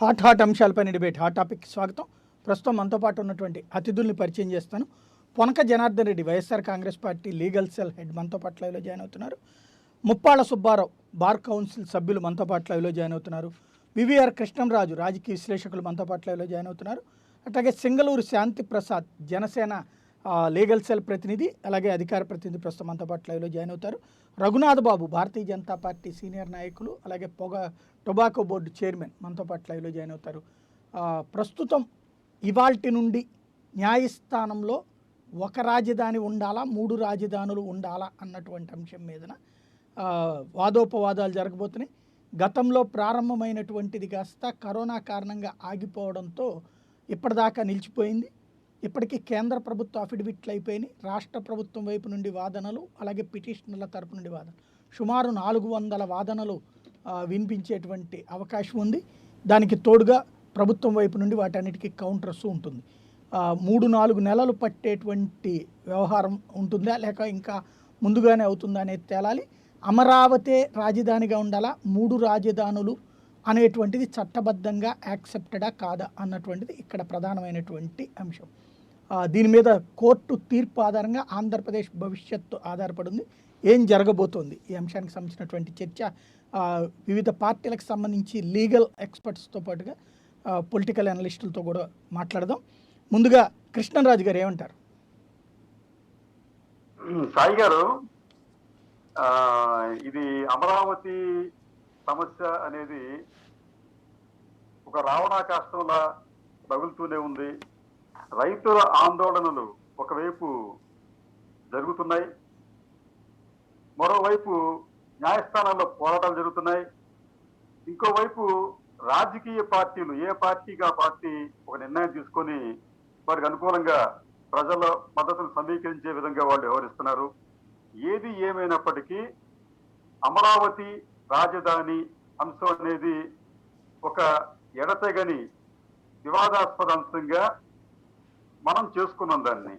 Hot అంశాలపైన debate hot topic స్వాగతం. ప్రస్తుతం మనతో పాటు ఉన్నటువంటి అతిథుల్ని పరిచయం చేస్తాను. Ponaka Janardhan Reddy YSR Congress party legal cell head మనతో పాటు లైవ్లో జాయిన్ అవుతున్నారు. ముప్పాళ్ళ సుబ్బారావు బార్ కౌన్సిల్ సభ్యులు మనతో పాటు లైవ్లో జాయిన్ అవుతున్నారు. వివిఆర్ కృష్ణంరాజు రాజకీయ విశ్లేషకులు మనతో పాటు లైవ్లో జాయిన్ అవుతున్నారు. అట్లాగే సింగళూరు శాంతి ప్రసాద్ జనసేన లీగల్ సెల్ ప్రతినిధి, అలాగే అధికార ప్రతినిధి ప్రస్తుతం మనతో పాటు లైవ్లో జాయిన్ అవుతారు. రఘునాథ్ బాబు భారతీయ జనతా పార్టీ సీనియర్ నాయకులు, అలాగే టొబాకో బోర్డు చైర్మన్ మనతో పాటు లైవ్లో జాయిన్ అవుతారు. ప్రస్తుతం ఇవాల్టి నుండి న్యాయస్థానంలో ఒక రాజధాని ఉండాలా, 3 రాజధానులు ఉండాలా అన్నటువంటి అంశం మీదన వాదోపవాదాలు జరగబోతున్నాయి. గతంలో ప్రారంభమైనటువంటిది కాస్త కరోనా కారణంగా ఆగిపోవడంతో ఇప్పటిదాకా నిలిచిపోయింది. ఇప్పటికీ కేంద్ర ప్రభుత్వ అఫిడవిట్లు అయిపోయినాయి. రాష్ట్ర ప్రభుత్వం వైపు నుండి వాదనలు, అలాగే పిటిషనర్ల తరపు నుండి వాదనలు, సుమారు 400 వాదనలు వినిపించేటువంటి అవకాశం ఉంది. దానికి తోడుగా ప్రభుత్వం వైపు నుండి వాటన్నిటికీ కౌంటర్స్ ఉంటుంది. 3-4 నెలలు పట్టేటువంటి వ్యవహారం ఉంటుందా, లేక ఇంకా ముందుగానే అవుతుందా అనేది తేలాలి. అమరావతి రాజధానిగా ఉండాలా, 3 రాజధానులు అనేటువంటిది చట్టబద్ధంగా యాక్సెప్టెడా కాదా అన్నటువంటిది ఇక్కడ ప్రధానమైనటువంటి అంశం. దీని మీద కోర్టు తీర్పు ఆధారంగా ఆంధ్రప్రదేశ్ భవిష్యత్తు ఆధారపడింది. ఏం జరగబోతోంది ఈ అంశానికి సంబంధించినటువంటి చర్చ వివిధ పార్టీలకు సంబంధించి లీగల్ ఎక్స్పర్ట్స్తో పాటుగా పొలిటికల్ అనలిస్టులతో కూడా మాట్లాడదాం. ముందుగా కృష్ణరాజు గారు ఏమంటారు? సాయి గారు, ఇది అమరావతి సమస్య అనేది ఒక రావణాకాష్టంలా తగులుతూనే ఉంది. రైతుల ఆందోళనలు ఒకవైపు జరుగుతున్నాయి, మరోవైపు న్యాయస్థానాల్లో పోరాటాలు జరుగుతున్నాయి. ఇంకోవైపు రాజకీయ పార్టీలు ఏ పార్టీగా పార్టీ ఒక నిర్ణయం తీసుకొని వారికి అనుకూలంగా ప్రజల మద్దతును సమీకరించే విధంగా వాళ్ళు వ్యవహరిస్తున్నారు. ఏది ఏమైనప్పటికీ అమరావతి రాజధాని అంశం అనేది ఒక ఎడతెగని వివాదాస్పద అంశంగా మనం చేసుకున్నాం. దాన్ని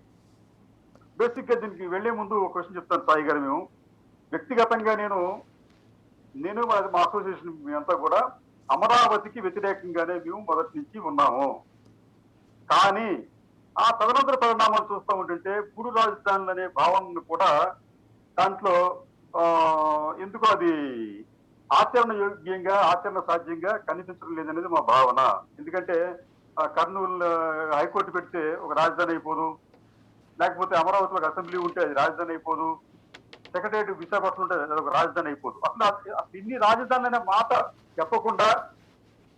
బేసిక్గా దీనికి వెళ్లే ముందు ఒక క్వశ్చన్ చెప్తాను సాయి గారు. మేము వ్యక్తిగతంగా నేను మా అసోసియేషన్ మేమంతా కూడా అమరావతికి వ్యతిరేకంగానే మేము మొదటి నుంచి ఉన్నాము. కానీ ఆ తదనంతర పరిణామాలు చూస్తూ ఉంటుంటే 3 రాజధానులు అనే భావనను కూడా దాంట్లో ఎందుకో అది ఆచరణ యోగ్యంగా, ఆచరణ సాధ్యంగా కనిపించడం లేదనేది మా భావన. ఎందుకంటే కర్నూలు హైకోర్టు పెడితే ఒక రాజధాని అయిపోదు, లేకపోతే అమరావతిలో ఒక అసెంబ్లీ ఉంటే అది రాజధాని అయిపోదు, సెక్రటరియట్ విశాఖపట్నం ఉంటే అది ఒక రాజధాని అయిపోదు. అసలు ఇన్ని రాజధానులు అనే మాట చెప్పకుండా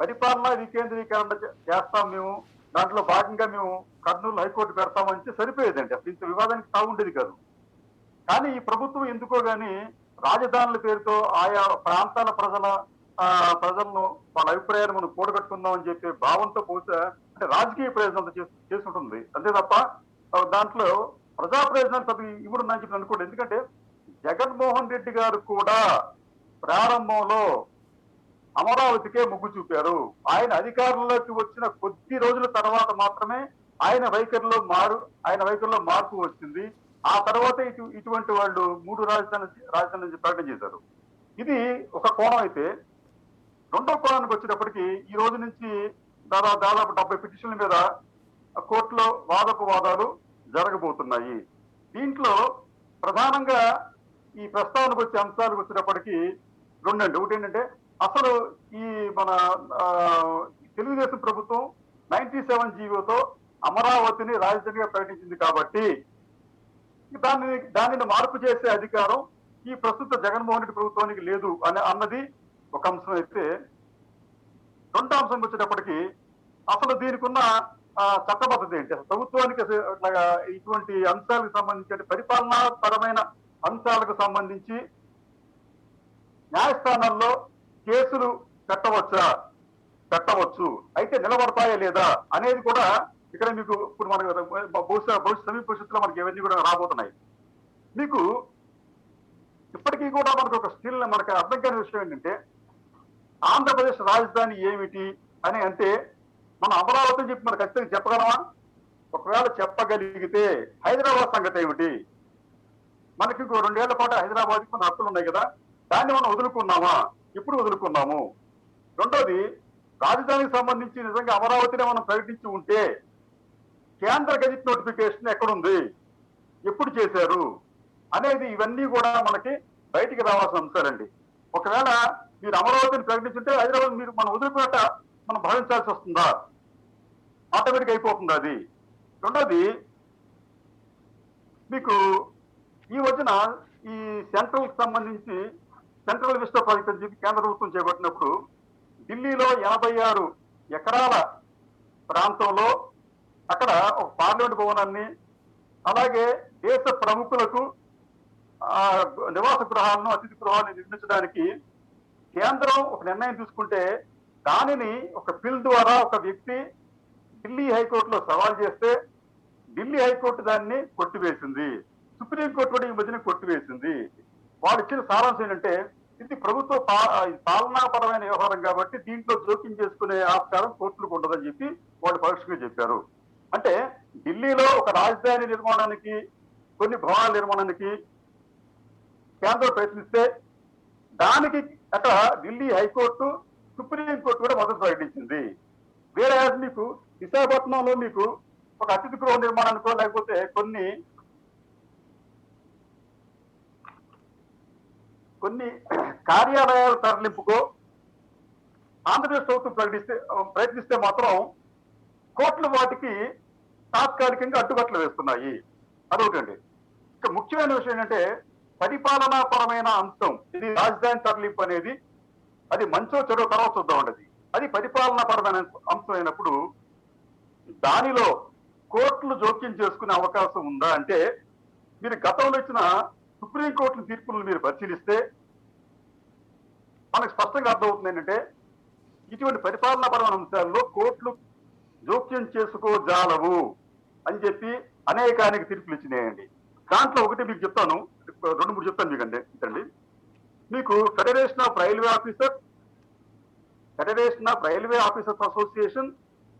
పరిపాలన వికేంద్రీకరణ చేస్తాం మేము, దాంట్లో భాగంగా మేము కర్నూలు హైకోర్టు పెడతామంటే సరిపోయేదండి. అసలు ఇంత వివాదానికి తాగుండేది కాదు. కానీ ఈ ప్రభుత్వం ఎందుకో గాని రాజధానుల పేరుతో ఆయా ప్రాంతాల ప్రజలను వాళ్ళ అభిప్రాయాన్ని మనం కూడగట్టుకుందాం అని చెప్పే భావంతో పోతే అంటే రాజకీయ ప్రయోజనాలతో చేసుకుంటుంది అంతే తప్ప దాంట్లో ప్రజా ప్రయోజనాలు పెద్ద ఇవ్వడం అని చెప్పి అనుకోండి. ఎందుకంటే జగన్మోహన్ రెడ్డి గారు కూడా ప్రారంభంలో అమరావతికే మొగ్గు చూపారు. ఆయన అధికారంలోకి వచ్చిన కొద్ది రోజుల తర్వాత మాత్రమే ఆయన వైఖరిలో మార్పు వచ్చింది. ఆ తర్వాత ఇటువంటి వాళ్ళు 3 రాజధానులు ప్రకటన చేశారు. ఇది ఒక కోణం అయితే, రెండో కోణానికి వచ్చేటప్పటికి ఈ రోజు నుంచి దాదాపు 70 పిటిషన్ల మీద కోర్టులో వాదోపవాదాలు జరగబోతున్నాయి. దీంట్లో ప్రధానంగా ఈ ప్రస్తావనకు వచ్చే అంశాలకు వచ్చేటప్పటికి రెండండి. ఒకటి ఏంటంటే, అసలు ఈ మన తెలుగుదేశం ప్రభుత్వం 97 జీవోతో అమరావతిని రాజధానిగా ప్రకటించింది కాబట్టి దానిని మార్పు చేసే అధికారం ఈ ప్రస్తుత జగన్మోహన్ రెడ్డి ప్రభుత్వానికి లేదు అన్నది ఒక అంశం అయితే, రెండో అంశం వచ్చేటప్పటికి అసలు దీనికి ఉన్న చట్టబద్ధత ఏంటి, అసలు ప్రభుత్వానికి ఇటువంటి అంశాలకు సంబంధించి పరిపాలనా పరమైన అంశాలకు సంబంధించి న్యాయస్థానాల్లో కేసులు పెట్టవచ్చు, అయితే నిలబడతాయా లేదా అనేది కూడా ఇక్కడ మీకు ఇప్పుడు మనకు సమీప భవిష్యత్తులో మనకి ఇవన్నీ కూడా రాబోతున్నాయి. మీకు ఇప్పటికీ కూడా మనకు మనకు అర్థం కాని విషయం ఏంటంటే, ఆంధ్రప్రదేశ్ రాజధాని ఏమిటి అని అంటే మనం అమరావతి అని చెప్పి మనం ఖచ్చితంగా చెప్పగలమా? ఒకవేళ చెప్పగలిగితే హైదరాబాద్ సంగతి ఏమిటి? మనకి 2 ఏళ్ల పాటు హైదరాబాద్కి మన హక్కులు ఉన్నాయి కదా, దాన్ని మనం వదులుకున్నామా? ఇప్పుడు వదులుకున్నాము. రెండోది, రాజధానికి సంబంధించి నిజంగా అమరావతిని మనం ప్రకటించి ఉంటే కేంద్ర గెజిట్ నోటిఫికేషన్ ఎక్కడుంది, ఎప్పుడు చేశారు అనేది ఇవన్నీ కూడా మనకి బయటికి రావాల్సిన అంశాలండి. ఒకవేళ మీరు అమరావతిని ప్రకటించుంటే హైదరాబాద్ మీరు మనం వదిలిపోయేట మనం భావించాల్సి వస్తుందా, ఆటోమేటిక్ అయిపోతుంది అది. రెండోది, మీకు ఈ మధ్యన ఈ సెంట్రల్ సంబంధించి సెంట్రల్ విస్టా ప్రాజెక్ట్ అని చెప్పి కేంద్ర ప్రభుత్వం చేపట్టినప్పుడు ఢిల్లీలో 86 ఎకరాల ప్రాంతంలో అక్కడ ఒక పార్లమెంట్ భవనాన్ని, అలాగే దేశ ప్రముఖులకు నివాస గృహాలను, అతిథి గృహాలను నిర్మించడానికి కేంద్రం ఒక నిర్ణయం తీసుకుంటే దానిని ఒక బిల్ ద్వారా ఒక వ్యక్తి ఢిల్లీ హైకోర్టులో సవాల్ చేస్తే ఢిల్లీ హైకోర్టు దాన్ని కొట్టివేసింది. సుప్రీంకోర్టు కూడా ఈ మధ్యన కొట్టివేసింది. వాళ్ళు ఇచ్చిన సారాంశం ఏంటంటే ఇది ప్రభుత్వ పాలనాపరమైన వ్యవహారం కాబట్టి దీంట్లో జోక్యం చేసుకునే ఆస్కారం కోర్టులకు ఉండదని చెప్పి వాళ్ళు పరోక్షంగా చెప్పారు. అంటే ఢిల్లీలో ఒక రాజధాని నిర్మాణానికి, కొన్ని భవనాల నిర్మాణానికి కేంద్రం ప్రయత్నిస్తే దానికి అక్కడ ఢిల్లీ హైకోర్టు, సుప్రీంకోర్టు కూడా మద్దతు ప్రకటించింది. వేరే మీకు విశాఖపట్నంలో మీకు ఒక అతిథి గృహ నిర్మాణానికో లేకపోతే కొన్ని కార్యాలయాల తరలింపుకో ఆంధ్రప్రదేశ్ ప్రభుత్వం ప్రయత్నిస్తే మాత్రం కోర్టులు వాటికి తాత్కాలికంగా అడ్డుకట్లు వేస్తున్నాయి. అదొకటండి. ఇక ముఖ్యమైన విషయం ఏంటంటే పరిపాలనాపరమైన అంశం. ఇది రాజధాని తరలింపు అనేది అది మంచో చెడో తర్వాత చూద్దామండి. అది పరిపాలనాపరమైన అంశం అయినప్పుడు దానిలో కోర్టులు జోక్యం చేసుకునే అవకాశం ఉందా అంటే, మీరు గతంలో ఇచ్చిన సుప్రీంకోర్టు తీర్పులను మీరు పరిశీలిస్తే మనకు స్పష్టంగా అర్థమవుతుంది ఏంటంటే ఇటువంటి పరిపాలనాపరమైన అంశాల్లో కోర్టులు జోక్యం చేసుకోజాలవు అని చెప్పి అనేకానికి తీర్పులు ఇచ్చినాయండి. దాంట్లో ఒకటి మీకు చెప్తాను, 2-3 చెప్తాను మీకండి. ఇదండి, మీకు federation of railway officers association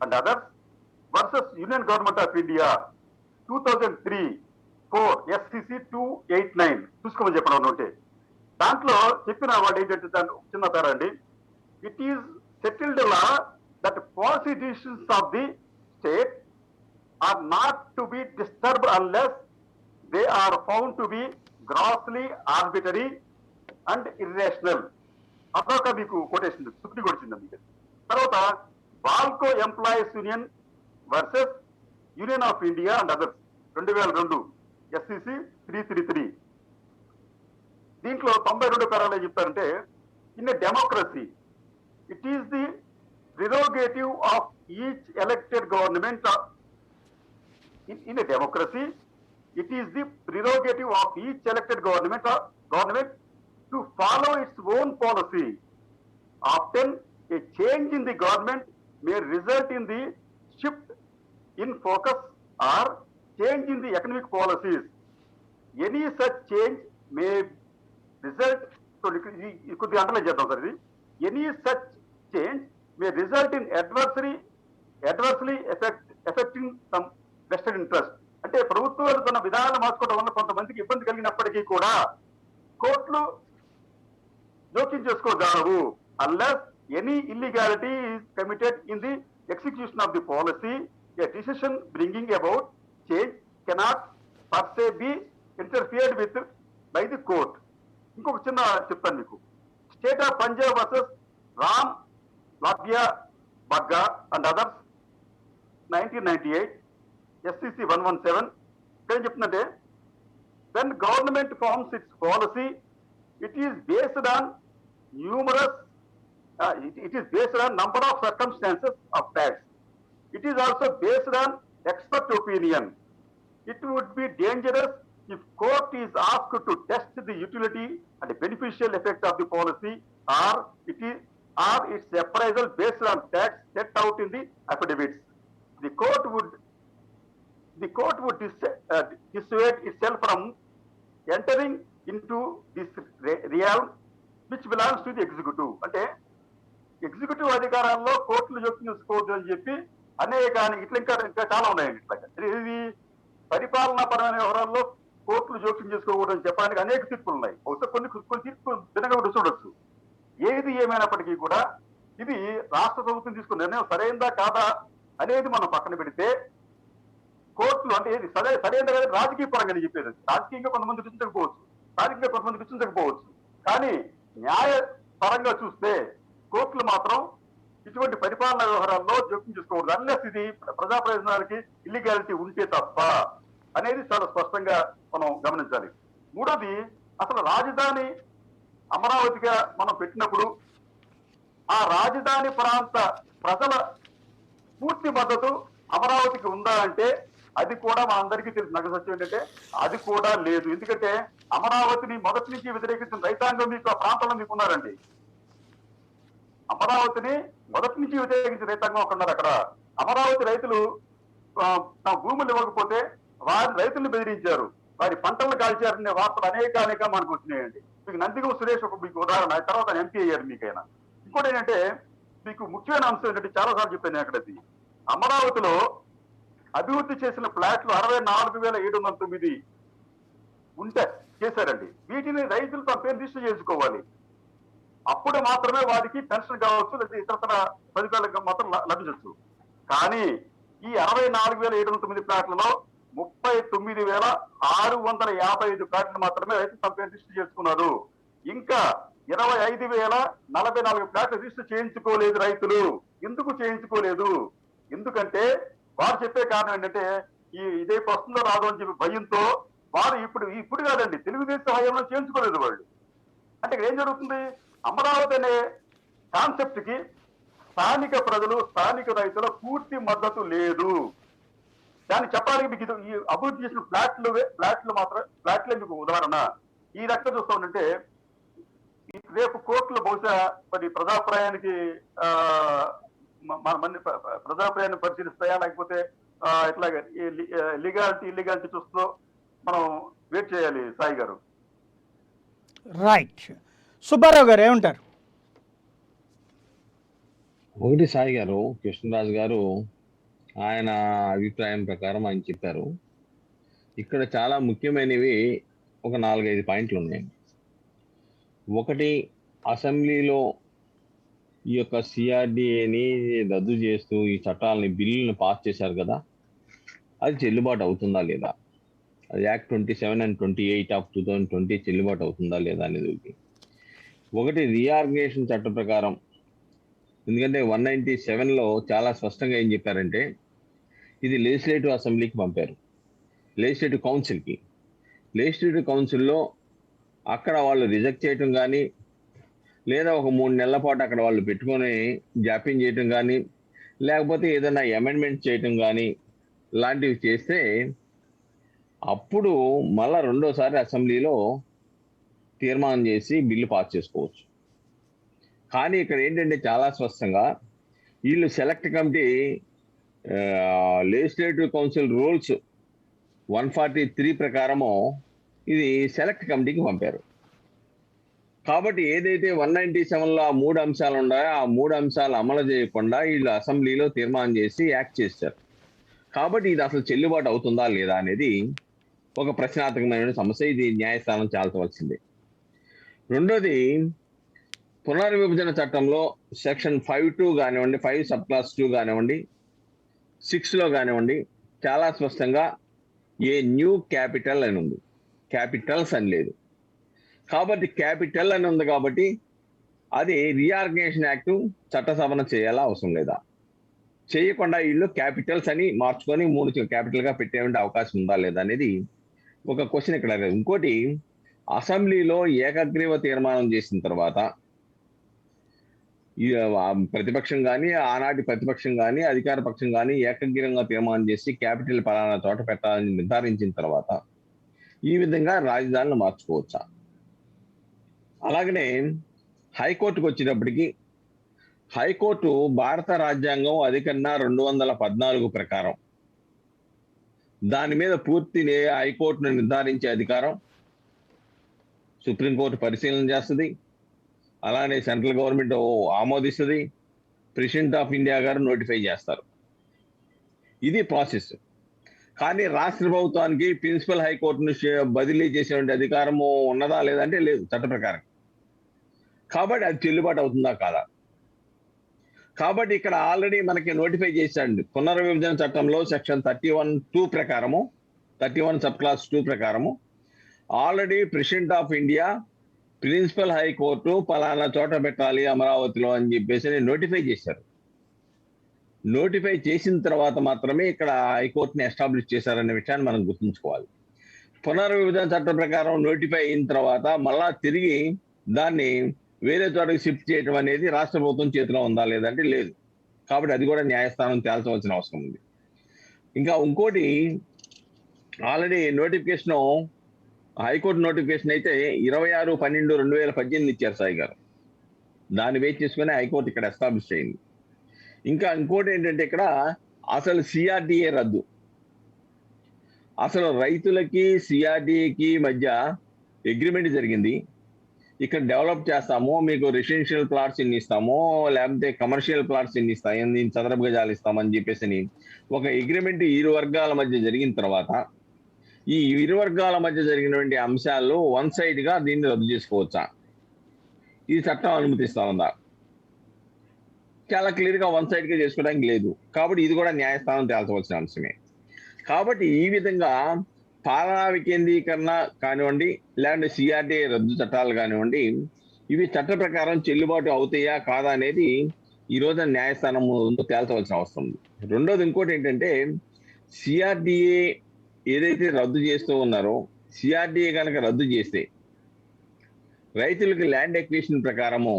and others versus union government of India 2003-4 SCC 289 చూసుకోమని చెప్పడం ఉంటే దాంట్లో చెప్పిన వాడు ఏంటంటే దాని చిన్న పేరు అండి. It is settled law that policy decisions of the state are not to be disturbed unless they are found to be grossly arbitrary and irrational. అదొక మీకు కొటేషన్ సుప్రీం వచ్చింది మీకు. తర్వాత BALCO employees union versus Union of India and others 2002 SCC 333. దీంట్లో 92 పేరాలు ఏం చెప్తారంటే, in a democracy it is the prerogative of each elected government in a democracy it is the prerogative of each elected government to follow its own policy. Often a change in the government may result in the shift in focus or change in the economic policies. Any such change may result, so you could be underlined చేద్దాం sir ఇది. Any such change may result in adversely affecting some vested interest. అంటే ప్రభుత్వాలు తన విధానాలు మార్చుకోవడం వల్ల కొంతమందికి ఇబ్బంది కలిగినప్పటికీ కూడా కోర్టులు జోక్యం చేసుకోగలవు. Unless any illegality is committed in the execution of the policy, a decision bringing about change cannot per se be interfered with by the court. ఇంకొక చిన్న చెప్తాను మీకు. State of Punjab versus Ram Lathia Bagga and others 1998 SCC 117 ఏం చెప్తుందంటే, when government forms its policy it is based on number of circumstances of facts. It is also based on expert opinion. It would be dangerous if court is asked to test the utility and beneficial effect of the policy or its appraisal based on facts set out in the affidavits. The court would dissuade itself from entering into this realm which belongs to the executive. అంటే executive అధికారాల్లో కోర్టులు జోక్యం చేసుకోవద్దు అని చెప్పి అనేకానికి ఇట్లా ఇంకా చాలా ఉన్నాయండి. ఇట్లా ఇది పరిపాలనాపరమైన వ్యవహారాల్లో కోర్టులు జోక్యం చేసుకోకూడదు అని చెప్పడానికి అనేక తీర్పులు ఉన్నాయి. బహుశా కొన్ని తీర్పులు భిన్నంగా చూడొచ్చు. ఏది ఏమైనప్పటికీ కూడా ఇది రాష్ట్ర ప్రభుత్వం తీసుకున్న నిర్ణయం సరైందా కాదా అనేది మనం పక్కన పెడితే కోర్టులు అంటే ఏది సరైన కదా రాజకీయ పరంగా నేను చెప్పేది. రాజకీయంగా కొంతమంది రుచించకపోవచ్చు, రాజకీయంగా కొంతమంది రుచించకపోవచ్చు, కానీ న్యాయ పరంగా చూస్తే కోర్టులు మాత్రం ఇటువంటి పరిపాలనా వ్యవహారాల్లో జోక్యం చేసుకోకూడదు అన్లెస్ ఇది ప్రజా ప్రయోజనాలకి ఇల్లీగాలిటీ ఉంటే తప్ప అనేది చాలా స్పష్టంగా మనం గమనించాలి. మూడోది, అసలు రాజధాని అమరావతిగా మనం పెట్టినప్పుడు ఆ రాజధాని ప్రాంత ప్రజల పూర్తి మద్దతు అమరావతికి ఉందా అంటే అది కూడా మా అందరికీ తెలిసిన నగ సత్యం ఏంటంటే అది కూడా లేదు. ఎందుకంటే అమరావతిని మొదటి నుంచి వ్యతిరేకించిన రైతాంగం మీకు ఆ ప్రాంతంలో మీకు ఉన్నారండి. అమరావతిని మొదటి నుంచి వ్యతిరేకించిన రైతాంగం ఒక ఉన్నారు అక్కడ. అమరావతి రైతులు తమ భూములు ఇవ్వకపోతే వారి రైతులను బెదిరించారు, వారి పంటలను కాల్చారనే వార్తలు అనేక మనకు వచ్చినాయండి. మీకు నందిగం సురేష్ ఒక మీకు ఉదాహరణ, తర్వాత ఎంపీ అయ్యారు మీకైనా. ఇంకోటి ఏంటంటే మీకు ముఖ్యమైన అంశం ఏంటంటే చాలాసార్లు చెప్పాను అక్కడది, అమరావతిలో అభివృద్ధి చేసిన ఫ్లాట్లు 64,709 ఉంటే చేశారండి. వీటిని రైతులు తమ పేరు రిజిస్టర్ చేసుకోవాలి. అప్పుడు మాత్రమే వారికి పెన్షన్ కావచ్చు, లేదా ఇతర ఫలితాలకు మాత్రం లభించవచ్చు. కానీ ఈ 64,709 ఫ్లాట్లలో 39,655 ఫ్లాట్లు మాత్రమే రైతులు తమ పేరు రిజిస్టర్ చేసుకున్నారు. ఇంకా 25,044 ఫ్లాట్లు రిజిస్టర్ చేయించుకోలేదు రైతులు. ఎందుకు చేయించుకోలేదు? ఎందుకంటే వారు చెప్పే కారణం ఏంటంటే ఇదే వస్తుందో రాదో అని చెప్పి భయంతో వారు ఇప్పుడు కాదండి, తెలుగుదేశం హయాంలో చేయించుకోలేదు వాళ్ళు. అంటే ఇక్కడ ఏం జరుగుతుంది, అమరావతి అనే కాన్సెప్ట్ కి స్థానిక ప్రజలు, స్థానిక రైతుల పూర్తి మద్దతు లేదు. దాన్ని చెప్పడానికి మీకు ఈ అభివృద్ధి చేసిన ఫ్లాట్లే మీకు ఉదాహరణ. ఈ రకంగా చూస్తా ఉంటే రేపు కోర్టులో బహుశా మరి ప్రజాప్రాయానికి ప్రజాప్రాయాన్ని పరిశీలిస్తాయా, లేకపోతే ఇట్లాగే ఇల్లీగాలిటీ చూస్తూ మనం వెయిట్ చేయాలి. సాయి గారు. రైట్. సుబ్బారావు గారు ఏమంటారు? ఒకటి సాయి గారు, కృష్ణరాజు గారు ఆయన అభిప్రాయం ప్రకారం ఆయన చెప్పారు. ఇక్కడ చాలా ముఖ్యమైనవి ఒక 4-5 పాయింట్లు ఉన్నాయి. ఒకటి, అసెంబ్లీలో ఈ యొక్క సిఆర్డిఏని రద్దు చేస్తూ ఈ చట్టాలని, బిల్లులను పాస్ చేశారు కదా, అది చెల్లుబాటు అవుతుందా లేదా, అది యాక్ట్ 27 and 28 of 2020 చెల్లుబాటు అవుతుందా లేదా అనేది ఒకటి. రీఆర్గనైజేషన్ చట్టం ప్రకారం, ఎందుకంటే 197లో చాలా స్పష్టంగా ఏం చెప్పారంటే ఇది లెజిస్లేటివ్ అసెంబ్లీకి పంపారు, లెజిస్లేటివ్ కౌన్సిల్కి. లెజిస్లేటివ్ కౌన్సిల్లో అక్కడ వాళ్ళు రిజెక్ట్ చేయటం కానీ, లేదా ఒక 3 నెలల పాటు అక్కడ వాళ్ళు పెట్టుకొని జాప్యం చేయటం కానీ, లేకపోతే ఏదైనా అమెండ్మెంట్ చేయటం కానీ లాంటివి చేస్తే అప్పుడు మళ్ళా రెండోసారి అసెంబ్లీలో తీర్మానం చేసి బిల్లు పాస్ చేసుకోవచ్చు. కానీ ఇక్కడ ఏంటంటే చాలా స్పష్టంగా వీళ్ళు select committee legislative council rules 143 ప్రకారము ఇది సెలెక్ట్ కమిటీకి పంపారు. కాబట్టి ఏదైతే 197లో ఆ 3 అంశాలు ఉన్నాయో ఆ 3 అంశాలు అమలు చేయకుండా వీళ్ళు అసెంబ్లీలో తీర్మానం చేసి యాక్ట్ చేశారు. కాబట్టి ఇది అసలు చెల్లుబాటు అవుతుందా లేదా అనేది ఒక ప్రశ్నార్థకమైన సమస్య. ఇది న్యాయస్థానం చాల్చవలసిందే. రెండోది, పునర్విభజన చట్టంలో సెక్షన్ 5(2) కానివ్వండి, 5(2) కానివ్వండి, 6లో కానివ్వండి, చాలా స్పష్టంగా ఏ న్యూ క్యాపిటల్ అని ఉంది, క్యాపిటల్స్ అని లేదు. కాబట్టి క్యాపిటల్ అని ఉంది కాబట్టి అది రీఆర్గనైజేషన్ యాక్ట్ చట్టసభన చేయాలా అవసరం లేదా, చేయకుండా వీళ్ళు క్యాపిటల్స్ అని మార్చుకొని 3 క్యాపిటల్గా పెట్టేటువంటి అవకాశం ఉందా లేదా అనేది ఒక క్వశ్చన్ ఇక్కడ. ఇంకోటి, అసెంబ్లీలో ఏకగ్రీవ తీర్మానం చేసిన తర్వాత ప్రతిపక్షం కానీ, ఆనాటి ప్రతిపక్షం కానీ, అధికార పక్షం కానీ ఏకగ్రీవంగా తీర్మానం చేసి క్యాపిటల్ పలానా చోట పెట్టాలని నిర్ధారించిన తర్వాత ఈ విధంగా రాజధానిని మార్చుకోవచ్చా? అలాగనే హైకోర్టుకు వచ్చేటప్పటికి, హైకోర్టు భారత రాజ్యాంగం అధికరణ 214 ప్రకారం దాని మీద పూర్తి హైకోర్టును నిర్ధారించే అధికారం సుప్రీంకోర్టు పరిశీలన చేస్తుంది. అలానే సెంట్రల్ గవర్నమెంట్ ఆమోదిస్తుంది, ప్రెసిడెంట్ ఆఫ్ ఇండియా గారు నోటిఫై చేస్తారు. ఇది ప్రాసెస్. కానీ రాష్ట్ర ప్రభుత్వానికి ప్రిన్సిపల్ హైకోర్టును బదిలీ చేసేటువంటి అధికారము ఉన్నదా లేదంటే లేదు చట్ట ప్రకారం. కాబట్టి అది చెల్లుబాటు అవుతుందా కాదా? కాబట్టి ఇక్కడ ఆల్రెడీ మనకి నోటిఫై చేశాడు పునర్విభజన చట్టంలో సెక్షన్ 31(2) ప్రకారము, 31 సబ్ క్లాస్ 2 ప్రకారము already president of India principal high court పలానా చోట పెట్టాలి అమరావతిలో అని చెప్పేసి నోటిఫై చేశారు. నోటిఫై చేసిన తర్వాత మాత్రమే ఇక్కడ హైకోర్టుని ఎస్టాబ్లిష్ చేశారనే విషయాన్ని మనం గుర్తుంచుకోవాలి. పునర్విభజన చట్టం ప్రకారం నోటిఫై అయిన తర్వాత మళ్ళా తిరిగి దాన్ని వేరే చోటకి షిఫ్ట్ చేయడం అనేది రాష్ట్ర ప్రభుత్వం చేతిలో ఉందా లేదంటే లేదు. కాబట్టి అది కూడా న్యాయస్థానం తేల్చవలసిన అవసరం ఉంది. ఇంకా ఇంకోటి, ఆల్రెడీ నోటిఫికేషన్ హైకోర్టు నోటిఫికేషన్ అయితే 26/12/2018 ఇచ్చారు సాయి గారు. దాన్ని బేస్ చేసుకుని హైకోర్టు ఇక్కడ ఎస్టాబ్లిష్ అయింది. ఇంకా ఇంకోటి ఏంటంటే ఇక్కడ అసలు సిఆర్డిఏ రద్దు, అసలు రైతులకి సిఆర్డిఏకి మధ్య అగ్రిమెంట్ జరిగింది. ఇక్కడ డెవలప్ చేస్తాము, మీకు రెసిడెన్షియల్ ప్లాట్స్ ఎన్ని ఇస్తామో లేకపోతే కమర్షియల్ ప్లాట్స్ ఎన్ని ఇస్తాము, ఎన్ని చదరపు గజాలు ఇస్తామని చెప్పేసి ఒక అగ్రిమెంట్ ఇరు వర్గాల మధ్య జరిగిన తర్వాత ఈ ఇరు వర్గాల మధ్య జరిగినటువంటి అంశాల్లో వన్ సైడ్ గా దీన్ని రద్దు చేసుకోవచ్చా, ఈ చట్టం అనుమతిస్తా ఉందా? చాలా క్లియర్ గా వన్ సైడ్ గా చేసుకోవడానికి లేదు. కాబట్టి ఇది కూడా న్యాయస్థానం తేల్చవలసిన అంశమే. కాబట్టి ఈ విధంగా పాలనా వికేంద్రీకరణ కానివ్వండి, లేదంటే సిఆర్డీఏ రద్దు చట్టాలు కానివ్వండి, ఇవి చట్ట ప్రకారం చెల్లుబాటు అవుతాయా కాదా అనేది ఈ రోజున న్యాయస్థానం ముందు తేల్చవలసిన అవసరం ఉంది. రెండోది ఇంకోటి ఏంటంటే, సిఆర్డీఏ ఏదైతే రద్దు చేస్తూ ఉన్నారో, సిఆర్డీఏ కనుక రద్దు చేస్తే రైతులకు ల్యాండ్ ఎక్విజిషన్ ప్రకారము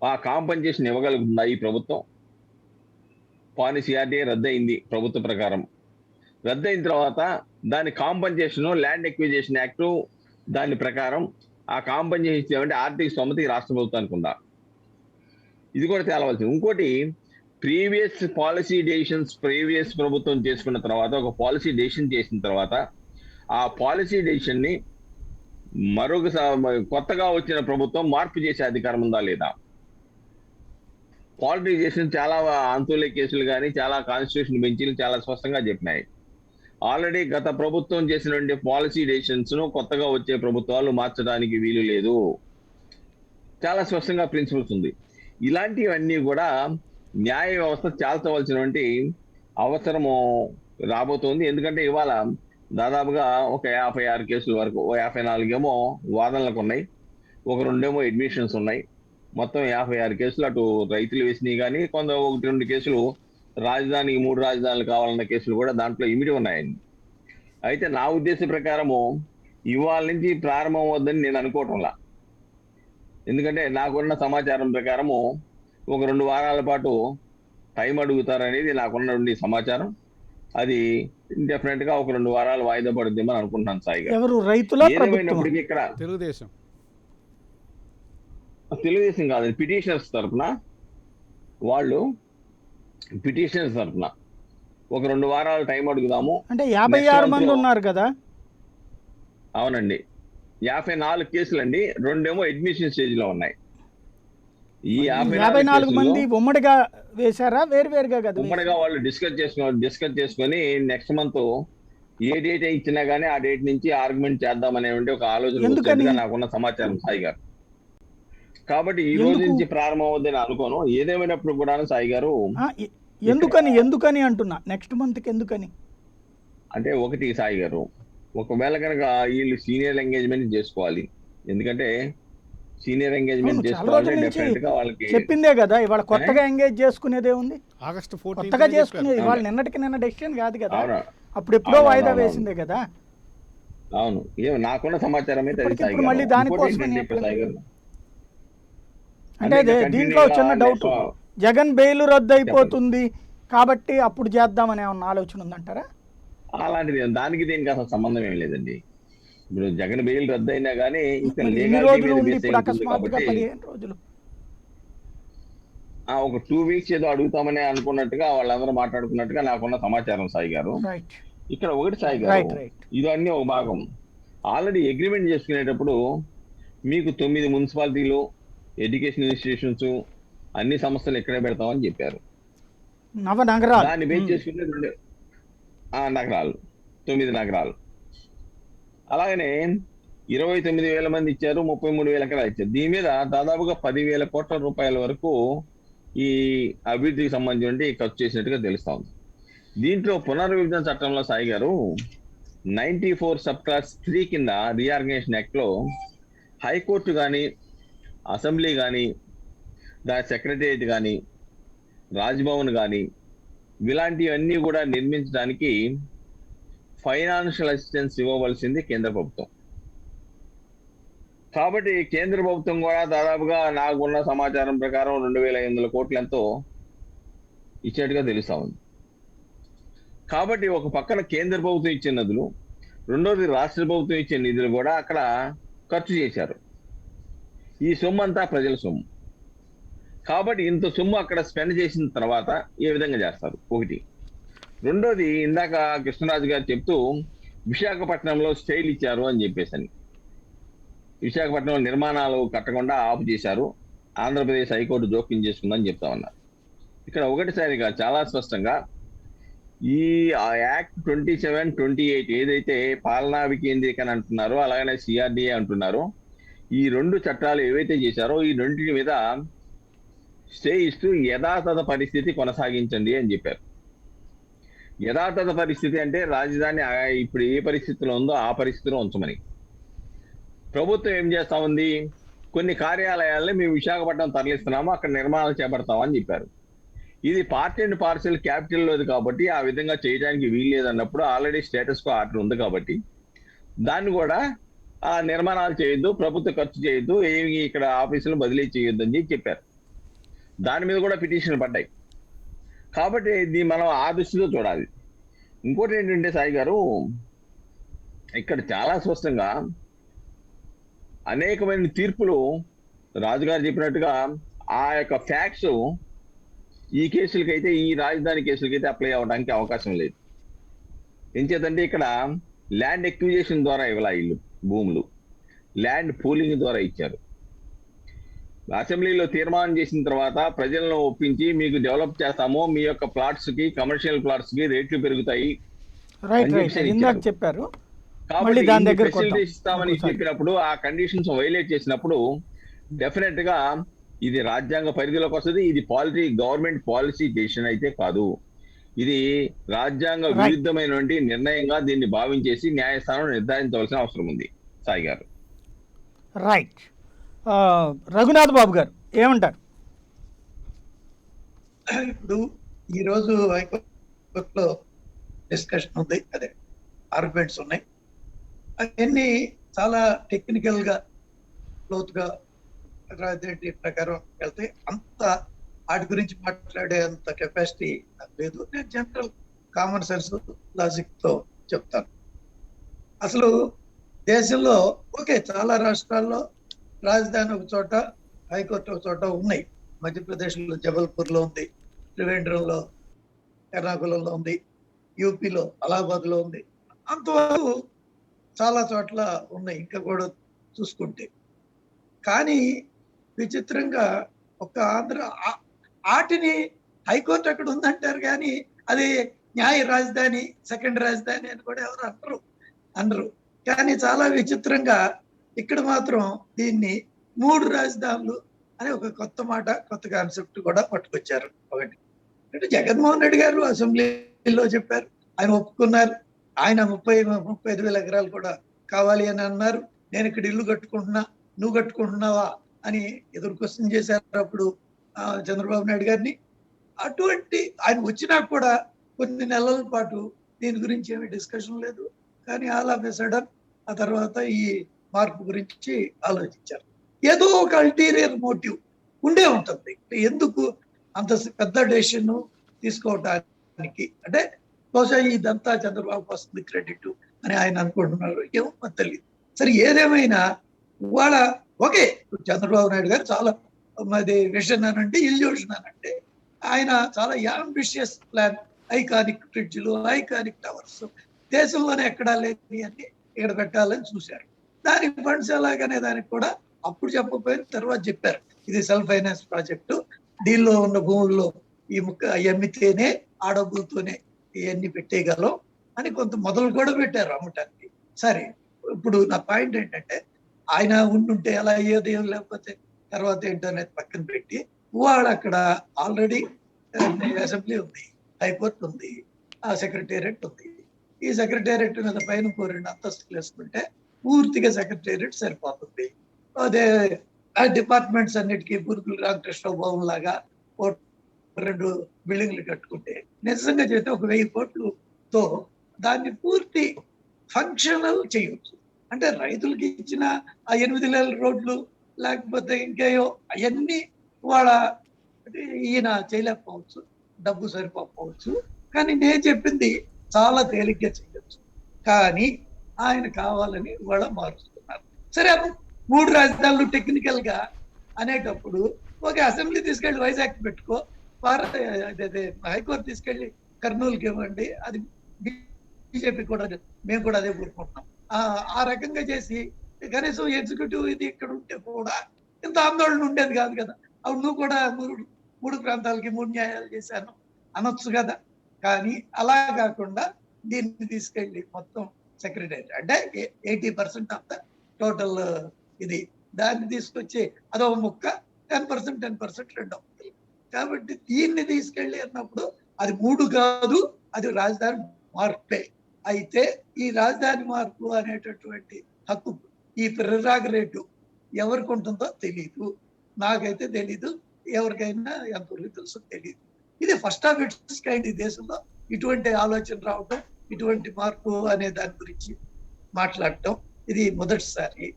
ఆ కాంపన్సేషన్ ఇవ్వగలుగుతుందా ఈ ప్రభుత్వం? పాని సిఆర్డీఏ రద్దు అయింది ప్రభుత్వ ప్రకారం. రద్దు అయిన తర్వాత దాని కాంపన్సేషన్ ల్యాండ్ ఎక్విజిషన్ యాక్ట్ దాని ప్రకారం ఆ కాంపన్సేషన్ అంటే ఆర్థిక స్తోమత రాష్ట్ర ప్రభుత్వానికి ఉందా, ఇది కూడా తేలవలసింది. ఇంకోటి, ప్రీవియస్ పాలసీ డెసిషన్స్ ప్రీవియస్ ప్రభుత్వం చేసుకున్న తర్వాత ఒక పాలసీ డెసిషన్ చేసిన తర్వాత ఆ పాలసీ డెసిషన్ ని కొత్తగా వచ్చిన ప్రభుత్వం మార్పు చేసే అధికారం ఉందా లేదా? పాలిటిజేషన్ చాలా అంతులే కేసులు కానీ చాలా కాన్స్టిట్యూషన్ బెంచీలు చాలా స్పష్టంగా చెప్పినాయి. ఆల్రెడీ గత ప్రభుత్వం చేసినటువంటి పాలసీ డెసిషన్స్ ను కొత్తగా వచ్చే ప్రభుత్వాలు మార్చడానికి వీలు లేదు, చాలా స్పష్టంగా ప్రిన్సిపల్స్ ఉంది. ఇలాంటివన్నీ కూడా న్యాయ వ్యవస్థ చాల్చవలసినటువంటి అవసరము రాబోతోంది. ఎందుకంటే ఇవాళ దాదాపుగా ఒక 56 కేసుల వరకు, 54 ఏమో వాదనలకు ఉన్నాయి, ఒక 2 అడ్మిషన్స్ ఉన్నాయి. మొత్తం 56 కేసులు అటు రైతులు వేసినాయి కానీ 1-2 కేసులు రాజధానికి 3 రాజధానులు కావాలన్న కేసులు కూడా దాంట్లో ఇమిడి ఉన్నాయండి. అయితే నా ఉద్దేశ ప్రకారము ఇవాళ నుంచి ప్రారంభం అవుద్దని నేను అనుకోవటంలా. ఎందుకంటే నాకున్న సమాచారం ప్రకారము ఒక 2 వారాల పాటు టైం అడుగుతారనేది నాకున్నటువంటి సమాచారం. అది డెఫినెట్ గా ఒక 2 వారాలు వాయిదా పడుద్దేమని అనుకుంటున్నాను సాయి గారు. ఎవరు రైతుల ఏమైనప్పటికీ ఇక్కడ తెలుగుదేశం కాదు, పిటిషనర్స్ తరఫున వాళ్ళు పిటిషనర్స్ తరఫున ఒక 2 వారాలు టైం అడుగుదాము. అంటే 56 మంది ఉన్నారు కదా? అవునండి, 54 కేసులు అండి, 2 అడ్మిషన్ స్టేజ్ లో ఉన్నాయి. ఈ 54 మంది ఉమ్మడిగా వేశారా వేరువేరుగా కదా? ఉమ్మడిగా వాళ్ళు డిస్కస్ చేసుకొని నెక్స్ట్ మంత్ ఏ డేట్ ఇచ్చినా గానీ ఆ డేట్ నుంచి ఆర్గ్యుమెంట్ చేద్దామనే ఒక ఆలోచన నాకున్న సమాచారం సాయి గారు. కాబట్టి ఈ రోజు నుంచి ప్రారంభం అవుద్దని అనుకోను. ఏదేమైనప్పుడు కూడా సాయి గారు ఎందుకని అంటున్నా, నెక్స్ట్ మంత్ కి ఎందుకని అంటే, ఒకటి సాయి గారు, ఒకవేళ కనుక వీళ్ళు సీనియర్ ఎంగేజ్మెంట్ చేసుకోవాలి. ఎందుకంటే సీనియర్ ఎంగేజ్మెంట్ చేసుకోవాలి డెఫినెట్ గా వాళ్ళకి చెప్పిందే కదా. ఇవాళ కొత్తగా ఎంగేజ్ చేసుకునేదే ఉంది, August 14 కొత్తగా చేసుకునేది. ఇవాళ నిన్న డెసిషన్ కాదు కదా, అప్పుడు ఎప్పుడో వాయిదా వేసిందే కదా. అవును, నాకున్న సమాచారం అయితే మళ్ళీ దానికోసం అంటే దీంట్లో చిన్న డౌట్, జగన్ బెయిల్ రద్దు అయిపోతుంది కాబట్టి అప్పుడు చేద్దామనే ఆలోచన ఉందంటారా? అలాంటిది దానికి దీనికి అసలు సంబంధం ఏం లేదండి. ఇప్పుడు జగన్ బెయిల్ రద్దు అయినా కానీ ఒక 2 వీక్స్ ఏదో అడుగుతామని అనుకున్నట్టుగా వాళ్ళందరూ మాట్లాడుకున్నట్టుగా నాకున్న సమాచారం సాయి గారు. ఇక్కడ ఒకటి సాయి గారు, ఇది అన్ని ఒక భాగం. ఆల్రెడీ అగ్రిమెంట్ చేసుకునేటప్పుడు మీకు 9 మున్సిపాలిటీలు, ఎడ్యుకేషన్ ఇన్స్టిట్యూషన్స్, అన్ని సంస్థలు ఇక్కడే పెడతామని చెప్పారు. దాన్ని బేస్ చేసుకుంటే 2 నగరాలు, 9 నగరాలు. అలాగనే 29,000 మంది ఇచ్చారు, 33,000 ఎకరాలు ఇచ్చారు. దీని మీద దాదాపుగా 10,000 కోట్ల రూపాయల వరకు ఈ అభివృద్ధికి సంబంధించి ఖర్చు చేసినట్టుగా తెలుస్తా ఉంది. దీంట్లో పునర్విభజన చట్టంలో సాయి గారు 94 సబ్ క్లాస్ 3 కింద రీఆర్గనైజేషన్ యాక్ట్ లో హైకోర్టు కానీ, అసెంబ్లీ కానీ, దాని సెక్రటేరియట్ కానీ, రాజ్భవన్ కానీ ఇలాంటివన్నీ కూడా నిర్మించడానికి ఫైనాన్షియల్ అసిస్టెన్స్ ఇవ్వవలసింది కేంద్ర ప్రభుత్వం. కాబట్టి కేంద్ర ప్రభుత్వం కూడా దాదాపుగా నాకున్న సమాచారం ప్రకారం 2500 కోట్లు ఎంతో ఇచ్చేట్టుగా తెలుస్తా ఉంది. కాబట్టి ఒక పక్కన కేంద్ర ప్రభుత్వం ఇచ్చే నిధులు, రెండోది రాష్ట్ర ప్రభుత్వం ఇచ్చే నిధులు కూడా అక్కడ ఖర్చు చేశారు. ఈ సొమ్ము అంతా ప్రజల సొమ్ము. కాబట్టి ఇంత సొమ్ము అక్కడ స్పెండ్ చేసిన తర్వాత ఏ విధంగా చేస్తారు ఒకటి. రెండోది ఇందాక కృష్ణరాజు గారు చెప్తూ విశాఖపట్నంలో స్టైల్ ఇచ్చారు అని చెప్పేసి, విశాఖపట్నంలో నిర్మాణాలు కట్టకుండా ఆపు చేశారు, ఆంధ్రప్రదేశ్ హైకోర్టు జోక్యం చేసుకుందని చెప్తా ఉన్నారు. ఇక్కడ ఒకటిసారిగా చాలా స్పష్టంగా ఈ యాక్ట్ 27, 28 ఏదైతే పాలనా వికేంద్రీకరణ అంటున్నారో, అలాగనే సిఆర్డిఏ అంటున్నారో, ఈ 2 చట్టాలు ఏవైతే చేశారో ఈ రెండింటి మీద స్టే ఇస్తూ యథాతథ పరిస్థితి కొనసాగించండి అని చెప్పారు. యథాతథ పరిస్థితి అంటే రాజధాని ఇప్పుడు ఏ పరిస్థితిలో ఉందో ఆ పరిస్థితిలో ఉంచమని. ప్రభుత్వం ఏం చేస్తా ఉంది, కొన్ని కార్యాలయాలని మేము విశాఖపట్నం తరలిస్తున్నాము, అక్కడ నిర్మాణాలు చేపడతామని చెప్పారు. ఇది పార్ట్ అండ్ పార్సల్ క్యాపిటల్లోది కాబట్టి ఆ విధంగా చేయడానికి వీల్లేదన్నప్పుడు ఆల్రెడీ స్టేటస్ కో ఆర్డర్ ఉంది కాబట్టి దాన్ని కూడా ఆ నిర్మాణాలు చేయొద్దు, ప్రభుత్వ ఖర్చు చేయొద్దు, ఏమి ఇక్కడ ఆఫీసులు బదిలీ చేయొద్దు అని చెప్పారు. దాని మీద కూడా పిటిషన్లు పడ్డాయి. కాబట్టి ఇది మనం ఆ దృష్టిలో చూడాలి. ఇంకోటి ఏంటంటే సాయి గారు, ఇక్కడ చాలా స్పష్టంగా అనేకమైన తీర్పులు రాజుగారు చెప్పినట్టుగా ఆ యొక్క ఫ్యాక్ట్స్ ఈ కేసులకైతే, ఈ రాజధాని కేసులకైతే అప్లై అవ్వడానికి అవకాశం లేదు. ఎంచేతంటే ఇక్కడ ల్యాండ్ ఎక్విజిషన్ ద్వారా ఇవ్వాల ఇల్లు భూములు, ల్యాండ్ పూలింగ్ ద్వారా ఇచ్చారు. అసెంబ్లీలో తీర్మానం చేసిన తర్వాత ప్రజలను ఒప్పించి మీకు డెవలప్ చేస్తాము, మీ యొక్క ప్లాట్స్ కి, కమర్షియల్ ప్లాట్స్ కి రేట్లు పెరుగుతాయి చెప్పారు. కాబట్టి ఫెసిలిటీస్ ఇస్తామని చెప్పినప్పుడు ఆ కండిషన్స్ వైలేట్ చేసినప్పుడు డెఫినెట్ గా ఇది రాజ్యాంగ పరిధిలోకి వస్తుంది. ఇది గవర్నమెంట్ పాలసీ డెసిషన్ అయితే కాదు, ఇది రాజ్యాంగ విరుద్ధమైనటువంటి నిర్ణయంగా దీన్ని భావించేసి న్యాయస్థానం నిర్ధారించవలసిన అవసరం ఉంది. సాయి గారు రైట్. రఘునాథ్ బాబు గారు ఏమంటారు? ఇప్పుడు ఈరోజు హైకోర్టులో డిస్కషన్ ఉంది, అదే ఆర్గ్యుమెంట్స్ ఉన్నాయి. అవన్నీ చాలా టెక్నికల్ గా లోతుగా రాజధాని ప్రకారం వెళ్తే అంత వాటి గురించి మాట్లాడే అంత కెపాసిటీ నాకు లేదు. నేను జనరల్ కామన్ సెన్స్ లాజిక్ తో చెప్తాను. అసలు దేశంలో చాలా రాష్ట్రాల్లో రాజధాని ఒక చోట, హైకోర్టు ఒక చోట ఉన్నాయి. మధ్యప్రదేశ్లో జబల్పూర్ లో ఉంది, త్రివేంద్రంలో, ఎర్నాకుళంలో ఉంది, యూపీలో అలహాబాద్ లో ఉంది. అంతవరకు చాలా చోట్ల ఉన్నాయి ఇంకా కూడా చూసుకుంటే. కానీ విచిత్రంగా ఒక ఆంధ్ర ఆటిని హైకోర్టు అక్కడ ఉందంటారు, కానీ అది న్యాయ రాజధాని, సెకండ్ రాజధాని అని కూడా ఎవరు అనరు. కానీ చాలా విచిత్రంగా ఇక్కడ మాత్రం దీన్ని 3 రాజధానులు అని ఒక కొత్త మాట, కొత్త కాన్సెప్ట్ కూడా పట్టుకొచ్చారు. ఒకటి అంటే జగన్మోహన్ రెడ్డి గారు అసెంబ్లీలో చెప్పారు, ఆయన ఒప్పుకున్నారు. ఆయన 35,000 ఎకరాలు కూడా కావాలి అని అన్నారు. నేను ఇక్కడ ఇల్లు కట్టుకుంటున్నా, నువ్వు కట్టుకుంటున్నావా అని ఎదురు క్వశ్చన్ చేశారు అప్పుడు చంద్రబాబు నాయుడు గారిని. అటువంటి ఆయన వచ్చినా కూడా కొన్ని నెలల పాటు దీని గురించి ఏమీ డిస్కషన్ లేదు. కానీ ఆల్ ఆఫ్ ఎ సడన్ ఆ తర్వాత ఈ మార్పు గురించి ఆలోచించారు. ఏదో ఒక అల్టీరియర్ మోటివ్ ఉండే ఉంటుంది. ఎందుకు అంత పెద్ద డెసిషన్ తీసుకోవటానికి అంటే బహుశా ఇదంతా చంద్రబాబు వస్తుంది క్రెడిట్ అని ఆయన అనుకుంటున్నారు, ఏమో తెలియదు. సరే ఏదేమైనా ఇవాళ చంద్రబాబు నాయుడు గారు చాలా విజన్ అనంటే, ఇల్యూషన్ అనంటే ఆయన చాలా యాంబిషియస్ ప్లాన్, ఐకానిక్ బ్రిడ్జ్లు, ఐకానిక్ టవర్స్ దేశంలోనే ఎక్కడా లేని అన్ని ఇక్కడ పెట్టాలని చూశారు. దానికి ఫండ్స్ ఎలాగనే దానికి కూడా అప్పుడు చెప్పకపోయిన తర్వాత చెప్పారు, ఇది సెల్ఫ్ ఫైనాన్స్ ప్రాజెక్టు, దీనిలో ఉన్న భూముల్లో ఈ అమ్మితేనే ఆ డబ్బులతోనే ఇవన్నీ పెట్టేయగలం అని కొంత మొదలు కూడా పెట్టారు అమ్మటానికి. సరే, ఇప్పుడు నా పాయింట్ ఏంటంటే ఆయన ఉండుంటే ఎలా అయ్యేది, లేకపోతే తర్వాత ఏంటో అనేది పక్కన పెట్టి వాళ్ళు అక్కడ ఆల్రెడీ అసెంబ్లీ ఉంది, హైకోర్టు ఉంది, ఆ సెక్రటేరియట్ ఉంది. ఈ సెక్రటేరియట్ మీద పైన 2 అంతస్తులు వేసుకుంటే పూర్తిగా సెక్రటేరియట్ సరిపోతుంది. అదే ఆ డిపార్ట్మెంట్స్ అన్నిటికీ బురుగులు రామకృష్ణ భవన్ లాగా 2 బిల్డింగ్లు కట్టుకుంటే నిజంగా చేస్తే 1000 కోట్లతో దాన్ని పూర్తి ఫంక్షనల్ చేయొచ్చు. అంటే రైతులకి ఇచ్చిన ఆ 8 నెలల రోడ్లు లేకపోతే ఇంకేయో అవన్నీ వాళ్ళ ఈయన చేయలేకపోవచ్చు, డబ్బు సరిపోకపోవచ్చు. కానీ నేను చెప్పింది చాలా తేలిగ్గా చేయొచ్చు. కానీ ఆయన కావాలని వాళ్ళ మారుస్తున్నారు. సరే 3 రాజధానులు టెక్నికల్ గా అనేటప్పుడు ఒక అసెంబ్లీ తీసుకెళ్లి వైజాగ్ పెట్టుకో, అదే హైకోర్టు తీసుకెళ్లి కర్నూలుకి ఇవ్వండి, అది బీజేపీ కూడా, మేము కూడా అదే కోరుకుంటున్నాం. ఆ రకంగా చేసి కనీసం ఎగ్జిక్యూటివ్ ఇది ఇక్కడ ఉంటే కూడా ఇంత ఆందోళన ఉండేది కాదు కదా. అప్పుడు నువ్వు కూడా 3 ప్రాంతాలకి 3 న్యాయాలు చేశాను అనొచ్చు కదా. కానీ అలా కాకుండా దీన్ని తీసుకెళ్ళి మొత్తం సెక్రటరీ అంటే 80% ఆఫ్ ద టోటల్ ఇది దాన్ని తీసుకొచ్చి అదొక ముక్క, 10% రెండో. కాబట్టి దీన్ని తీసుకెళ్ళి అన్నప్పుడు అది 3 కాదు, అది రాజధాని మార్పే. అయితే ఈ రాజధాని మార్పు అనేటటువంటి హక్కు, ఈ ప్రెరాగరేటివ్ ఎవరికి ఉంటుందో తెలీదు, నాకైతే తెలీదు, ఎవరికైనా ఎంతవరకు తెలుసో తెలియదు. ఇది ఫస్ట్ ఆఫ్ ఇట్స్ కైండ్ ఈ దేశంలో ఇటువంటి ఆలోచన రావటం, ఇటువంటి మార్పు అనే దాని గురించి మాట్లాడటం ఇది మొదటిసారి.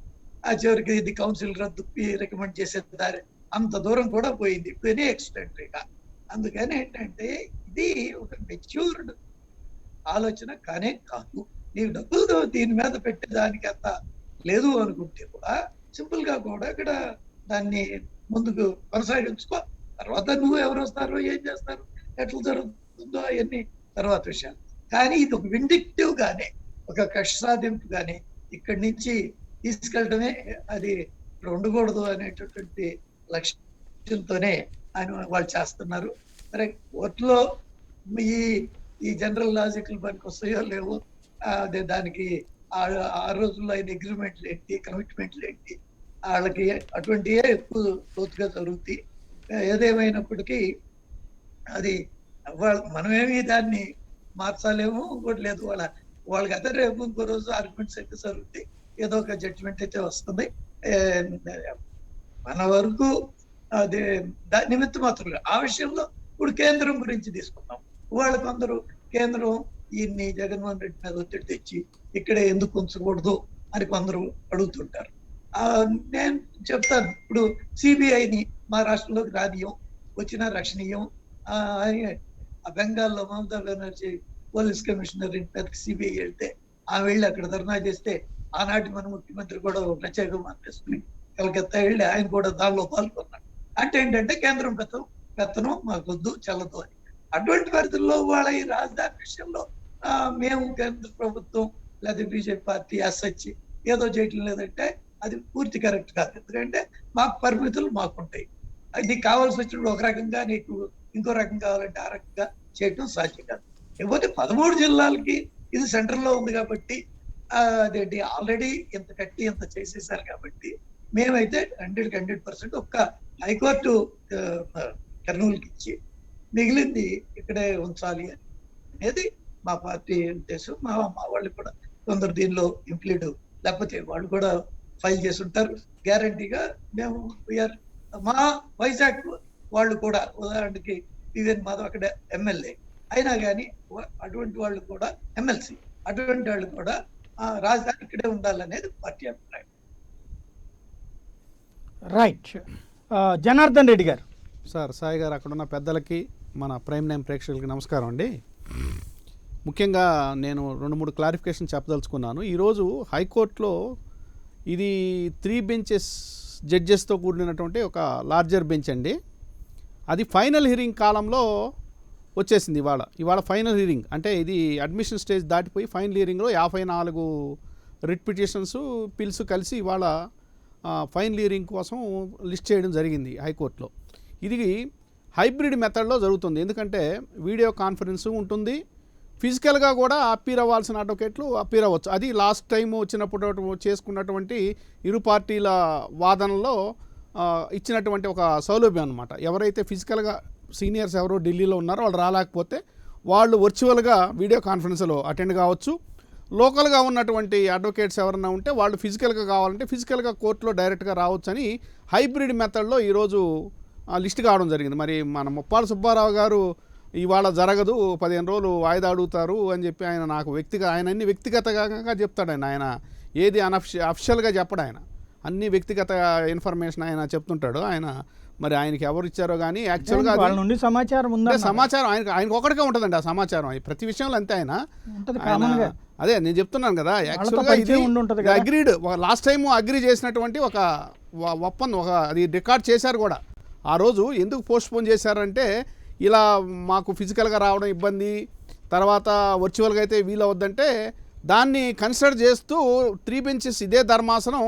ఆ చివరికి ఇది కౌన్సిల్ రద్దు రికమెండ్ చేసే దారి అంత దూరం కూడా పోయింది వెరీ ఎక్స్టెంట్గా. అందుకని ఏంటంటే ఇది ఒక మెచ్యూర్డ్ ఆలోచన కానే కాదు. నీకు డబ్బులు దీని మీద పెట్టేదానికి అంత లేదు అనుకుంటే కూడా సింపుల్ గా కూడా ఇక్కడ దాన్ని ముందుకు కొనసాగించుకో. తర్వాత నువ్వు ఎవరు వస్తారో, ఏం చేస్తారు, ఎట్లా జరుగుతుందో అవన్నీ తర్వాత విషయాలు. కానీ ఇది ఒక విండిక్టివ్ గానే, ఒక కక్ష సాధింపు గానే ఇక్కడి నుంచి తీసుకెళ్ళటమే, అది ఇక్కడ ఉండకూడదు అనేటటువంటి లక్ష్యంతోనే ఆయన వాళ్ళు చేస్తున్నారు. సరే కోర్టులో ఈ జనరల్ లాజికల్ పనికి వస్తాయో లేవో, అదే దానికి ఆ రోజుల్లో ఆయన అగ్రిమెంట్లు ఏంటి, కమిట్మెంట్లు ఏంటి, వాళ్ళకి అటువంటివే ఎక్కువ లోతుగా జరుగుతాయి. ఏదేమైనప్పటికీ అది మనమేమి దాన్ని మార్చాలేమో, ఇంకోటి లేదు. వాళ్ళకి అదే రేపు ఇంకో రోజు ఆర్గ్యుమెంట్స్ అయితే జరుగుతాయి, ఏదో ఒక జడ్జిమెంట్ అయితే వస్తుంది. మన వరకు అదే నిమిత్త మాత్రం ఆ విషయంలో ఇప్పుడు కేంద్రం గురించి తీసుకున్నాం. వాళ్ళు కొందరు కేంద్రం ఈయన్ని జగన్మోహన్ రెడ్డి మీద ఒత్తిడి తెచ్చి ఇక్కడే ఎందుకు ఉంచకూడదు అని కొందరు అడుగుతుంటారు. నేను చెప్తాను, ఇప్పుడు సిబిఐని మా రాష్ట్రంలోకి రానియం, వచ్చినా రక్షణీయం అని బెంగాల్లో మమతా బెనర్జీ పోలీస్ కమిషనర్ ఇంటి మీదకి సిబిఐ వెళ్తే ఆమె వెళ్ళి అక్కడ ధర్నా చేస్తే ఆనాటి మన ముఖ్యమంత్రి కూడా ప్రత్యేక మార్చేసుకుని కలకత్తా వెళ్ళి ఆయన కూడా దానిలో పాల్గొన్నాడు. అంటే ఏంటంటే కేంద్రం పెత్తనం మాకొద్దు, చల్లదు అని. అటువంటి పరిస్థితుల్లో వాళ్ళ ఈ రాజధాని విషయంలో మేము కేంద్ర ప్రభుత్వం లేదా బీజేపీ పార్టీ అసచ్చి ఏదో చేయటం లేదంటే అది పూర్తి కరెక్ట్ కాదు. ఎందుకంటే మాకు పరిమితులు మాకుంటాయి. నీకు కావాల్సి వచ్చినప్పుడు ఒక రకంగా, నీకు ఇంకో రకం కావాలంటే ఆ రకంగా చేయటం సాధ్యం కాదు. లేకపోతే 13 జిల్లాలకి ఇది సెంటర్ లో ఉంది కాబట్టి అదేంటి ఆల్రెడీ ఇంత కట్టి ఇంత చేసేసారు కాబట్టి మేమైతే 100% ఒక్క హైకోర్టు కర్నూలుకి ఇచ్చి మిగిలింది ఇక్కడే ఉంచాలి అనేది మా పార్టీ ఉద్దేశం. మా వాళ్ళు కూడా కొందరు దీనిలో ఇంప్లీడ్, లేకపోతే వాళ్ళు కూడా ఫైల్ చేసి ఉంటారు గ్యారంటీగా. మేము మా వైజాగ్ వాళ్ళు కూడా ఉదాహరణకి పివిఎన్ మాధవ్ అక్కడ ఎమ్మెల్యే అయినా కానీ అటువంటి వాళ్ళు కూడా ఎమ్మెల్సీ, అటువంటి వాళ్ళు కూడా రాజధాని ఇక్కడే ఉండాలనేది పార్టీ అభిప్రాయం. రైట్. జనార్దన్ రెడ్డి గారు. సార్, సాయి గారు, అక్కడ ఉన్న పెద్దలకి, మన ప్రైమ్ నైమ్ ప్రేక్షకులకి నమస్కారం అండి. ముఖ్యంగా నేను 2-3 క్లారిఫికేషన్ చెప్పదలుచుకున్నాను. ఈరోజు హైకోర్టులో ఇది 3 జడ్జెస్తో కూడినటువంటి ఒక లార్జర్ బెంచ్ అండి. అది ఫైనల్ హియరింగ్ కాలంలో వచ్చేసింది. ఇవాళ ఫైనల్ హియరింగ్ అంటే ఇది అడ్మిషన్ స్టేజ్ దాటిపోయి ఫైనల్ హియరింగ్లో 54 రిట్ పిటిషన్స్ పిల్స్ కలిసి ఇవాళ ఫైనల్ హియరింగ్ కోసం లిస్ట్ చేయడం జరిగింది హైకోర్టులో. ఇది హైబ్రిడ్ మెథడ్లో జరుగుతుంది. ఎందుకంటే వీడియో కాన్ఫరెన్స్ ఉంటుంది, ఫిజికల్గా కూడా అప్పీర్ అవ్వాల్సిన అడ్వకేట్లు అప్పీర్ అవ్వచ్చు. అది లాస్ట్ టైం వచ్చినప్పుడు చేసుకున్నటువంటి ఇరు పార్టీల వాదనలో ఇచ్చినటువంటి ఒక సౌలభ్యం అనమాట. ఎవరైతే ఫిజికల్గా సీనియర్స్ ఎవరో ఢిల్లీలో ఉన్నారో వాళ్ళు రాలేకపోతే వాళ్ళు వర్చువల్గా వీడియో కాన్ఫరెన్స్లో అటెండ్ కావచ్చు. లోకల్గా ఉన్నటువంటి అడ్వకేట్స్ ఎవరైనా ఉంటే వాళ్ళు ఫిజికల్గా కావాలంటే ఫిజికల్గా కోర్టులో డైరెక్ట్గా రావచ్చని హైబ్రిడ్ మెథడ్లో ఈరోజు లిస్ట్ కావడం జరిగింది. మరి మన ముప్పాల సుబ్బారావు గారు ఇవాళ జరగదు 15 రోజులు వాయిదా అడుగుతారు అని చెప్పి ఆయన నాకు ఆయన అన్ని వ్యక్తిగతంగా చెప్తాడు. ఆయన ఏది అఫిషియల్గా చెప్పడు. ఆయన అన్ని వ్యక్తిగత ఇన్ఫర్మేషన్ ఆయన చెప్తుంటాడు. ఆయన మరి ఆయనకి ఎవరు ఇచ్చారో కానీ యాక్చువల్గా వాళ్ళ నుండి సమాచారం ఉందా? సమాచారం ఆయనకు ఒకటిగా ఉంటుందండి ఆ సమాచారం. ప్రతి విషయంలో అంతే. అదే నేను చెప్తున్నాను కదా, యాక్చువల్గా ఇది అగ్రీడ్. లాస్ట్ టైం అగ్రీ చేసినటువంటి ఒక ఒప్పందం, అది రికార్డ్ చేశారు కూడా. ఆ రోజు ఎందుకు పోస్ట్పోన్ చేశారంటే ఇలా మాకు ఫిజికల్గా రావడం ఇబ్బంది, తర్వాత వర్చువల్గా అయితే వీలవద్దంటే దాన్ని కన్సిడర్ చేస్తూ 3 బెంచెస్ ఇదే ధర్మాసనం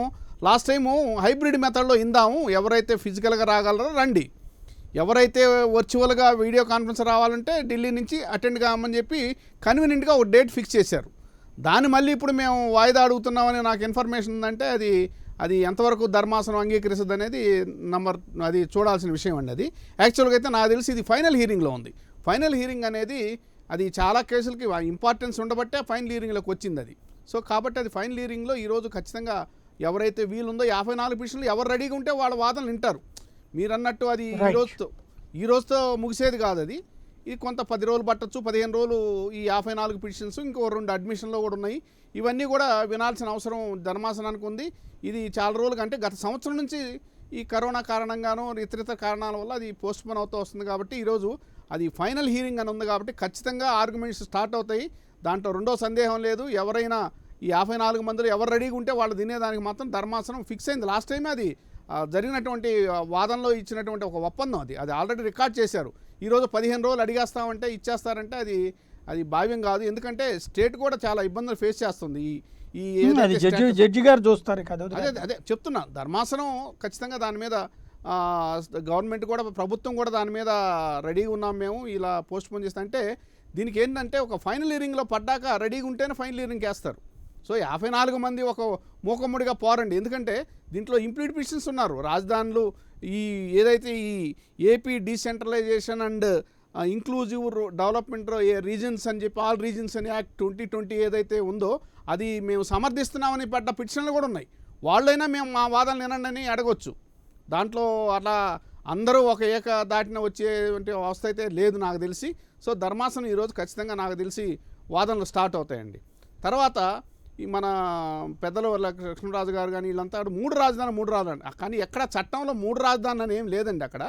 లాస్ట్ టైము హైబ్రిడ్ మెథడ్లో ఇందాము, ఎవరైతే ఫిజికల్గా రాగలరో రండి, ఎవరైతే వర్చువల్గా వీడియో కాన్ఫరెన్స్ రావాలంటే ఢిల్లీ నుంచి అటెండ్ కామని చెప్పి కన్వీనియంట్గా ఒక డేట్ ఫిక్స్ చేశారు. దాన్ని మళ్ళీ ఇప్పుడు మేము వాయిదా అడుగుతున్నామని నాకు ఇన్ఫర్మేషన్ ఉందంటే అది ఎంతవరకు ధర్మాసనం అంగీకరిస్తుంది అనేది అది చూడాల్సిన విషయం అండి. అది యాక్చువల్గా అయితే నాకు తెలిసి ఇది ఫైనల్ హీరింగ్లో ఉంది. ఫైనల్ హీరింగ్ అనేది అది చాలా కేసులకి ఇంపార్టెన్స్ ఉండబట్టే ఫైనల్ హీరింగ్లోకి వచ్చింది అది. సో కాబట్టి అది ఫైనల్ హీరింగ్లో ఈరోజు ఖచ్చితంగా ఎవరైతే వీలుందో 54 పిటిషన్లు ఎవరు రెడీగా ఉంటే వాళ్ళ వాదనలు వింటారు. మీరు అన్నట్టు అది ఈ రోజుతో ముగిసేది కాదు. ఇది కొంత 10 రోజులు పట్టచ్చు, 15 రోజులు ఈ 54 పిటిషన్స్, ఇంకో 2 అడ్మిషన్లో కూడా ఉన్నాయి. ఇవన్నీ కూడా వినాల్సిన అవసరం ధర్మాసనానికి ఉంది. ఇది చాలా రోజులు అంటే గత సంవత్సరం నుంచి ఈ కరోనా కారణంగానూ ఇతరితర కారణాల వల్ల అది పోస్ట్పోన్ అవుతూ వస్తుంది. కాబట్టి ఈరోజు అది ఫైనల్ హీరింగ్ అని ఉంది కాబట్టి ఖచ్చితంగా ఆర్గ్యుమెంట్స్ స్టార్ట్ అవుతాయి. దాంట్లో రెండో సందేహం లేదు. ఎవరైనా ఈ 54 మందిలో ఎవరు రెడీగా ఉంటే వాళ్ళు తినేదానికి మాత్రం ధర్మాసనం ఫిక్స్ అయింది. లాస్ట్ టైం అది జరిగినటువంటి వాదనలో ఇచ్చినటువంటి ఒక ఒప్పందం అది ఆల్రెడీ రికార్డ్ చేశారు. ఈరోజు 15 రోజులు అడిగేస్తామంటే ఇచ్చేస్తారంటే అది భావ్యం కాదు. ఎందుకంటే స్టేట్ కూడా చాలా ఇబ్బందులు ఫేస్ చేస్తుంది. జడ్జి గారు చూస్తారు కదా. అదే చెప్తున్నా, ధర్మాసనం ఖచ్చితంగా దాని మీద గవర్నమెంట్ కూడా ప్రభుత్వం కూడా దాని మీద రెడీగా ఉన్నాం మేము ఇలా పోస్ట్పోన్ చేస్తా అంటే. దీనికి ఏంటంటే ఒక ఫైనల్ హియరింగ్లో పడ్డాక రెడీగా ఉంటేనే ఫైనల్ హియరింగ్ వేస్తారు. సో 54 మంది ఒక మూకమ్ముడిగా పోరండి. ఎందుకంటే దీంట్లో ఇంప్లీడ్ పిటిషన్స్ ఉన్నారు. రాజధానులు ఏదైతే ఈ AP decentralisation and inclusive development reasons అని చెప్పి ఆల్ రీజన్స్ అని యాక్ట్ 2020 ఏదైతే ఉందో అది మేము సమర్థిస్తున్నామని పడ్డ పిటిషన్లు కూడా ఉన్నాయి. వాళ్ళైనా మేము మా వాదనలు వినండి అని అడగొచ్చు. దాంట్లో అట్లా అందరూ ఒక దాటిన వచ్చేటువంటి అవస్థ అయితే లేదు నాకు తెలిసి. సో ధర్మాసనం ఈరోజు ఖచ్చితంగా నాకు తెలిసి వాదనలు స్టార్ట్ అవుతాయండి. తర్వాత ఈ మన పెద్దలు లక్ష్మణరాజు గారు కానీ వీళ్ళంతా 3 రాజధాని కానీ ఎక్కడ చట్టంలో 3 రాజధాని అని ఏం లేదండి. అక్కడ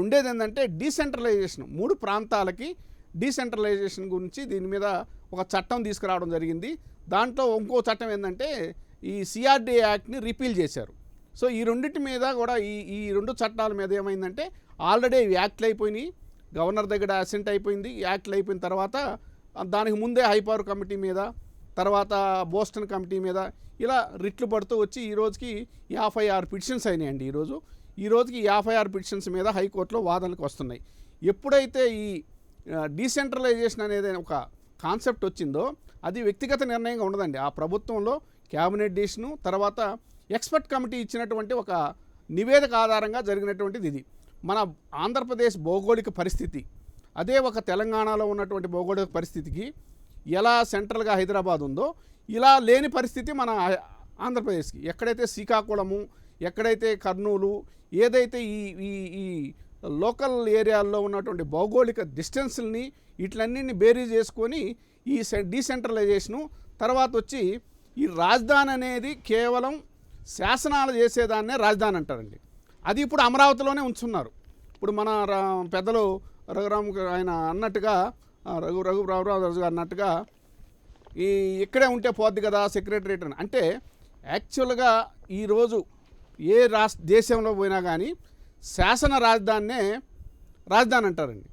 ఉండేది ఏంటంటే డీసెంట్రలైజేషన్, 3 ప్రాంతాలకి డీసెంట్రలైజేషన్ గురించి దీని మీద ఒక చట్టం తీసుకురావడం జరిగింది. దాంట్లో ఇంకో చట్టం ఏంటంటే ఈ సిఆర్డీఏ యాక్ట్ని రిపీల్ చేశారు. సో ఈ రెండింటి మీద కూడా ఈ 2 చట్టాల మీద ఏమైందంటే ఆల్రెడీ యాక్ట్లు అయిపోయినాయి, గవర్నర్ దగ్గర అసెంట్ అయిపోయింది. యాక్ట్లు అయిపోయిన తర్వాత దానికి ముందే హైపవర్ కమిటీ మీద, తర్వాత బోస్టన్ కమిటీ మీద ఇలా రిట్లు పడుతూ వచ్చి ఈ రోజుకి 56 పిటిషన్స్ అయినాయండి. ఈ రోజుకి 56 పిటిషన్స్ మీద హైకోర్టులో వాదనలకు వస్తున్నాయి. ఎప్పుడైతే ఈ డీసెంట్రలైజేషన్ అనేది ఒక కాన్సెప్ట్ వచ్చిందో అది వ్యక్తిగత నిర్ణయంగా ఉండదండి. ఆ ప్రభుత్వంలో క్యాబినెట్ డిసిషను, తర్వాత ఎక్స్పర్ట్ కమిటీ ఇచ్చినటువంటి ఒక నివేదిక ఆధారంగా జరిగినటువంటిది. ఇది మన ఆంధ్రప్రదేశ్ భౌగోళిక పరిస్థితి, అదే ఒక తెలంగాణలో ఉన్నటువంటి భౌగోళిక పరిస్థితికి ఎలా సెంట్రల్గా హైదరాబాద్ ఉందో ఇలా లేని పరిస్థితి మన ఆంధ్రప్రదేశ్కి. ఎక్కడైతే శ్రీకాకుళము, ఎక్కడైతే కర్నూలు, ఏదైతే ఈ లోకల్ ఏరియాల్లో ఉన్నటువంటి భౌగోళిక డిస్టెన్స్ని వీటిలన్నింటినీ బేరీ చేసుకొని ఈ డీసెంట్రలైజేషను తర్వాత వచ్చి ఈ రాజధాని అనేది కేవలం శాసనాలు చేసేదాన్నే రాజధాని అంటారండి. అది ఇప్పుడు అమరావతిలోనే ఉంచున్నారు. ఇప్పుడు మన పెద్దలు రఘురామ్ ఆయన అన్నట్టుగా రఘురామరాజు గారు అన్నట్టుగా ఇక్కడే ఉంటే పోద్ది కదా సెక్రటరియట్ అని. అంటే యాక్చువల్గా ఈరోజు ఏ దేశంలో పోయినా కానీ శాసన రాజధానినే రాజధాని అంటారండి.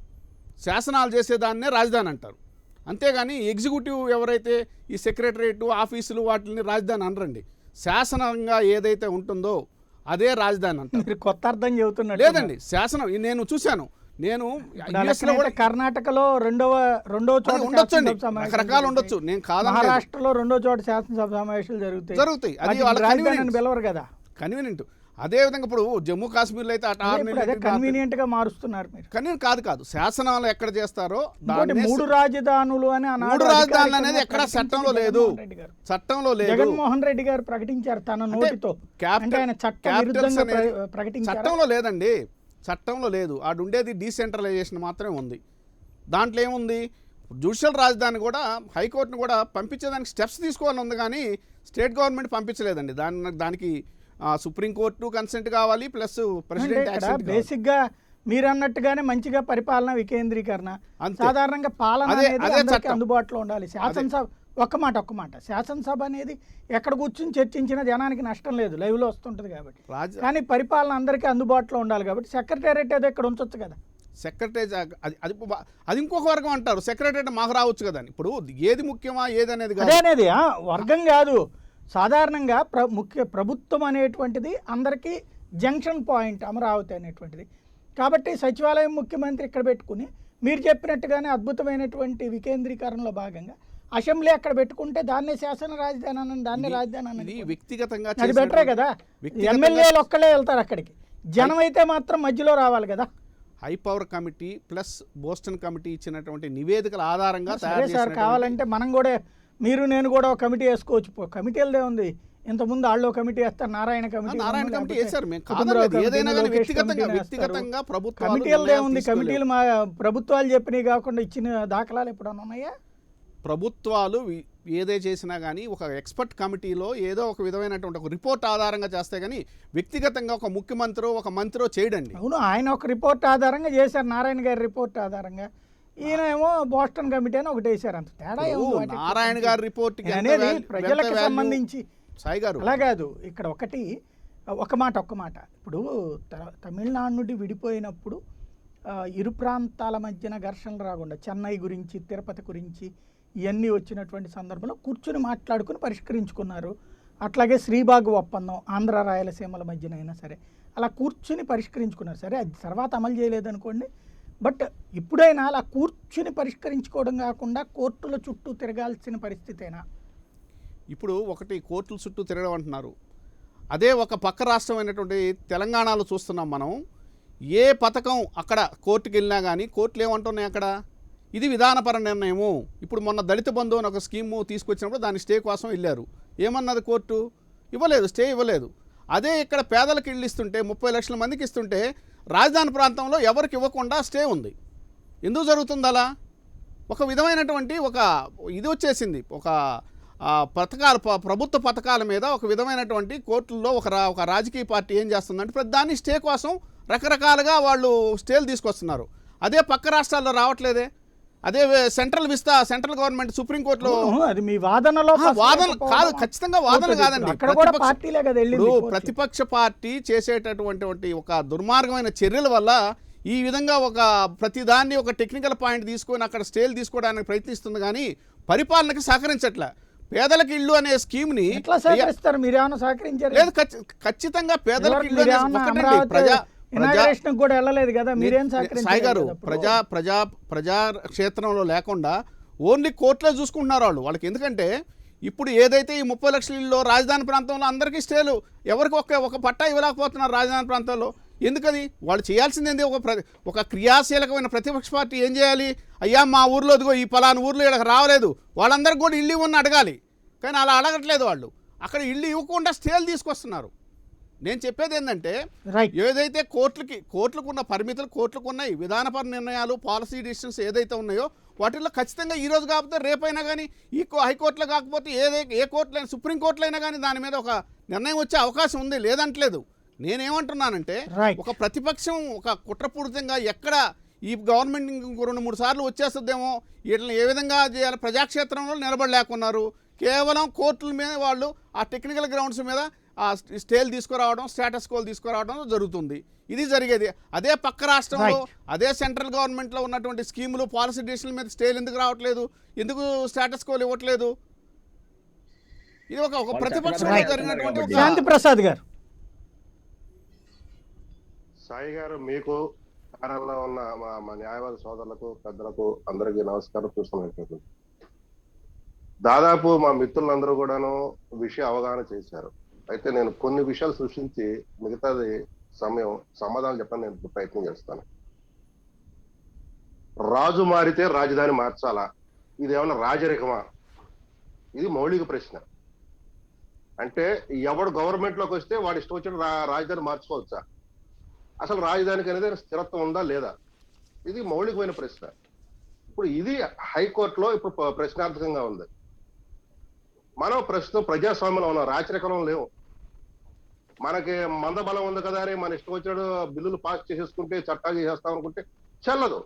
శాసనాలు చేసేదాన్నే రాజధాని అంటారు. అంతేగాని ఎగ్జిక్యూటివ్ ఎవరైతే ఈ సెక్రటరియట్ ఆఫీసులు వాటిని రాజధాని అనరండి. శాసనంగా ఏదైతే ఉంటుందో అదే రాజధాని అంటారు. కొత్త అర్థం చెబుతున్నారు లేదండి. శాసనం నేను చూశాను. నేను కర్ణాటకలో రెండవ చోట ఉండొచ్చండి, రకరకాలు ఉండొచ్చు. నేను కాదు, మహారాష్ట్రలో రెండో చోట శాసనసభ సమావేశాలు జరుగుతాయి. అది వాళ్ళ పిలవరు కదా, కన్వీనియంట్. అదేవిధంగా ఇప్పుడు జమ్మూ కాశ్మీర్లో అయితే అటు 6 ఇప్పుడు అదే కన్వీనియంట్ గా మారుస్తున్నారు మీరు. కానీ కాదు శాసనాలు ఎక్కడ చేస్తారో ఇంకోటి 3 రాజధానులు అని మూడు రాజధానులు అనేది ఎక్కడ చట్టంలో లేదు, చట్టంలో లేదు. జగన్మోహన్ రెడ్డి గారు ప్రకటించారు తన నోటితో, అంటే ఆయన చట్ట విరుద్ధంగా ప్రకటించారు. చట్టంలో లేదండి, చట్టంలో లేదు. ఆడు ఉండేది డీసెంట్రలైజేషన్ మాత్రమే ఉంది. దాంట్లో ఏముంది, జ్యుడిషియల్ రాజధాని కూడా హైకోర్టును కూడా పంపించేదానికి స్టెప్స్ తీసుకోవాలని ఉంది, కానీ స్టేట్ గవర్నమెంట్ పంపించలేదండి. దానికి సుప్రీంకోర్టు కన్సెంట్ కావాలి, ప్లస్ ప్రెసిడెంట్. బేసిక్ గా మీరు అన్నట్టుగానే మంచిగా పరిపాలన వికేంద్రీకరణ, సాధారణంగా పాలన అనేది అందరికీ అందుబాటులో ఉండాలి. శాసనసభ ఒక్క మాట శాసనసభ అనేది ఎక్కడ కూర్చుని చర్చించిన జనానికి నష్టం లేదు, లైవ్ లో వస్తుంటది కాబట్టి. కానీ పరిపాలన అందరికీ అందుబాటులో ఉండాలి కాబట్టి సెక్రటేరియట్ ఏదో ఇక్కడ ఉంచొచ్చు కదా. సెక్రటరీ అది ఇంకొక వర్గం అంటారు, సెక్రటరీ మాకు రావచ్చు కదా. ఇప్పుడు ఏది ముఖ్యమా ఏది అనేది అనేది వర్గం కాదు, సాధారణంగా ప్రభుత్వం అనేటువంటిది అందరికీ జంక్షన్ పాయింట్ అమరావతి అనేటువంటిది. కాబట్టి సచివాలయం ముఖ్యమంత్రి ఇక్కడ పెట్టుకుని మీరు చెప్పినట్టుగానే అద్భుతమైనటువంటి వికేంద్రీకరణలో భాగంగా అసెంబ్లీ అక్కడ పెట్టుకుంటే దాన్నే శాసన రాజధాని అని, దాన్నే రాజధాని అని వ్యక్తిగతంగా అది బెటరే కదా. ఎమ్మెల్యేలు ఒక్కళ్ళే వెళ్తారు అక్కడికి, జనం అయితే మాత్రం మధ్యలో రావాలి కదా. High power committee plus Boston committee ఇచ్చినటువంటి నివేదికల ఆధారంగా సార్ కావాలంటే మనం కూడా, మీరు నేను కూడా ఒక కమిటీ వేసుకోవచ్చు. కమిటీలదే ఉంది, ఇంతకుముందు వాళ్ళు కమిటీ వేస్తారు, నారాయణ కమిటీ వేశారు. కమిటీలదే ఉంది. కమిటీలు మా ప్రభుత్వాలు చెప్పినవి కాకుండా ఇచ్చిన దాఖలాలు ఎప్పుడన్నా ఉన్నాయా? ప్రభుత్వాలు ఏదే చేసినా కానీ ఒక ఎక్స్పర్ట్ కమిటీలో ఏదో ఒక విధమైనటువంటి ఒక రిపోర్ట్ ఆధారంగా చేస్తే కానీ వ్యక్తిగతంగా ఒక ముఖ్యమంత్రి ఒక మంత్రి చేయడండి. అవును, ఆయన ఒక రిపోర్ట్ ఆధారంగా చేశారు, నారాయణ గారి రిపోర్ట్ ఆధారంగా. ఈయన ఏమో బోస్టన్ కమిటీ అని ఒకటి వేశారు, అంత తేడా. నారాయణ గారి రిపోర్ట్ అనేది ప్రజలకు సంబంధించి సాయి గారు అలా కాదు. ఇక్కడ ఒక మాట ఇప్పుడు తమిళనాడు నుండి విడిపోయినప్పుడు ఇరు ప్రాంతాల మధ్యన ఘర్షణలు రాకుండా చెన్నై గురించి, తిరుపతి గురించి ఇవన్నీ వచ్చినటువంటి సందర్భంలో కూర్చుని మాట్లాడుకుని పరిష్కరించుకున్నారు. అట్లాగే శ్రీబాగ్ ఒప్పందం ఆంధ్ర రాయలసీమల మధ్యన అయినా సరే అలా కూర్చుని పరిష్కరించుకున్నారు. సరే అది తర్వాత అమలు చేయలేదనుకోండి, బట్ ఇప్పుడైనా అలా కూర్చుని పరిష్కరించుకోవడం కాకుండా కోర్టుల చుట్టూ తిరగాల్సిన పరిస్థితేనా? ఇప్పుడు ఒకటి కోర్టుల చుట్టూ తిరగడం అంటున్నారు, అదే ఒక పక్క రాష్ట్రం అయినటువంటి తెలంగాణలో చూస్తున్నాం మనం. ఏ పథకం అక్కడ కోర్టుకు వెళ్ళినా కానీ కోర్టులు ఏమంటున్నాయి అక్కడ, ఇది విధానపర నిర్ణయము. ఇప్పుడు మొన్న దళిత బంధు అని ఒక స్కీము తీసుకొచ్చినప్పుడు దాని స్టే కోసం వెళ్ళారు, ఏమన్నది కోర్టు? ఇవ్వలేదు, స్టే ఇవ్వలేదు. అదే ఇక్కడ పేదలకు ఇళ్ళు ఇస్తుంటే 30 లక్షల మందికి ఇస్తుంటే రాజధాని ప్రాంతంలో ఎవరికి ఇవ్వకుండా స్టే ఉంది. ఎందుకు జరుగుతుంది అలా? ఒక విధమైనటువంటి ఒక ఇది వచ్చేసింది, ఒక పథకాలు ప్రభుత్వ పథకాల మీద ఒక విధమైనటువంటి కోర్టుల్లో ఒక రాజకీయ పార్టీ ఏం చేస్తుందంటే ప్రతిదాన్ని స్టే కోసం రకరకాలుగా వాళ్ళు స్టేలు తీసుకొస్తున్నారు. అదే పక్క రాష్ట్రాల్లో రావట్లేదే. అదే సెంట్రల్ గవర్నమెంట్ సుప్రీంకోర్టులో అది మీ వాదనలో వాదన కాదు, ఖచ్చితంగా వాదన కాదండి. ప్రతిపక్ష పార్టీ చేసేటటువంటి ఒక దుర్మార్గమైన చర్యల వల్ల ఈ విధంగా ఒక ప్రతిదాన్ని ఒక టెక్నికల్ పాయింట్ తీసుకొని అక్కడ స్టేలు తీసుకోవడానికి ప్రయత్నిస్తుంది, కానీ పరిపాలనకి సహకరించట్లే. పేదలకు ఇల్లు అనే స్కీమ్ని లేదు, ఖచ్చితంగా పేదలకు ఇల్లు సాయి గారు ప్రజా క్షేత్రంలో లేకుండా ఓన్లీ కోర్టులో చూసుకుంటున్నారు వాళ్ళకి. ఎందుకంటే ఇప్పుడు ఏదైతే ఈ 30 లక్షల ఇల్లు రాజధాని ప్రాంతంలో అందరికీ స్టేలు, ఎవరికి ఒక పట్టా ఇవ్వలేకపోతున్నారు రాజధాని ప్రాంతాల్లో. ఎందుకది? వాళ్ళు చేయాల్సింది ఏంది? ఒక క్రియాశీలకమైన ప్రతిపక్ష పార్టీ ఏం చేయాలి? అయ్యా మా ఊర్లో అదిగో ఈ పలానా ఊర్లో ఇక్కడ రావలేదు, వాళ్ళందరికీ కూడా ఇల్లు ఇవ్వని అడగాలి. కానీ అలా అడగట్లేదు వాళ్ళు, అక్కడ ఇల్లు ఇవ్వకుండా స్టేలు తీసుకొస్తున్నారు. నేను చెప్పేది ఏంటంటే ఏదైతే కోర్టులకు ఉన్న పరిమితులు కోర్టులకు ఉన్నాయి, విధానపర నిర్ణయాలు పాలసీ డిసిషన్స్ ఏదైతే ఉన్నాయో వాటిల్లో ఖచ్చితంగా ఈరోజు కాకపోతే రేపైనా కానీ ఈ హైకోర్టులో కాకపోతే ఏ కోర్టులో అయినా సుప్రీంకోర్టులో అయినా కానీ దాని మీద ఒక నిర్ణయం వచ్చే అవకాశం ఉంది, లేదంటలేదు. నేనేమంటున్నానంటే ఒక ప్రతిపక్షం ఒక కుట్రపూరితంగా ఎక్కడ ఈ గవర్నమెంట్ 2-3 సార్లు వచ్చేస్తుందేమో, వీటిని ఏ విధంగా చేయాలి, ప్రజాక్షేత్రంలో నిలబడలేకున్నారు. కేవలం కోర్టుల మీద వాళ్ళు ఆ టెక్నికల్ గ్రౌండ్స్ మీద ఆ స్టేలు తీసుకురావడం, స్టేటస్ కోలు తీసుకురావడం జరుగుతుంది. ఇది జరిగేది. అదే పక్క రాష్ట్రంలో అదే సెంట్రల్ గవర్నమెంట్లో ఉన్నటువంటి స్కీములు పాలసీ డిసిషన్ల మీద స్టేలు ఎందుకు రావట్లేదు, ఎందుకు స్టేటస్ కోలు ఇవ్వట్లేదు? ఇది ఒక ప్రతిపక్షంలో జరిగినటువంటి శాంతి ప్రసాద్ గారు. సాయి గారు, మీకు ప్యానెల్లో ఉన్న మా న్యాయవాది సోదరులకు పెద్దలకు అందరికీ నమస్కారం. చూస్తున్నట్టు దాదాపు మా మిత్రులందరూ కూడాను విషయ అవగాహన చేశారు. అయితే నేను కొన్ని విషయాలు సృష్టించి మిగతాది సమాధానం చెప్పని నేను ప్రయత్నం చేస్తాను. రాజు మారితే రాజధాని మార్చాలా? ఇది ఏమన్నా రాజరికమా? ఇది మౌలిక ప్రశ్న. అంటే ఎవడు గవర్నమెంట్ లోకి వస్తే వాడి ఇష్టం వచ్చిన రాజధాని మార్చుకోవచ్చా? అసలు రాజధానికి అనేది స్థిరత్వం ఉందా లేదా? ఇది మౌలికమైన ప్రశ్న. ఇప్పుడు ఇది హైకోర్టులో ఇప్పుడు ప్రశ్నార్థకంగా ఉంది. మనం ప్రస్తుతం ప్రజాస్వామ్యంలో ఉన్నాం, రాచరికంలో లేవు. మనకి మందబలం ఉంది కదా అని మన ఇష్టం వచ్చినట్టు బిల్లులు పాస్ చేసేసుకుంటే చట్టాలు చేసేస్తాం అనుకుంటే చెల్లదు.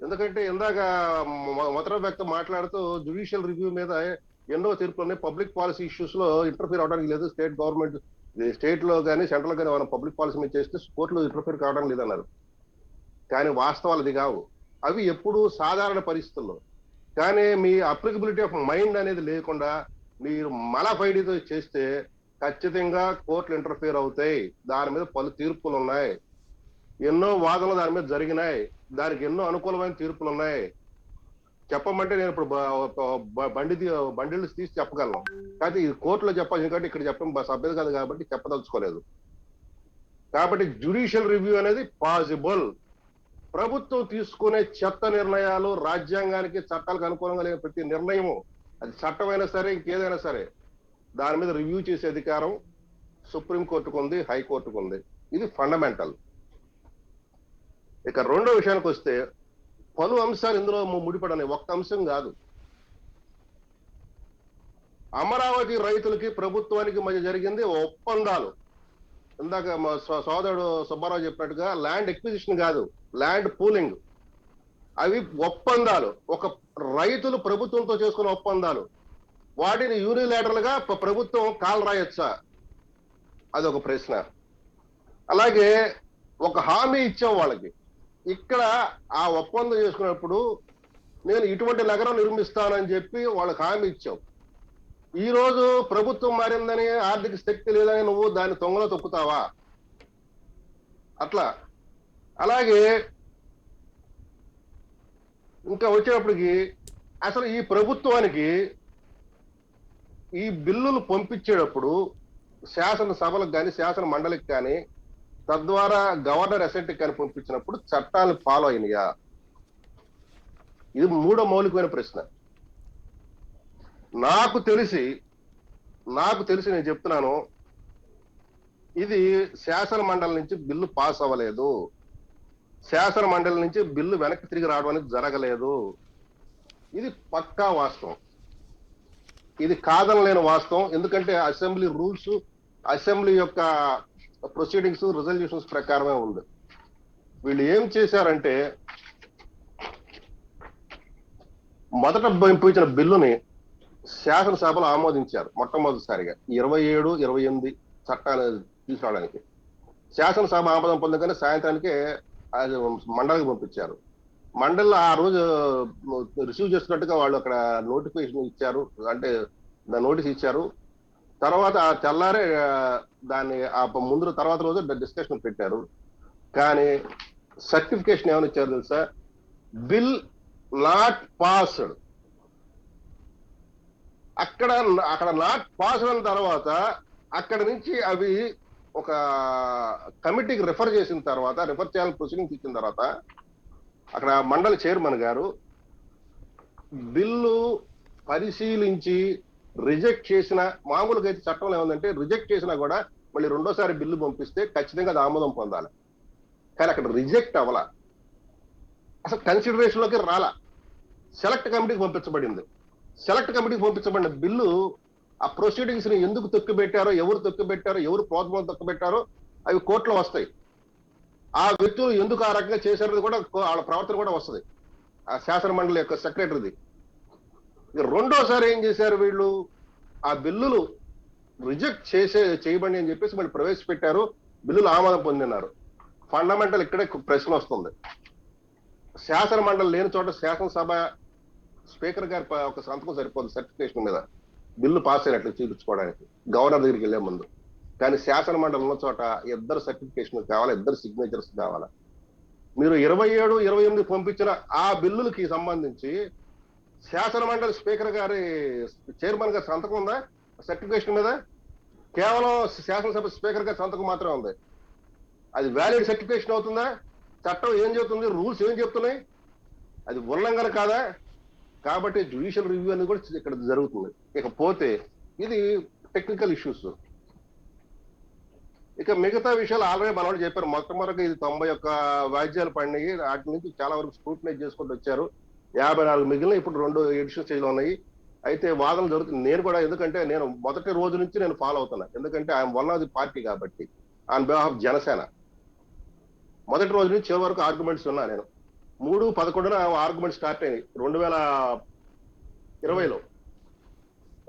ఎందుకంటే ఇందాక మొదటి వ్యక్తి మాట్లాడుతూ జ్యుడిషియల్ రివ్యూ మీద ఎన్నో తీర్పులు ఉన్నాయి. పబ్లిక్ పాలసీ ఇష్యూస్ లో ఇంటర్ఫీర్ అవడానికి లేదు. స్టేట్ గవర్నమెంట్ స్టేట్ లో కానీ సెంట్రల్ కానీ మనం పబ్లిక్ పాలసీ మీద చేస్తే కోర్టులో ఇంటర్ఫీర్ కావడం లేదన్నారు. కానీ వాస్తవాలు అది కావు. అవి ఎప్పుడు సాధారణ పరిస్థితుల్లో. కానీ మీ అప్లికబిలిటీ ఆఫ్ మైండ్ అనేది లేకుండా మీరు మలఫైడీతో చేస్తే ఖచ్చితంగా కోర్టులు ఇంటర్ఫీర్ అవుతాయి. దాని మీద పలు తీర్పులు ఉన్నాయి, ఎన్నో వాదనలు దాని మీద జరిగినాయి, దానికి ఎన్నో అనుకూలమైన తీర్పులు ఉన్నాయి. చెప్పమంటే నేను ఇప్పుడు బండిళ్ళు తీసి చెప్పగలను, కానీ ఈ కోర్టులో చెప్పాలి. ఎందుకంటే ఇక్కడ చెప్పడం సభ్యత కాదు కాబట్టి చెప్పదలుచుకోలేదు. కాబట్టి జ్యుడిషియల్ రివ్యూ అనేది పాసిబుల్. ప్రభుత్వం తీసుకునే చెత్త నిర్ణయాలు, రాజ్యాంగానికి చట్టాలకు అనుకూలంగా లేని ప్రతి నిర్ణయము, అది చట్టమైనా సరే ఇంకేదైనా సరే, దాని మీద రివ్యూ చేసే అధికారం సుప్రీంకోర్టుకు ఉంది, హైకోర్టుకు ఉంది. ఇది ఫండమెంటల్. ఇక రెండో విషయానికి వస్తే పలు అంశాలు ఇందులో ముడిపడని, ఒక్క అంశం కాదు. అమరావతి రైతులకి ప్రభుత్వానికి మధ్య జరిగింది ఒప్పందాలు. ఇందాక మా సోదరుడు సుబ్బారావు చెప్పినట్టుగా ల్యాండ్ ఎక్విజిషన్ కాదు, ల్యాండ్ పూలింగ్. అవి ఒప్పందాలు, ఒక రైతులు ప్రభుత్వంతో చేసుకున్న ఒప్పందాలు. వాటిని యూనిలేటరల్ గా ప్రభుత్వం కాల్ రాయొచ్చా? అదొక ప్రశ్న. అలాగే ఒక హామీ ఇచ్చాం వాళ్ళకి. ఇక్కడ ఆ ఒప్పందం చేసుకున్నప్పుడు నేను ఇటువంటి నగరం నిర్మిస్తానని చెప్పి వాళ్ళకి హామీ ఇచ్చాం. ఈ రోజు ప్రభుత్వం మారిందని, ఆర్థిక శక్తి లేదని నువ్వు దాన్ని తొంగలో తొక్కుతావా? అట్లా. అలాగే ఇంకా వచ్చేటప్పటికి అసలు ఈ ప్రభుత్వానికి ఈ బిల్లులు పంపించేటప్పుడు శాసనసభలకు కానీ శాసన మండలికి కానీ తద్వారా గవర్నర్ అసెంబ్లీకి కానీ పంపించినప్పుడు చట్టాలు ఫాలో అయినాయా? ఇది మూడో మౌలికమైన ప్రశ్న. నాకు తెలిసి నేను చెప్తున్నాను, ఇది శాసన మండలి నుంచి బిల్లు పాస్ అవ్వలేదు, శాసన మండలి నుంచి బిల్లు వెనక్కి తిరిగి రావడం అనేది జరగలేదు. ఇది పక్కా వాస్తవం, ఇది కాదనలేని వాస్తవం. ఎందుకంటే అసెంబ్లీ రూల్స్, అసెంబ్లీ యొక్క ప్రొసీడింగ్స్, రిజల్యూషన్స్ ప్రకారమే ఉంది. వీళ్ళు ఏం చేశారంటే మొదట పంపించిన బిల్లుని శాసనసభలో ఆమోదించారు మొట్టమొదటిసారిగా 27, 28 చట్టాలు తీసుకురావడానికి. శాసనసభ ఆమోదం పొందగానే సాయంత్రానికే మండలికి పంపించారు. మండలిలో ఆ రోజు రిసీవ్ చేస్తున్నట్టుగా వాళ్ళు అక్కడ నోటిఫికేషన్ ఇచ్చారు, అంటే నోటీస్ ఇచ్చారు. తర్వాత ఆ తెల్లారే దాన్ని ఆ ముందు తర్వాత రోజు డిస్కషన్ పెట్టారు. కానీ సర్టిఫికేషన్ ఏమైనా ఇచ్చారు తెలుసా? Bill not passed. అక్కడ నాట్ పాస్డ్ అయిన తర్వాత అక్కడ నుంచి అవి ఒక కమిటీకి రిఫర్ చేసిన తర్వాత, రిఫర్ చేయాలని ప్రొసీడింగ్స్ ఇచ్చిన తర్వాత అక్కడ మండలి చైర్మన్ గారు బిల్లు పరిశీలించి రిజెక్ట్ చేసిన, మామూలుగా అయితే చట్టంలో ఏముందంటే రిజెక్ట్ చేసినా కూడా మళ్ళీ రెండోసారి బిల్లు పంపిస్తే ఖచ్చితంగా అది ఆమోదం పొందాలి. కానీ అక్కడ రిజెక్ట్ అవ్వాల, అసలు కన్సిడరేషన్ లోకి రాలా. సెలెక్ట్ కమిటీకి పంపించబడింది. సెలెక్ట్ కమిటీకి పంపించబడిన బిల్లు ఆ ప్రొసీడింగ్స్ ని ఎందుకు తొక్కిపెట్టారో, ఎవరు తొక్కిపెట్టారో, ఎవరు ప్రోత్సాహం తొక్కిపెట్టారో అవి కోర్టులో వస్తాయి. ఆ వ్యక్తులు ఎందుకు ఆ రకంగా చేశారని కూడా వాళ్ళ ప్రవర్తన కూడా వస్తుంది ఆ శాసన మండలి యొక్క సెక్రటరీది. రెండోసారి ఏం చేశారు వీళ్ళు? ఆ బిల్లులు రిజెక్ట్ చేయబడి అని చెప్పేసి మళ్ళీ ప్రవేశపెట్టారు, బిల్లులు ఆమోదం పొందినారు. ఫండమెంటల్ ఇక్కడే ప్రశ్న వస్తుంది. శాసన మండలి లేని చోట శాసనసభ స్పీకర్ గారి ఒక సంతకం సరిపోదు సర్టిఫికేషన్ మీద బిల్లు పాస్ అయినట్లు చూపించుకోవడానికి గవర్నర్ దగ్గరికి వెళ్లే ముందు. కానీ శాసన మండలి ఉన్న చోట ఇద్దరు సర్టిఫికేషన్ కావాలా, ఇద్దరు సిగ్నేచర్స్ కావాలా. మీరు 27, 28 పంపించిన ఆ బిల్లులకి సంబంధించి శాసన మండలి స్పీకర్ గారి చైర్మన్ గారి సంతకం ఉందా సర్టిఫికేషన్ మీద? కేవలం శాసనసభ స్పీకర్ గారి సంతకం మాత్రమే ఉంది. అది వ్యాలిడ్ సర్టిఫికేషన్ అవుతుందా? చట్టం ఏం చెబుతుంది? రూల్స్ ఏం చెప్తున్నాయి? అది ఉల్లంఘన కాదా? కాబట్టి జ్యుడిషియల్ రివ్యూ అనేది కూడా ఇక్కడ జరుగుతుంది. ఇకపోతే ఇది టెక్నికల్ ఇష్యూస్. ఇక మిగతా విషయాలు ఆల్రెడీ మన వాళ్ళు చెప్పారు. మొట్టమొదటిగా ఇది 91 వాయిద్యాలు పడినాయి. వాటి నుంచి చాలా వరకు స్క్రూటినైజ్ చేసుకుంటూ వచ్చారు. 54 మిగిలిన ఇప్పుడు 2 ఎడిషన్ స్టేజ్లో ఉన్నాయి. అయితే వాదనలు జరుగుతుంది. నేను కూడా, ఎందుకంటే నేను మొదటి రోజు నుంచి నేను ఫాలో అవుతున్నా. ఎందుకంటే I'm one of the party కాబట్టి, ఆన్ బిహాఫ్ ఆఫ్ జనసేన. మొదటి రోజు నుంచి చివరి వరకు ఆర్గ్యుమెంట్స్ ఉన్నా. నేను 3/11 ఆర్గ్యుమెంట్ స్టార్ట్ అయింది 2020లో.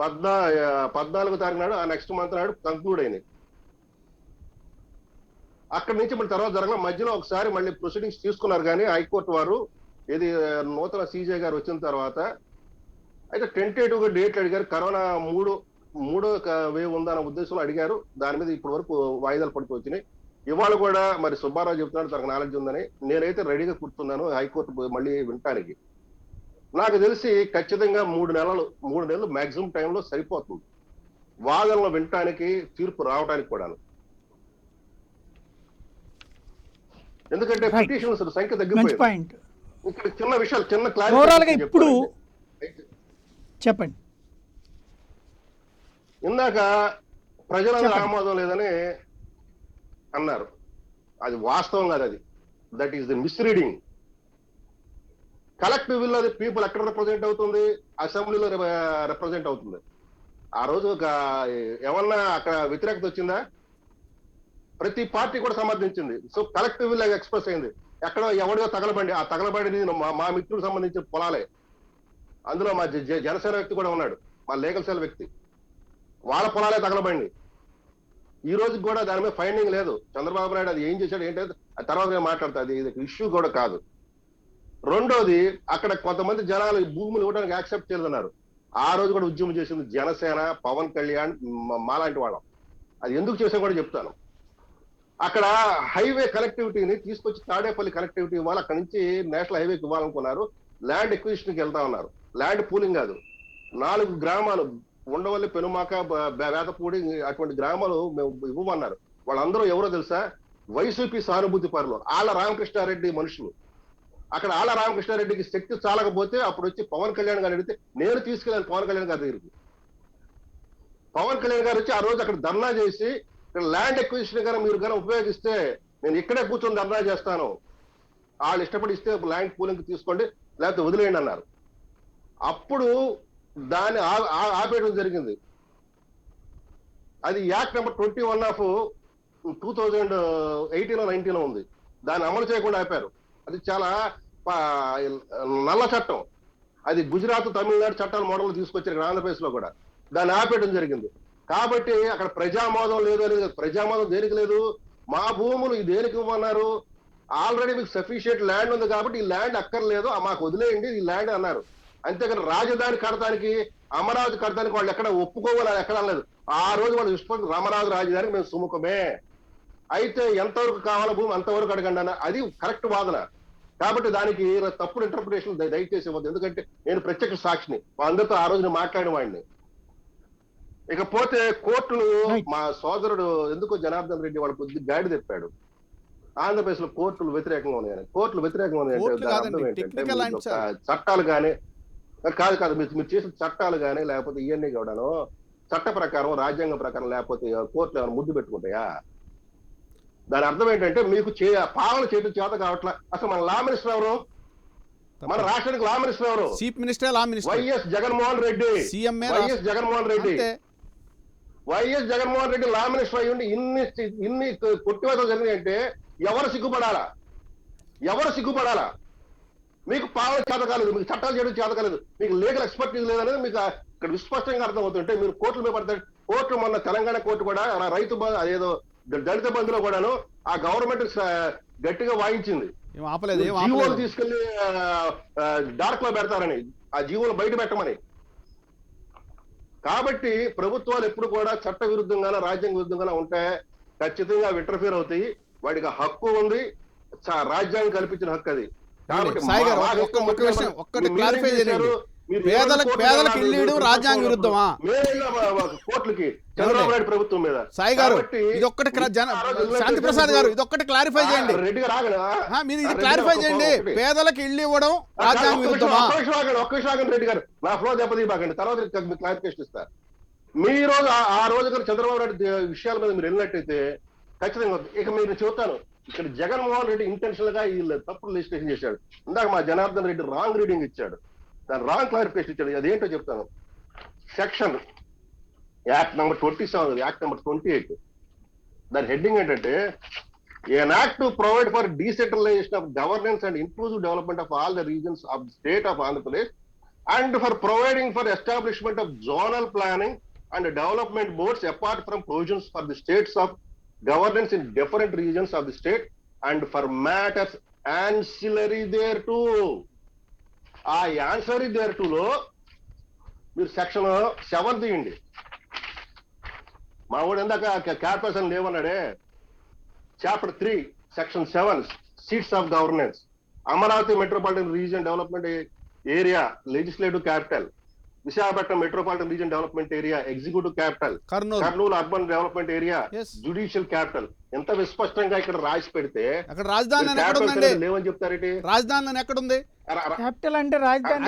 14వ తారీఖు నాడు, ఆ నెక్స్ట్ మంత్ నాడు కంక్లూడ్ అయింది. అక్కడి నుంచి మళ్ళీ తర్వాత జరగల. మధ్యలో ఒకసారి మళ్ళీ ప్రొసీడింగ్స్ తీసుకున్నారు కానీ హైకోర్టు వారు, ఇది నూతన సీజే గారు వచ్చిన తర్వాత. అయితే టెంటేటివ్ గా డేట్ అడిగారు. కరోనా మూడో వేవ్ ఉందన్న ఉద్దేశంలో అడిగారు. దాని మీద ఇప్పటి వరకు వాయిదాలు పడుతూ వచ్చినాయి. ఇవాళ కూడా మరి సుబ్బారావు చెప్తున్నాడు తనకు నాలెడ్జ్ ఉందని. నేనైతే రెడీగా కూర్చున్నాను హైకోర్టు మళ్ళీ వినటానికి. నాకు తెలిసి ఖచ్చితంగా 3 నెలలు మాక్సిమం టైంలో సరిపోతుంది వాదనలు వినటానికి, తీర్పు రావడానికి కూడా. ఎందుకంటే Right. పిటిషన్స్ సంఖ్య మంచి తగ్గిపోయింది. పాయింట్. ఇక్కడ చిన్న విషయాలు, చిన్న ఓవరాల్ గా క్లారిటీ ఇప్పుడు చెప్పండి. ఇందాక ప్రజలందరూ చెప్పండి. ఆమోదం లేదని అన్నారు. అది వాస్తవం కాదు. అది that is the మిస్రీడింగ్. Collective will అది పీపుల్ ఎక్కడ రిప్రజెంట్ అవుతుంది? అసెంబ్లీలో రిప్రజెంట్ అవుతుంది. ఆ రోజు ఏమన్నా అక్కడ వ్యతిరేకత వచ్చిందా? ప్రతి పార్టీ కూడా సమర్థించింది. సో కలెక్టివ్ విల్ ఎక్స్ప్రెస్ అయింది. ఎక్కడో ఎవడో తగలబండి, ఆ తగలబండి మా మిత్రులకు సంబంధించిన పొలాలే. అందులో మా జనసేన వ్యక్తి కూడా ఉన్నాడు, మా లీగల్ సెల్ వ్యక్తి. వాళ్ళ పొలాలే తగలబండి. ఈ రోజు కూడా దాని మీద ఫైండింగ్ లేదు. చంద్రబాబు నాయుడు అది ఏం చేశాడు ఏంటంటే తర్వాత నేను మాట్లాడతా. అది ఇష్యూ కూడా కాదు. రెండోది, అక్కడ కొంతమంది జనాలు ఈ భూములు ఇవ్వడానికి యాక్సెప్ట్ చేయలేదన్నారు. ఆ రోజు కూడా ఉద్యమం చేసింది జనసేన, పవన్ కళ్యాణ్, మాలాంటి వాళ్ళం. అది ఎందుకు చేసాం కూడా చెప్తాను. అక్కడ హైవే కనెక్టివిటీని తీసుకొచ్చి తాడేపల్లి కనెక్టివిటీ ఇవ్వాలి, అక్కడ నుంచి నేషనల్ హైవేకి ఇవ్వాలనుకున్నారు. ల్యాండ్ ఎక్విజిషన్కి వెళ్తా ఉన్నారు. ల్యాండ్ పూలింగ్ కాదు. 4 గ్రామాలు, ఉండవల్లి, పెనుమాక, వేతపూడి, అటువంటి గ్రామాలు మేము ఇవ్వమన్నారు. వాళ్ళందరూ ఎవరో తెలుసా? వైసీపీ సానుభూతి పరులు, ఆళ్ళ రామకృష్ణారెడ్డి మనుషులు. అక్కడ ఆళ్ళ రామకృష్ణారెడ్డికి శక్తి చాలకపోతే అప్పుడు వచ్చి పవన్ కళ్యాణ్ గారు అడిగితే నేను తీసుకెళ్ళాను పవన్ కళ్యాణ్ గారి దగ్గరికి. పవన్ కళ్యాణ్ గారు వచ్చి ఆ రోజు అక్కడ ధర్నా చేసి, ల్యాండ్ ఎక్విజిషన్ గానీ మీరు కానీ ఉపయోగిస్తే నేను ఇక్కడే కూర్చొని ధర్నా చేస్తాను, వాళ్ళు ఇష్టపడి ఇస్తే ల్యాండ్ పూలింగ్ తీసుకోండి లేకపోతే వదిలేయండి అన్నారు. అప్పుడు దాన్ని ఆపేయడం జరిగింది. అది యాక్ట్ నెంబర్ 21 ఆఫ్ 2018-19 ఉంది. దాన్ని అమలు చేయకుండా ఆపారు. అది చాలా నల్ల చట్టం. అది గుజరాత్, తమిళనాడు చట్టాల మోడల్ తీసుకొచ్చారు ఆంధ్రప్రదేశ్ లో కూడా. దాన్ని ఆపేయడం జరిగింది. కాబట్టి అక్కడ ప్రజామోదం లేదు అనేది. ప్రజామోదం దేనికి లేదు? మా భూములు దేనికి ఇవ్వమన్నారు? ఆల్రెడీ మీకు సఫిషియెంట్ ల్యాండ్ ఉంది కాబట్టి ఈ ల్యాండ్ అక్కర్లేదు, మాకు వదిలేయండి ఈ ల్యాండ్ అన్నారు. అంతేకాని రాజధాని కడతానికి, అమరావతి కడతానికి వాళ్ళు ఎక్కడ ఒప్పుకోవాలి, ఎక్కడ అనలేదు. ఆ రోజు వాళ్ళు ఇష్టపడి అమరావతి రాజధానికి మేము సుముఖమే, అయితే ఎంతవరకు కావాలో భూమి అంతవరకు అడగండి అన్న. అది కరెక్ట్ వాదన. కాబట్టి దానికి తప్పుడు ఇంటర్ప్రిటేషన్ దయచేసి ఇవ్వద్దు. ఎందుకంటే నేను ప్రత్యక్ష సాక్షిని, అందరితో ఆ రోజు మాట్లాడిన వాడిని. ఇకపోతే కోర్టులు, మా సోదరుడు ఎందుకో జనార్దన్ రెడ్డి వాళ్ళు కొద్దిగా గైడ్ తెప్పాడు. ఆంధ్రప్రదేశ్ లో కోర్టులు వ్యతిరేకంగా ఉన్నాయని. కోర్టులు వ్యతిరేకంగా ఉన్నాయంటే అర్థం ఏంటంటే చట్టాలు కానీ కాదు మీరు చేసిన చట్టాలు కానీ లేకపోతే ఇవన్నీ కూడాను చట్ట ప్రకారం, రాజ్యాంగం ప్రకారం లేకపోతే కోర్టులు ఏమైనా ముద్దు పెట్టుకుంటాయా? దాని అర్థం ఏంటంటే మీకు పాలన చేయడం చేత కావట్లా. అసలు మన లా మినిస్టర్ ఎవరు? మన రాష్ట్రానికి లా మినిస్టర్ ఎవరు? Chief minister, law minister YS Jaganmohan Reddy. YS Jaganmohan Reddy law minister అయ్యి ఉండి ఇన్ని కొట్టివేతలు జరిగినాయంటే ఎవరు సిగ్గుపడాలా? మీకు పాలన చేత కాలేదు, మీకు చట్టాలు చేయడం చేత కాలేదు, మీకు లీగల్ ఎక్స్పర్టీస్ లేదనేది మీకు ఇక్కడ విస్పష్టంగా అర్థమవుతుంటే మీరు కోర్టుల మీద పడతారు. కోర్టు, మొన్న తెలంగాణ కోర్టు కూడా రైతు అదేదో దళిత బంధులో కూడాను ఆ గవర్నమెంట్ గట్టిగా వాయించింది. జీవోలు తీసుకెళ్లి డార్క్ లో పెడతారని, ఆ జీవోలు బయట పెట్టమని. కాబట్టి ప్రభుత్వాలు ఎప్పుడు కూడా చట్ట విరుద్ధంగానే, రాజ్యాంగ విరుద్ధంగానే ఉంటే ఖచ్చితంగా ఇంటర్ఫియర్ అవుతాయి. వాడికి హక్కు ఉంది, రాజ్యాంగం కల్పించిన హక్కు అది. కాబట్టి మీరు పేదలకు ఇల్లు ఇవ్వడం రాజ్యాంగ విరుద్ధమా? కోర్టులకి చంద్రబాబు నాయుడు ప్రభుత్వం మీద. సాయి గారు ఇది ఒక్కటి శాంతి ప్రసాద్ గారు ఇది ఒక్కటి క్లారిఫై చేయండి. రెడ్డి గారు ఆగనా? మీరు ఇది క్లారిఫై చేయండి. పేదలకు ఇల్లు ఇవ్వడం రాజ్యాంగ విరుద్ధమా? ఒక్క విషయం రెడ్డి గారు నా ఫ్లో దెబ్బతీయబాకండి, తర్వాత క్లారిఫికేషన్ ఇస్తారు. మీ రోజు ఆ రోజు గారు చంద్రబాబు నాయుడు విషయాల మీద మీరు వెళ్ళినట్టయితే ఖచ్చితంగా ఇక మీరు చెబుతాను. ఇక్కడ జగన్మోహన్ రెడ్డి ఇంటెన్షనల్ గా వీళ్ళు తప్పుడు రిజిస్ట్రేషన్ చేశాడు. ఇందాక మా జనార్దన్ రెడ్డి రాంగ్ రీడింగ్ ఇచ్చాడు, దాని రాంగ్ క్లారిఫికేషన్ ఇచ్చాడు. అదేంటో చెప్తాను. Section act number 27, act number 28, దాని హెడ్డింగ్ ఏంటంటే an act to provide for decentralization of governance and inclusive development of all the regions of the state of Andhra Pradesh and for providing for establishment of zonal planning and development boards apart from provisions for the states of governance in different regions of the state and for matters ancillary thereto. ఆ ancillary thereto లో మీరు section 7 తీయండి. మా వాడు ఎందాక capitals లేవన్నాడే. Chapter 3 section 7 seats of governance. Amaravati metropolitan region development area legislative capital, Visakhapatnam metropolitan region development area executive capital, Kurnool urban development area judicial capital. ఎంత విస్పష్టంగా ఇక్కడ రాసి పెడితే అక్కడ రాజధాని ఎక్కడుందండి? లేవని చెప్తారేంటి? రాజధాని ఎక్కడుంది? క్యాపిటల్ అంటే రాజధాని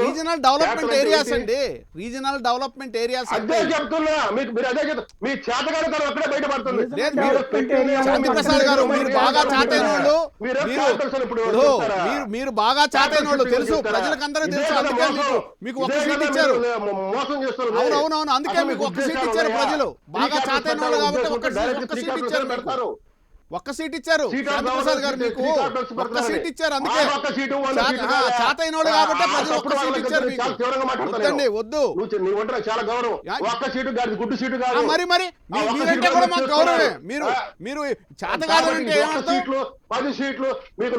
రీజనల్ డెవలప్మెంట్ ఏరియాస్ అండి. రీజనల్ డెవలప్మెంట్ ఏరియాస్ అదే చెప్తున్నా మీకు. మీరు అదే చెప్తారు. మీ చేతగానితనం అక్కడే బయటపడుతుంది. శాంతి ప్రసాద్ గారు మీరు బాగా చాటైన వాళ్ళు, మీరు బాగా చాటైన వాళ్ళు తెలుసు, ప్రజలకు అందరూ తెలుసు. అందుకే మీకు ఒక సీట్ ఇచ్చారు. మోసం చేస్తారు. అవునవునవును, అందుకే మీకు ఒక సీట్ ఇచ్చారు ప్రజలు. బాగా చాటైన వాళ్ళు కాబట్టి ఒక్క సీట్ ఇచ్చారు. పెడతారు ఒక్క సీట్ ఇచ్చారు. శాంతి ప్రసాద్ గారు మీకు ఒక్క సీట్ ఇచ్చారు. అందుకే చాతైన వాళ్ళు కాబట్టి ప్రజలు ఒక్క సీట్ ఇచ్చారు మీకు. వద్దు చాలా గౌరవం. ఒక్క సీటు కాదు, గుడ్డు సీటు కాదు. మరి మీరంటే కూడా మాకు గౌరవమే. మీరు చేత కాదు అంటే 10 సీట్లు మీకు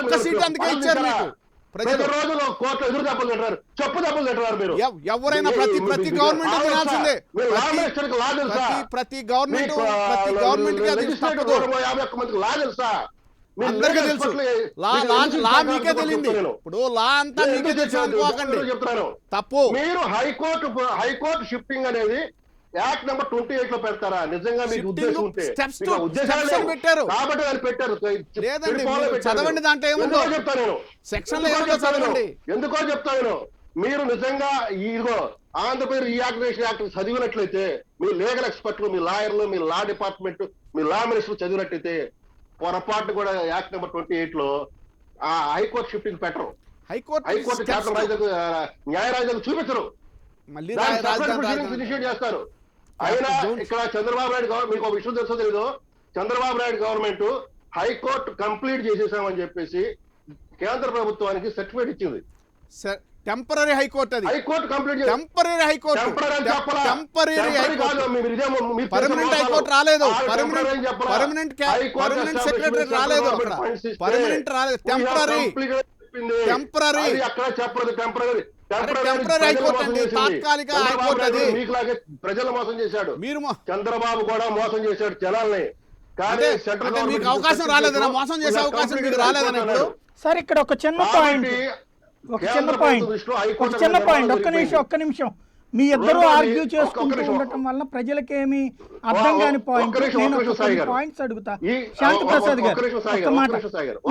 ఒక్క సీట్ అందుకే ఇచ్చారు మీకు. ప్రతి రోజు కోర్టు ఎదురు దెబ్బలు తింటారు, చెప్పు దెబ్బలు తింటారు. మీరు ఎవరైనా ప్రతి గవర్నమెంట్ తినాల్సిందే. ప్రతి గవర్నమెంట్ అందరికీ తెలుసు. లా మీకే తెలియదు. ఇప్పుడు లా అంతా మీకే తెలుసు అనుకోకండి. తప్పు. మీరు హైకోర్టు షిఫ్టింగ్ అనేది యాక్ట్ నెంబర్ 28 లో పెడతారా? నిజంగా మీకు ఉద్దేశం ఉంటే పెట్టారు కాబట్టి దాన్ని పెట్టారు. లేదండి చదవండి, దాంట్లో ఏముందో చెప్తాను నేను. సెక్షన్ లో ఏముందో చదవండి. ఎందుకో చెప్తాను. మీరు నిజంగా ఇదిగో ఆంధ్రప్రదేశ్ రీఆర్గనైజేషన్ యాక్ట్ చదివినట్లయితే, మీ లీగల్ ఎక్స్పర్ట్లు, మీ లాయర్లు, మీ లా డిపార్ట్మెంట్, మీ లా మినిస్టర్ చదివినట్లయితే పొరపాటు కూడా యాక్ట్ నెంబర్ 28 లో ఆ హైకోర్టు షిఫ్టింగ్ పెట్టరు. హైకోర్టు క్యాపిటల్ రాజధాని న్యాయ రాజధాని చూపించరు. మళ్ళీ ఇనిషియేట్ చేస్తారు. అయినా ఇక్కడ చంద్రబాబు నాయుడు గవర్నమెంట్, మీకు ఒక విషయం తెలుసో తెలీదు, Chandrababu Naidu government high court complete చేసేసామని చెప్పేసి కేంద్ర ప్రభుత్వానికి సర్టిఫికేట్ ఇచ్చింది. టెంపరరీ హైకోర్టు, అది high court complete temporary high court, permanent high court రాలేదు. పర్మనెంట్ సెక్రటరీ రాలేదు. అక్కడ పర్మనెంట్ రాలేదు. టెంపరరీ అక్కడ చెప్పలేదు. టెంపరరీ హైకోర్టు అండి, తాత్కాలిక హైకోర్టు. అది మీకులాగే ప్రజలు మోసం చేశాడు. మీరు చంద్రబాబు కూడా మోసం చేశాడు జనాల్ని. కానీ సెంట్రల్ మీకు అవకాశం రాలేదన్నా, మోసం చేసే అవకాశం మీకు రాలేదన్నా. ఇప్పుడు సార్ ఇక్కడ ఒక చిన్న పాయింట్, ఒక్క నిమిషం మీ ఇద్దరు ఆర్గ్యూ చేసుకుంటూ ఉండటం వల్ల ప్రజలకేమి అర్థం కాని పాయింట్. నేను పాయింట్స్ అడుగుతా. శాంతి ప్రసాద్ గారు ఒక్క మాట,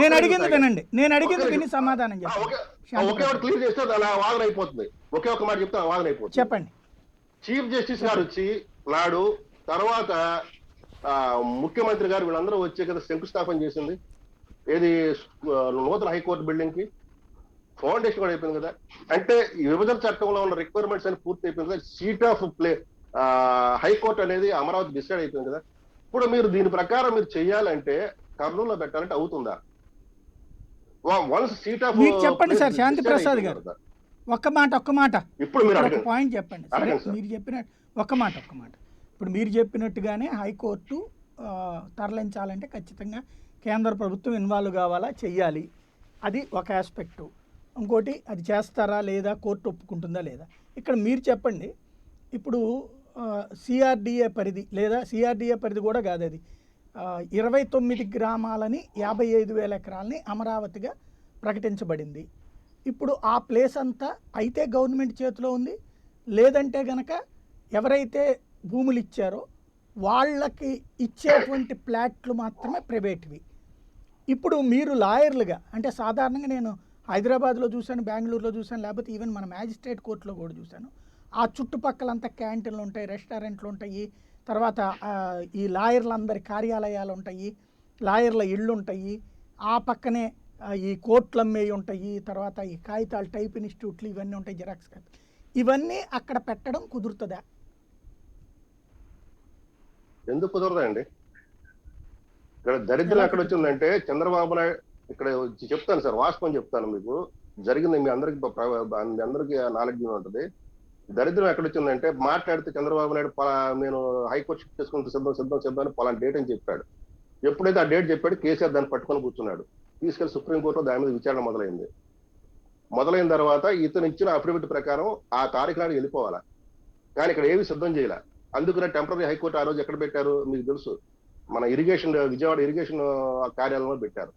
నేను అడిగింది వినండి, నేను అడిగింది విని సమాధానం చెప్పండి. చీఫ్ జస్టిస్ గారు వచ్చి నాడు తర్వాత ముఖ్యమంత్రి గారు వీళ్ళందరూ వచ్చే కదా శంకుస్థాపన చేసింది. ఏది నూతన హైకోర్టు బిల్డింగ్ కి ఫౌండేషన్ కూడా అయిపోయింది కదా. అంటే ఈ విభజన చట్టంలో ఉన్న రిక్వైర్మెంట్స్ అని పూర్తి అయిపోయింది కదా. సీట్ ఆఫ్ హైకోర్టు అనేది అమరావతి డిసైడ్ అయిపోయింది కదా. ఇప్పుడు మీరు దీని ప్రకారం మీరు చెయ్యాలంటే కర్నూలులో పెట్టాలంటే అవుతుందా? వన్స్ సీట్ ఆఫ్ చెప్పండి సార్ శాంతి ప్రసాద్ గారు, ఒక్క మాట ఇప్పుడు మీరు పాయింట్ చెప్పండి. మీరు చెప్పిన ఒక్క మాట ఇప్పుడు మీరు చెప్పినట్టుగానే హైకోర్టు తరలించాలంటే ఖచ్చితంగా కేంద్ర ప్రభుత్వం ఇన్వాల్వ్ కావాలా, చెయ్యాలి. అది ఒక ఆస్పెక్టు. ఇంకోటి అది చేస్తారా లేదా, కోర్టు ఒప్పుకుంటుందా లేదా. ఇక్కడ మీరు చెప్పండి. ఇప్పుడు సిఆర్డిఏ పరిధి లేదా సిఆర్డిఏ పరిధి కూడా కాదు, అది 29 గ్రామాలని 55,000 ఎకరాలని అమరావతిగా ప్రకటించబడింది. ఇప్పుడు ఆ ప్లేస్ అంతా అయితే గవర్నమెంట్ చేతిలో ఉంది, లేదంటే గనక ఎవరైతే భూములు ఇచ్చారో వాళ్ళకి ఇచ్చేటువంటి ప్లాట్లు మాత్రమే ప్రైవేట్వి. ఇప్పుడు మీరు లాయర్లుగా, అంటే సాధారణంగా నేను హైదరాబాద్లో చూశాను, బెంగళూరులో చూశాను, లేకపోతే ఈవెన్ మన మ్యాజిస్ట్రేట్ కోర్టులో కూడా చూశాను. ఆ చుట్టుపక్కలంతా క్యాంటీన్లు ఉంటాయి, రెస్టారెంట్లు ఉంటాయి, తర్వాత ఈ లాయర్లందరి కార్యాలయాలు ఉంటాయి, లాయర్ల ఇళ్ళు ఉంటాయి, ఆ పక్కనే ఈ కోర్టులు అమ్మేవి ఉంటాయి, తర్వాత ఈ కాగితాలు టైప్ ఇన్స్టిట్యూట్లు ఇవన్నీ ఉంటాయి, జిరాక్స్ కాపీ. ఇవన్నీ అక్కడ పెట్టడం కుదురుతుందా? ఎందుకు కుదరదండి? ఇక్కడ దరిద్రం ఎక్కడ వచ్చిందంటే చంద్రబాబు నాయుడు, ఇక్కడ చెప్తాను సార్, వాస్తవం చెప్తాను మీకు, జరిగింది మీ అందరికి మీ అందరికి నాలెడ్జ్ ఉంటుంది. దరిద్రం ఎక్కడ వచ్చిందంటే మాట్లాడితే చంద్రబాబు నాయుడు నేను హైకోర్టు షిఫ్ట్ చేసుకుంటూ సిద్ధం అని పలానా డేట్ అని చెప్పాడు. ఎప్పుడైతే ఆ డేట్ చెప్పాడు, కేసీఆర్ దాన్ని పట్టుకొని కూర్చున్నాడు. తీసుకెళ్లి సుప్రీంకోర్టులో దాని మీద విచారణ మొదలైన తర్వాత ఇతను ఇచ్చిన అఫిడవిట్ ప్రకారం ఆ తారీఖు నాడు వెళ్ళిపోవాలా, కానీ ఇక్కడ ఏవి సిద్ధం చేయాల. అందుకనే టెంపరీ హైకోర్టు ఆ రోజు ఎక్కడ పెట్టారు మీకు తెలుసు, మన విజయవాడ ఇరిగేషన్ కార్యాలయంలో పెట్టారు.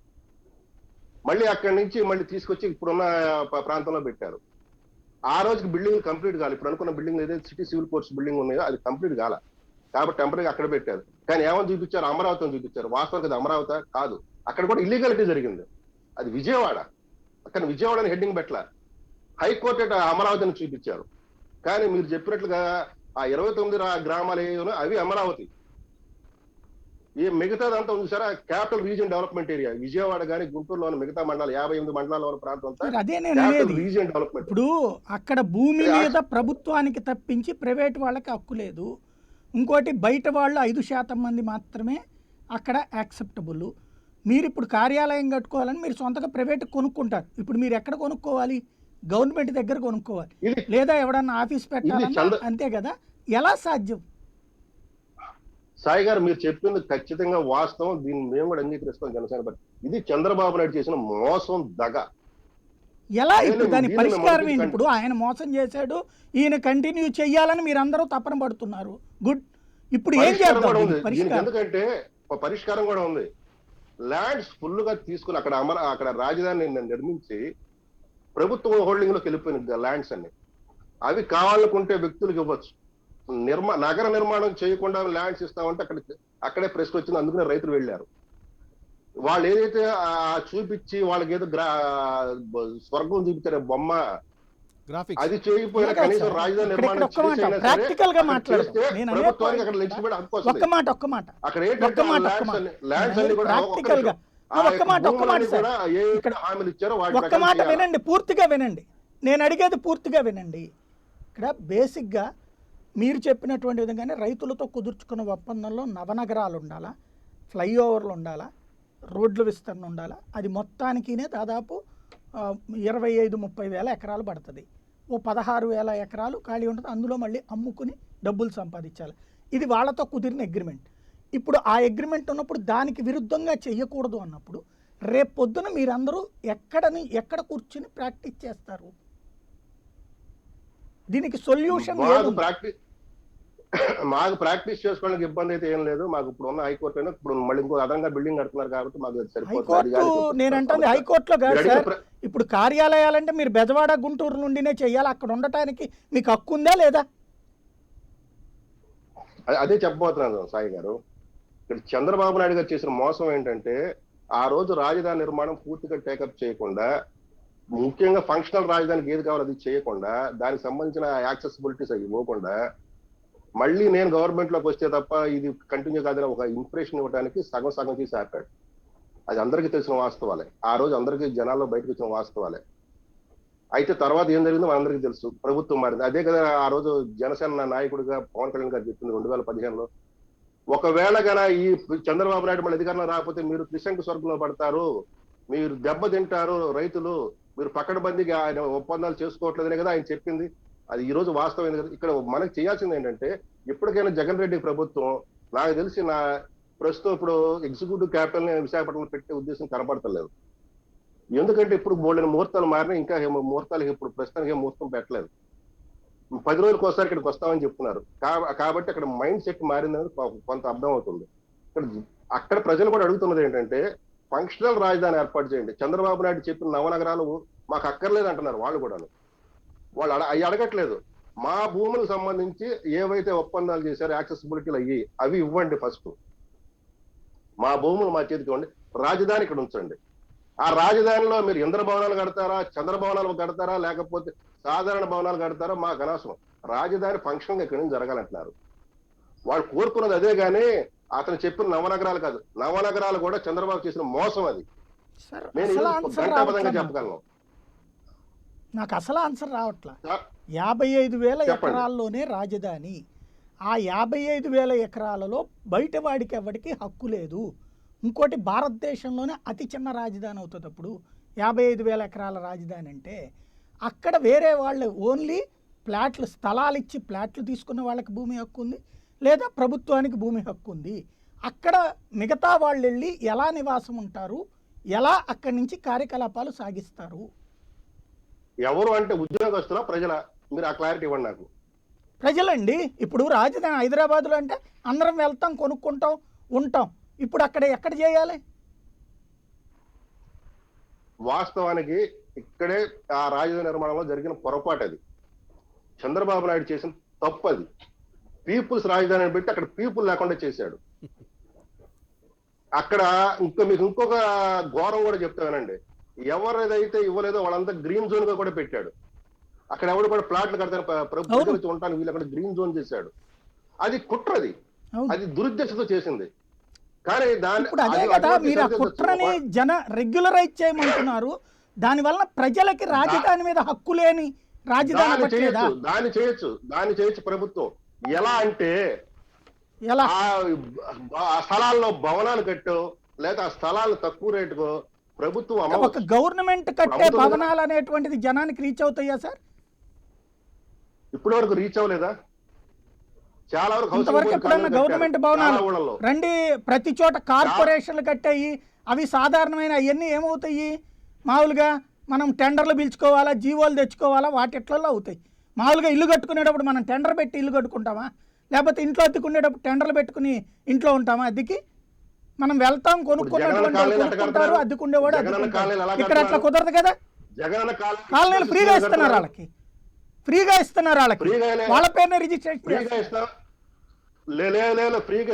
మళ్ళీ అక్కడి నుంచి మళ్ళీ తీసుకొచ్చి ఇప్పుడున్న ప్రాంతంలో పెట్టారు. ఆ రోజుకి బిల్డింగ్ కంప్లీట్ కావాలి. ఇప్పుడు అనుకున్న బిల్డింగ్ ఏదైతే సిటీ సివిల్ కోర్ట్స్ బిల్డింగ్ ఉన్నాయో అది కంప్లీట్ కాల, కాబట్టి టెంపరీగా అక్కడ పెట్టారు. కానీ ఏమని చూపించారు? అమరావతిని చూపించారు. వాస్తవానికి అది అమరావతి కాదు, అక్కడ కూడా ఇల్లీగాలిటీ జరిగింది. అది విజయవాడ, అక్కడ విజయవాడ అని హెడ్డింగ్ పెట్టల, హైకోర్టు అమరావతిని చూపించారు. కానీ మీరు చెప్పినట్లుగా ఆ 29 గ్రామాలు ఏవో అవి అమరావతి. ఈ మిగతాదంతా చూసారా capital region development area. Vijayawada కానీ గుంటూరులోని మిగతా మండలాలు 58 మండలాల ప్రాంతం అంతా అదే నేను అనేది. Region development. ఇప్పుడు అక్కడ భూమి మీద ప్రభుత్వానికి తప్పించి ప్రైవేట్ వాళ్ళకి హక్కు లేదు. ఇంకోటి బయట వాళ్ళు 5% మంది మాత్రమే అక్కడ యాక్సెప్టబుల్. మీరు ఇప్పుడు కార్యాలయం కట్టుకోవాలని మీరు సొంతగా ప్రైవేట్ కొనుక్కుంటారు. ఇప్పుడు మీరు ఎక్కడ కొనుక్కోవాలి? గవర్నమెంట్ దగ్గర కొనుక్కోవాలి, లేదా ఎవడన్నా ఆఫీస్ పెట్టాలన్నా అంతే కదా. ఎలా సాధ్యం? సాయి గారు మీరు చెప్పింది ఖచ్చితంగా వాస్తవం, దీన్ని మేము కూడా అంగీకరిస్తాం జనసేన పార్టీ. ఇది చంద్రబాబు నాయుడు చేసిన మోసం, దగ. ఎలా ఇప్పుడు దాని పరిష్కారం ఏంటి? ఇప్పుడు ఆయన మోసం చేశాడు, ఈయన కంటిన్యూ చెయ్యాలని మీరు అందరూ తపన పడుతున్నారు. గుడ్. ఇప్పుడు ఏం చేద్దాం? ఎందుకంటే పరిష్కారం కూడా ఉంది. ల్యాండ్స్ ఫుల్ గా తీసుకుని అక్కడ రాజధాని నిర్మించి ప్రభుత్వ హోల్డింగ్ లోకి వెళ్ళిపోయిన ల్యాండ్స్ అన్ని అవి కావాలనుకుంటే వ్యక్తులకు ఇవ్వచ్చు. నగర నిర్మాణం చేయకుండా ల్యాండ్స్ ఇస్తామంటే అక్కడే ప్రెస్ వచ్చింది. అందుకనే రైతులు వెళ్ళారు. వాళ్ళు ఏదైతే చూపించి వాళ్ళకి ఏదో స్వర్గం చూపించారు బొమ్మ, అది చేయకపోయినా కనీసం రాజధాని నిర్మాణం ప్రభుత్వానికి అక్కడ లెక్చిపెట్టి హక్కు వస్తుంది. అక్కడ ఏంటంటే ల్యాండ్స్ అన్ని కూడా హామీలు ఇచ్చారో ఒక్క మాట వినండి, పూర్తిగా వినండి. నేను అడిగేది పూర్తిగా వినండి. ఇక్కడ బేసిక్గా మీరు చెప్పినటువంటి విధంగానే రైతులతో కుదుర్చుకున్న ఒప్పందంలో నవనగరాలు ఉండాలా, ఫ్లైఓవర్లు ఉండాలా, రోడ్ల విస్తరణ ఉండాలా. అది మొత్తానికినే దాదాపు 25-30 వేల ఎకరాలు పడుతుంది. ఓ 16,000 ఎకరాలు ఖాళీ ఉంటుంది. అందులో మళ్ళీ అమ్ముకుని డబ్బులు సంపాదించాలి. ఇది వాళ్ళతో కుదిరిన అగ్రిమెంట్. ఇప్పుడు ఆ అగ్రిమెంట్ ఉన్నప్పుడు దానికి విరుద్ధంగా చెయ్యకూడదు అన్నప్పుడు రేపు పొద్దున మీరందరూ ఎక్కడ కూర్చుని ప్రాక్టీస్ చేస్తారు? దీనికి సొల్యూషన్ మాకు ప్రాక్టీస్ చేసుకోవడానికి ఇబ్బంది అయితే ఏం లేదు. మాకు ఇప్పుడు ఉన్న హైకోర్టు అయినా ఇప్పుడు మళ్ళీ ఇంకో అదనంగా బిల్డింగ్ కడుతున్నారు కాబట్టి మాకు సరిపోతుంది. నేనంటే హైకోర్టులో కాదు సార్. ఇప్పుడు కార్యాలయాలంటే మీరు బెజవాడ, గుంటూరు నుండినే చెయ్యాలి. అక్కడ ఉండటానికి మీకు హక్కు ఉందా లేదా? అదే చెప్పబోతున్నాను సాయి గారు. ఇక్కడ చంద్రబాబు నాయుడు గారు చేసిన మోసం ఏంటంటే ఆ రోజు రాజధాని నిర్మాణం పూర్తిగా టేకప్ చేయకుండా, ముఖ్యంగా ఫంక్షనల్ రాజధానికి ఏది కావాలో అది చేయకుండా, దానికి సంబంధించిన యాక్సెసిబిలిటీస్ అవి ఇవ్వకుండా, మళ్ళీ నేను గవర్నమెంట్ లోకి వస్తే తప్ప ఇది కంటిన్యూ కాదని ఒక ఇంప్రెషన్ ఇవ్వడానికి సగం చేసి ఆపాడు. అది అందరికీ తెలిసిన వాస్తవాలే. ఆ రోజు అందరికీ జనాల్లో బయటకు వచ్చిన వాస్తవాలే. అయితే తర్వాత ఏం జరిగిందో మనందరికీ తెలుసు. ప్రభుత్వం మారింది. అదే కదా ఆ రోజు జనసేన నాయకుడిగా పవన్ కళ్యాణ్ గారు చెప్పింది 2015లో, ఒకవేళ గన ఈ చంద్రబాబు నాయుడు మళ్ళీ అధికారంలో రాకపోతే మీరు త్రిశంకు స్వర్గంలో పడతారు, మీరు దెబ్బతింటారు రైతులు, మీరు పకడ్బందీగా ఆయన ఒప్పందాలు చేసుకోవట్లేదనే కదా ఆయన చెప్పింది. అది ఈ రోజు వాస్తవం. ఇక్కడ మనకు చేయాల్సింది ఏంటంటే ఇప్పటికైనా జగన్ రెడ్డి ప్రభుత్వం, నాకు తెలిసి ప్రస్తుతం ఇప్పుడు ఎగ్జిక్యూటివ్ క్యాపిటల్ ని విశాఖపట్నంలో పెట్టే ఉద్దేశం కనపడతలేదు. ఎందుకంటే ఇప్పుడు బోల్డెన్ ముహూర్తాలు మారినా ఇంకా ముహూర్తాలకి ఇప్పుడు ప్రస్తుతానికి ముహూర్తం పెట్టలేదు. 10 రోజులకు ఒకసారి ఇక్కడికి వస్తామని చెప్తున్నారు. కాబట్టి అక్కడ మైండ్ సెట్ మారిందని కొంత అర్థం అవుతుంది. అక్కడ ప్రజలు కూడా అడుగుతున్నది ఏంటంటే ఫంక్షనల్ రాజధాని ఏర్పాటు చేయండి. చంద్రబాబు నాయుడు చెప్పిన నవనగరాలు మాకు అక్కర్లేదు అంటున్నారు వాళ్ళు కూడా. వాళ్ళు అవి అడగట్లేదు. మా భూములకు సంబంధించి ఏవైతే ఒప్పందాలు చేశారో యాక్సెసిబిలిటీలు అవి ఇవ్వండి ఫస్ట్. మా భూములు మా చేతికి ఇవ్వండి, రాజధాని ఇక్కడ ఉంచండి. ఆ రాజధానిలో మీరు ఇంద్ర భవనాలు కడతారా, చంద్ర భవనాలు కడతారా, లేకపోతే సాధారణ భవనాలు కడతారా మాకు అనవసరం. రాజధాని ఫంక్షన్ ఇక్కడి నుంచి జరగాలంటున్నారు. వాళ్ళు కోరుకున్నది అదే, గానీ అతను చెప్పిన నవనగరాలు కాదు. నవనగరాలు కూడా చంద్రబాబు చేసిన మోసం అది. సార్ నేను అసలు ఇది ఆన్సర్ ఘంటాపథంగా రావట్లా చెప్పగలను. నాకు అసలు ఆన్సర్ రావట్లా. సార్, 55,000 చెప్పండి. ఎకరాల్లోనే రాజధాని. ఆ 55,000 ఎకరాలలో బయట వాడికి ఎవరికి హక్కు లేదు. ఇంకోటి భారతదేశంలోనే అతి చిన్న రాజధాని అవుతుంది. అప్పుడు 55,000 ఎకరాల రాజధాని అంటే అక్కడ వేరే వాళ్ళు ఓన్లీ ప్లాట్లు, స్థలాలు ఇచ్చి ప్లాట్లు తీసుకున్న వాళ్ళకి భూమి హక్కు ఉంది, లేదా ప్రభుత్వానికి భూమి హక్కు ఉంది. అక్కడ మిగతా వాళ్ళు వెళ్ళి ఎలా నివాసం ఉంటారు, ఎలా అక్కడి నుంచి కార్యకలాపాలు సాగిస్తారు? ఎవరు అంటే ఉద్యోగస్తులా ప్రజల? మీరు ఆ క్లారిటీ ఇవ్వండి నాకు. ప్రజలండి. ఇప్పుడు రాజధాని హైదరాబాద్లో అంటే అందరం వెళ్తాం, కొనుక్కుంటాం, ఉంటాం. ఇప్పుడు అక్కడ ఎక్కడ చేయాలి? వాస్తవానికి ఇక్కడే ఆ రాజధాని నిర్మాణంలో జరిగిన పొరపాటు అది. చంద్రబాబు నాయుడు చేసిన తప్పు అది. పీపుల్స్ రాజధాని పెట్టి అక్కడ పీపుల్ లేకుండా చేశాడు. అక్కడ మీకు ఇంకొక ఘోరం కూడా చెప్తానండి. ఎవరేదైతే ఇవ్వలేదో వాళ్ళంతా గ్రీన్ జోన్ గా కూడా పెట్టాడు. అక్కడ ఎవరు కూడా ప్లాట్లు కడతారు, ప్రభుత్వం ఉంటాను, వీళ్ళు అక్కడ గ్రీన్ జోన్ చేశాడు. అది కుట్రది, అది దురుద్దేశంతో చేసింది. కానీ ఇప్పుడు అదే కదా మీరు ఆ కుట్రని రెగ్యులరైజ్ చేయమంటున్నారు. దాని వలన ప్రజలకి రాజధాని మీద హక్కు లేని రాజధాని దాన్ని చేయొచ్చు ప్రభుత్వం. ఎలా అంటే ఎలా ఆ స్థలాల్లో భవనాలు కట్టో, లేదా ఆ స్థలాలు తక్కువ రేటుకో ప్రభుత్వం ఒక గవర్నమెంట్ కట్టే భవనాలు అనేటువంటిది జనానికి రీచ్ అవుతాయా సార్? ఇప్పటి వరకు రీచ్ అవ్వలేదా? చాలా వరకు ఇంతవరకు ఎప్పుడన్నా గవర్నమెంట్ భవనాలు రండి, ప్రతి చోట కార్పొరేషన్లు కట్టాయి. అవి సాధారణమైన అవన్నీ ఏమవుతాయి? మామూలుగా మనం టెండర్లు పిలుచుకోవాలా, జీవోలు తెచ్చుకోవాలా, వాటిట్లలో అవుతాయి. మామూలుగా ఇల్లు కట్టుకునేటప్పుడు మనం టెండర్ పెట్టి ఇల్లు కట్టుకుంటామా, లేకపోతే ఇంట్లో అద్దెకునేటప్పుడు టెండర్లు పెట్టుకుని ఇంట్లో ఉంటామా? అద్దెకి మనం వెళ్తాం, కొనుక్కుంటారు, అద్దెకుండేవాడు అద్దెకుంటారు. ఇక్కడ అట్లా కుదరదు కదా. కాలనీలు ఫ్రీగా ఇస్తున్నారు, వాళ్ళకి ఫ్రీగా ఇస్తున్నారు, వాళ్ళ పేరునే రిజిస్ట్రేషన్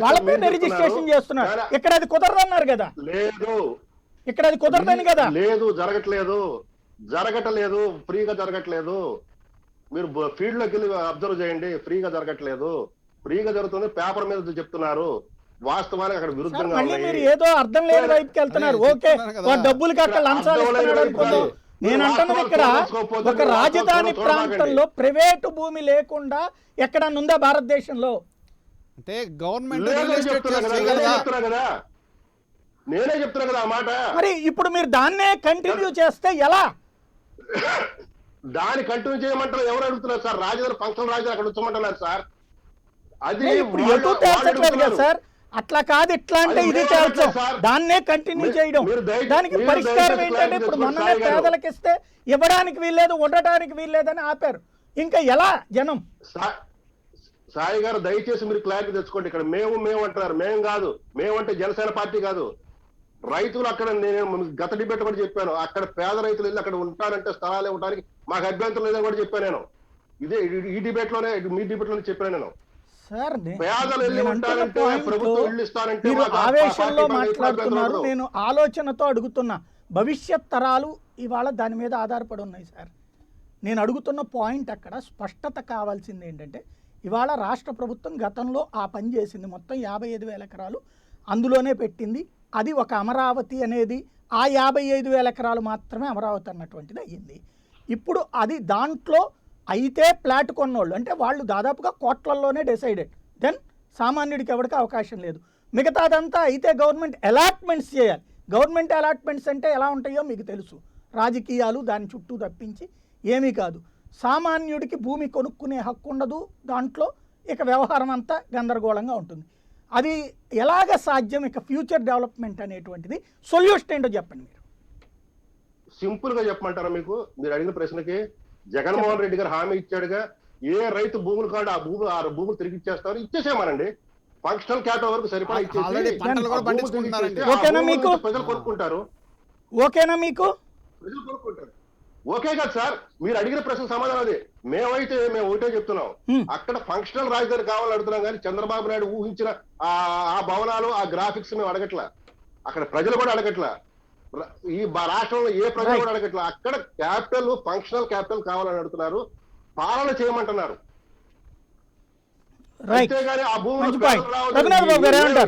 వాళ్ళ పేరునే రిజిస్ట్రేషన్ చేస్తున్నారు. ఇక్కడ అది కుదరదు అన్నారు కదా. లేదు, ఇక్కడ అది కుదరదని కదా. లేదు, జరగట్లేదు, ఫ్రీగా జరగట్లేదు. మీరు ఫీల్డ్ లోకి వెళ్ళి అబ్జర్వ్ చేయండి. ఫ్రీగా జరగట్లేదు. ఫ్రీగా జరుగుతుంది, పేపర్ మీద చెప్తున్నారు. వాస్తవానికి అక్కడ విరుద్ధంగా మీరు ఏదో అర్థం లేని వైపుకి వెళ్తున్నారు. ఓకే, డబ్బులకి అక్కడ లంచాలు ఇస్తున్నాడు అనుకుందాం. నేను అంటున్నది ఇక్కడ ఒక రాజధాని ప్రాంతంలో ప్రైవేటు భూమి లేకుండా ఎక్కడన్నా ఉందా భారతదేశంలో? అంటే గవర్నమెంట్ నేనే చెప్తున్నా కదా ఆ మాట. మరి ఇప్పుడు మీరు దాన్నే కంటిన్యూ చేస్తే ఎలా? దాన్ని కంటిన్యూ చేయమంటారు. ఎవరు అడుగుతున్నారు సార్? రాజధాని ఫంక్షన్ రాజధాని అక్కడ ఉంచమంటున్నారు సార్. అది ఇప్పుడు ఎటు తేల్చట్లేదు కదా సార్. అట్లా కాదు, ఇట్లా అంటే ఇది తేల్చం, దాన్నే కంటిన్యూ చేయడం. దానికి పరిష్కారం ఏంటంటే ఇప్పుడు మొన్ననే పేదలకు ఇస్తే ఇవ్వడానికి వీల్లేదు, ఉండటానికి వీల్లేదని ఆపారు. ఇంకా ఎలా జనం? సాయి గారు దయచేసి మీరు క్లారిటీ తెచ్చుకోండి. ఇక్కడ మేము అంటున్నారు. మేము కాదు, మేమంటే జనసేన పార్టీ కాదు. రైతులు అక్కడ, నేను గత డిబేట్ కూడా చెప్పాను, అక్కడ పేద రైతులు వెళ్ళి అక్కడ ఉంటారంటే స్థలాలు ఇవ్వడానికి మాకు అభ్యంతరం లేదని కూడా చెప్పాను నేను. ఇదే ఈ డిబేట్ లోనే, మీ డిబేట్ లోనే చెప్పాను నేను. మీరు ఆవేశంలో మాట్లాడుతున్నారు, నేను ఆలోచనతో అడుగుతున్నా. భవిష్యత్ తరాలు ఇవాళ దాని మీద ఆధారపడి ఉన్నాయి సార్. నేను అడుగుతున్న పాయింట్ అక్కడ స్పష్టత కావాల్సింది ఏంటంటే, ఇవాళ రాష్ట్ర ప్రభుత్వం గతంలో ఆ పని చేసింది. మొత్తం 55,000 ఎకరాలు అందులోనే పెట్టింది. అది ఒక అమరావతి అనేది ఆ 55,000 ఎకరాలు మాత్రమే అమరావతి అన్నటువంటిది అయ్యింది. ఇప్పుడు అది దాంట్లో అయితే ప్లాట్ కొన్నోళ్ళు అంటే వాళ్ళు దాదాపుగా కోట్లల్లోనే డిసైడెడ్. దెన్ సామాన్యుడికి ఎవరికి అవకాశం లేదు. మిగతాదంతా అయితే గవర్నమెంట్ అలాట్మెంట్స్ చేయాలి. గవర్నమెంట్ అలాట్మెంట్స్ అంటే ఎలా ఉంటాయో మీకు తెలుసు. రాజకీయాలు దాని చుట్టూ తప్పించి ఏమీ కాదు. సామాన్యుడికి భూమి కొనుక్కునే హక్కు ఉండదు దాంట్లో. ఇక వ్యవహారం అంతా గందరగోళంగా ఉంటుంది. అది ఎలాగ సాధ్యం? ఇక ఫ్యూచర్ డెవలప్మెంట్ అనేటువంటిది సొల్యూషన్ ఏంటో చెప్పండి. మీరు సింపుల్ గా చెప్పమంటారా? మీరు అడిగిన ప్రశ్నకి జగన్మోహన్ రెడ్డి గారు హామీ ఇచ్చాడుగా, ఏ రైతు భూములు కాదు ఆ భూములు తిరిగి ఇచ్చేస్తారు. ఇచ్చేసేమనండి. ఫంక్షనల్ క్యాపిటల్ వరకు సరిపడా ఇచ్చేసి ఓకేనా మీకు? ప్రజలు కొనుక్కుంటారు. ఓకేనా మీకు? ప్రజలు కొనుక్కుంటారు. ఓకే కదా సార్, మీరు అడిగిన ప్రశ్న సమాధానం అదే. మేము ఒకటే చెప్తున్నాం, అక్కడ ఫంక్షనల్ రాజధాని కావాలని అడుగుతున్నాం, కానీ చంద్రబాబు నాయుడు ఊహించిన ఆ భవనాలు, ఆ గ్రాఫిక్స్ మేము అడగట్లా. అక్కడ ప్రజలు కూడా అడగట్లా, ఈ రాష్ట్రంలో ఏ ప్రజలు కూడా అడగట్లా. అక్కడ క్యాపిటల్, ఫంక్షనల్ క్యాపిటల్ కావాలని అడుగుతున్నారు, పాలన చేయమంటున్నారు. అంతేగాని ఆ భూములు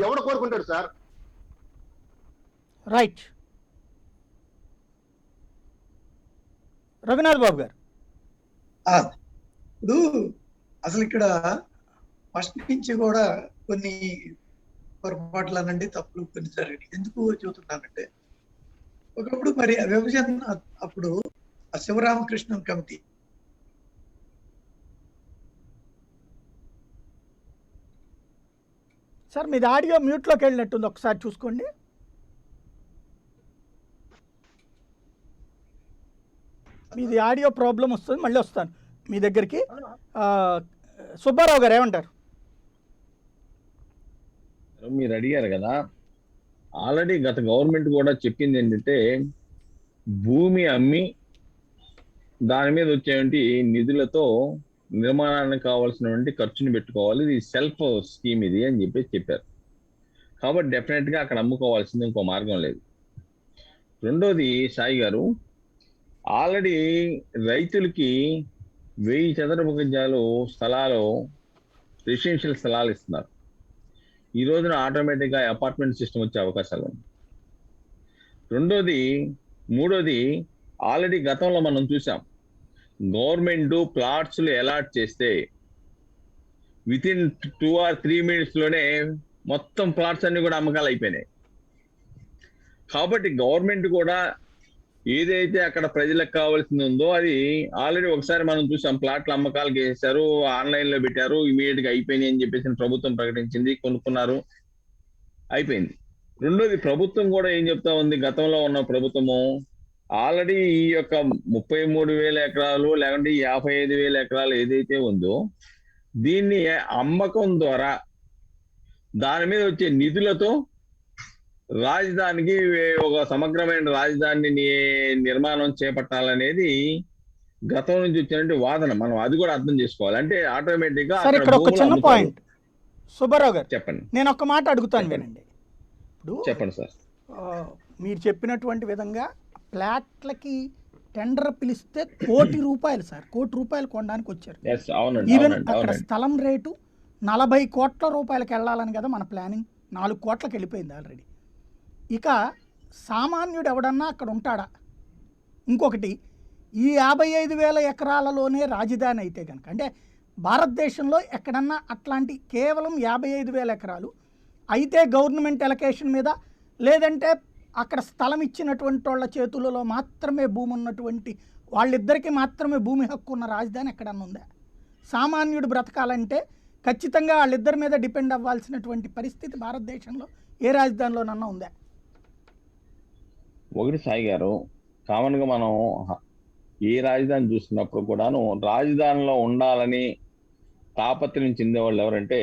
ఎవరు కోరుకుంటాడు సార్? రైట్. రఘునాథ్ బాబు గారు, ఇప్పుడు అసలు ఇక్కడ ఫస్ట్ నుంచి కూడా కొన్ని పొరపాట్లు అనండి, తప్పులు కొన్ని జరిగాయి. ఎందుకు చెబుతున్నానంటే, ఒకప్పుడు మరి విభజన అప్పుడు ఆ శివరామకృష్ణన్ కమిటీ సార్ మీది ఆడియో మ్యూట్లోకి వెళ్ళినట్టుంది, ఒకసారి చూసుకోండి. మీది ఆడియో ప్రాబ్లం వస్తుంది, మళ్ళీ వస్తాను మీ దగ్గరికి. సుబ్బారావు గారు ఏమంటారు? మీరు అడిగారు కదా, ఆల్రెడీ గత గవర్నమెంట్ కూడా చెప్పింది ఏంటంటే, భూమి అమ్మి దాని మీద వచ్చేటువంటి నిధులతో నిర్మాణానికి కావాల్సినటువంటి ఖర్చుని పెట్టుకోవాలి, ఇది సెల్ఫ్ స్కీమ్ ఇది అని చెప్పారు. కాబట్టి డెఫినెట్గా అక్కడ అమ్ముకోవాల్సింది, ఇంకో మార్గం లేదు. రెండోది సాయి గారు, ఆల్రెడీ రైతులకి 1000 చదరపు గజాలు స్థలాలు, రెసిడెన్షియల్ స్థలాలు ఇస్తున్నారు. ఈ రోజున ఆటోమేటిక్గా అపార్ట్మెంట్ సిస్టమ్ వచ్చే అవకాశాలు ఉన్నాయి. మూడోది ఆల్రెడీ గతంలో మనం చూసాం, గవర్నమెంట్ ప్లాట్స్లు అలాట్ చేస్తే వితిన్ 2 or 3 minutes లోనే మొత్తం ప్లాట్స్ అన్ని కూడా అమ్మకాలు అయిపోయినాయి. కాబట్టి గవర్నమెంట్ కూడా ఏదైతే అక్కడ ప్రజలకు కావాల్సింది ఉందో అది ఆల్రెడీ ఒకసారి మనం చూసాం, ప్లాట్ల అమ్మకాలకు వేసారు, ఆన్లైన్ లో పెట్టారు, ఇమీడియట్ గా అయిపోయినాయి అని చెప్పేసి ప్రభుత్వం ప్రకటించింది, కొనుక్కున్నారు, అయిపోయింది. రెండోది, ప్రభుత్వం కూడా ఏం చెప్తా ఉంది, గతంలో ఉన్న ప్రభుత్వము ఆల్రెడీ ఈ యొక్క 33,000 ఎకరాలు లేకుంటే 55,000 ఎకరాలు ఏదైతే ఉందో దీన్ని అమ్మకం ద్వారా దాని మీద వచ్చే నిధులతో రాజధానికి ఒక సమగ్రమైన రాజధాని నిర్మాణం చేపట్టాలనేది గతం నుంచి వచ్చినటువంటి వాదన. మనం అది కూడా అర్థం చేసుకోవాలి. అంటే ఆటోమేటిక్ గా ఇక్కడ ఒక చిన్న పాయింట్ సుబ్బారావు గారు చెప్పండి. నేను ఒక మాట అడుగుతాను వినండి. ఇప్పుడు చెప్పండి సార్. మీరు చెప్పినటువంటి విధంగా ఫ్లాట్లకి టెండర్ పిలిస్తే ₹1 కోటి సార్, ₹1 కోటి కొనడానికి వచ్చారు. ఈవెన్ అక్కడ స్థలం రేటు 40 కోట్ల రూపాయలకి వెళ్ళాలని కదా మన ప్లానింగ్, 4 కోట్లకి వెళ్ళిపోయింది ఆల్రెడీ. ఇక సామాన్యుడు ఎవడన్నా అక్కడ ఉంటాడా? ఇంకొకటి, ఈ 55,000 ఎకరాలలోనే రాజధాని అయితే కనుక, అంటే భారతదేశంలో ఎక్కడన్నా అట్లాంటి కేవలం 55,000 ఎకరాలు అయితే గవర్నమెంట్ ఎలకేషన్ మీద, లేదంటే అక్కడ స్థలం ఇచ్చినటువంటి వాళ్ళ చేతులలో మాత్రమే భూమి ఉన్నటువంటి వాళ్ళిద్దరికీ మాత్రమే భూమి హక్కు ఉన్న రాజధాని ఎక్కడన్నా ఉందా? సామాన్యుడు బ్రతకాలంటే ఖచ్చితంగా వాళ్ళిద్దరి మీద డిపెండ్ అవ్వాల్సినటువంటి పరిస్థితి భారతదేశంలో ఏ రాజధానిలోనన్నా ఉందా? ఒకటి సాయి గారు, కామన్గా మనం ఏ రాజధాని చూస్తున్నప్పుడు కూడాను రాజధానిలో ఉండాలని తాపత్రయం చెందేవాళ్ళు ఎవరంటే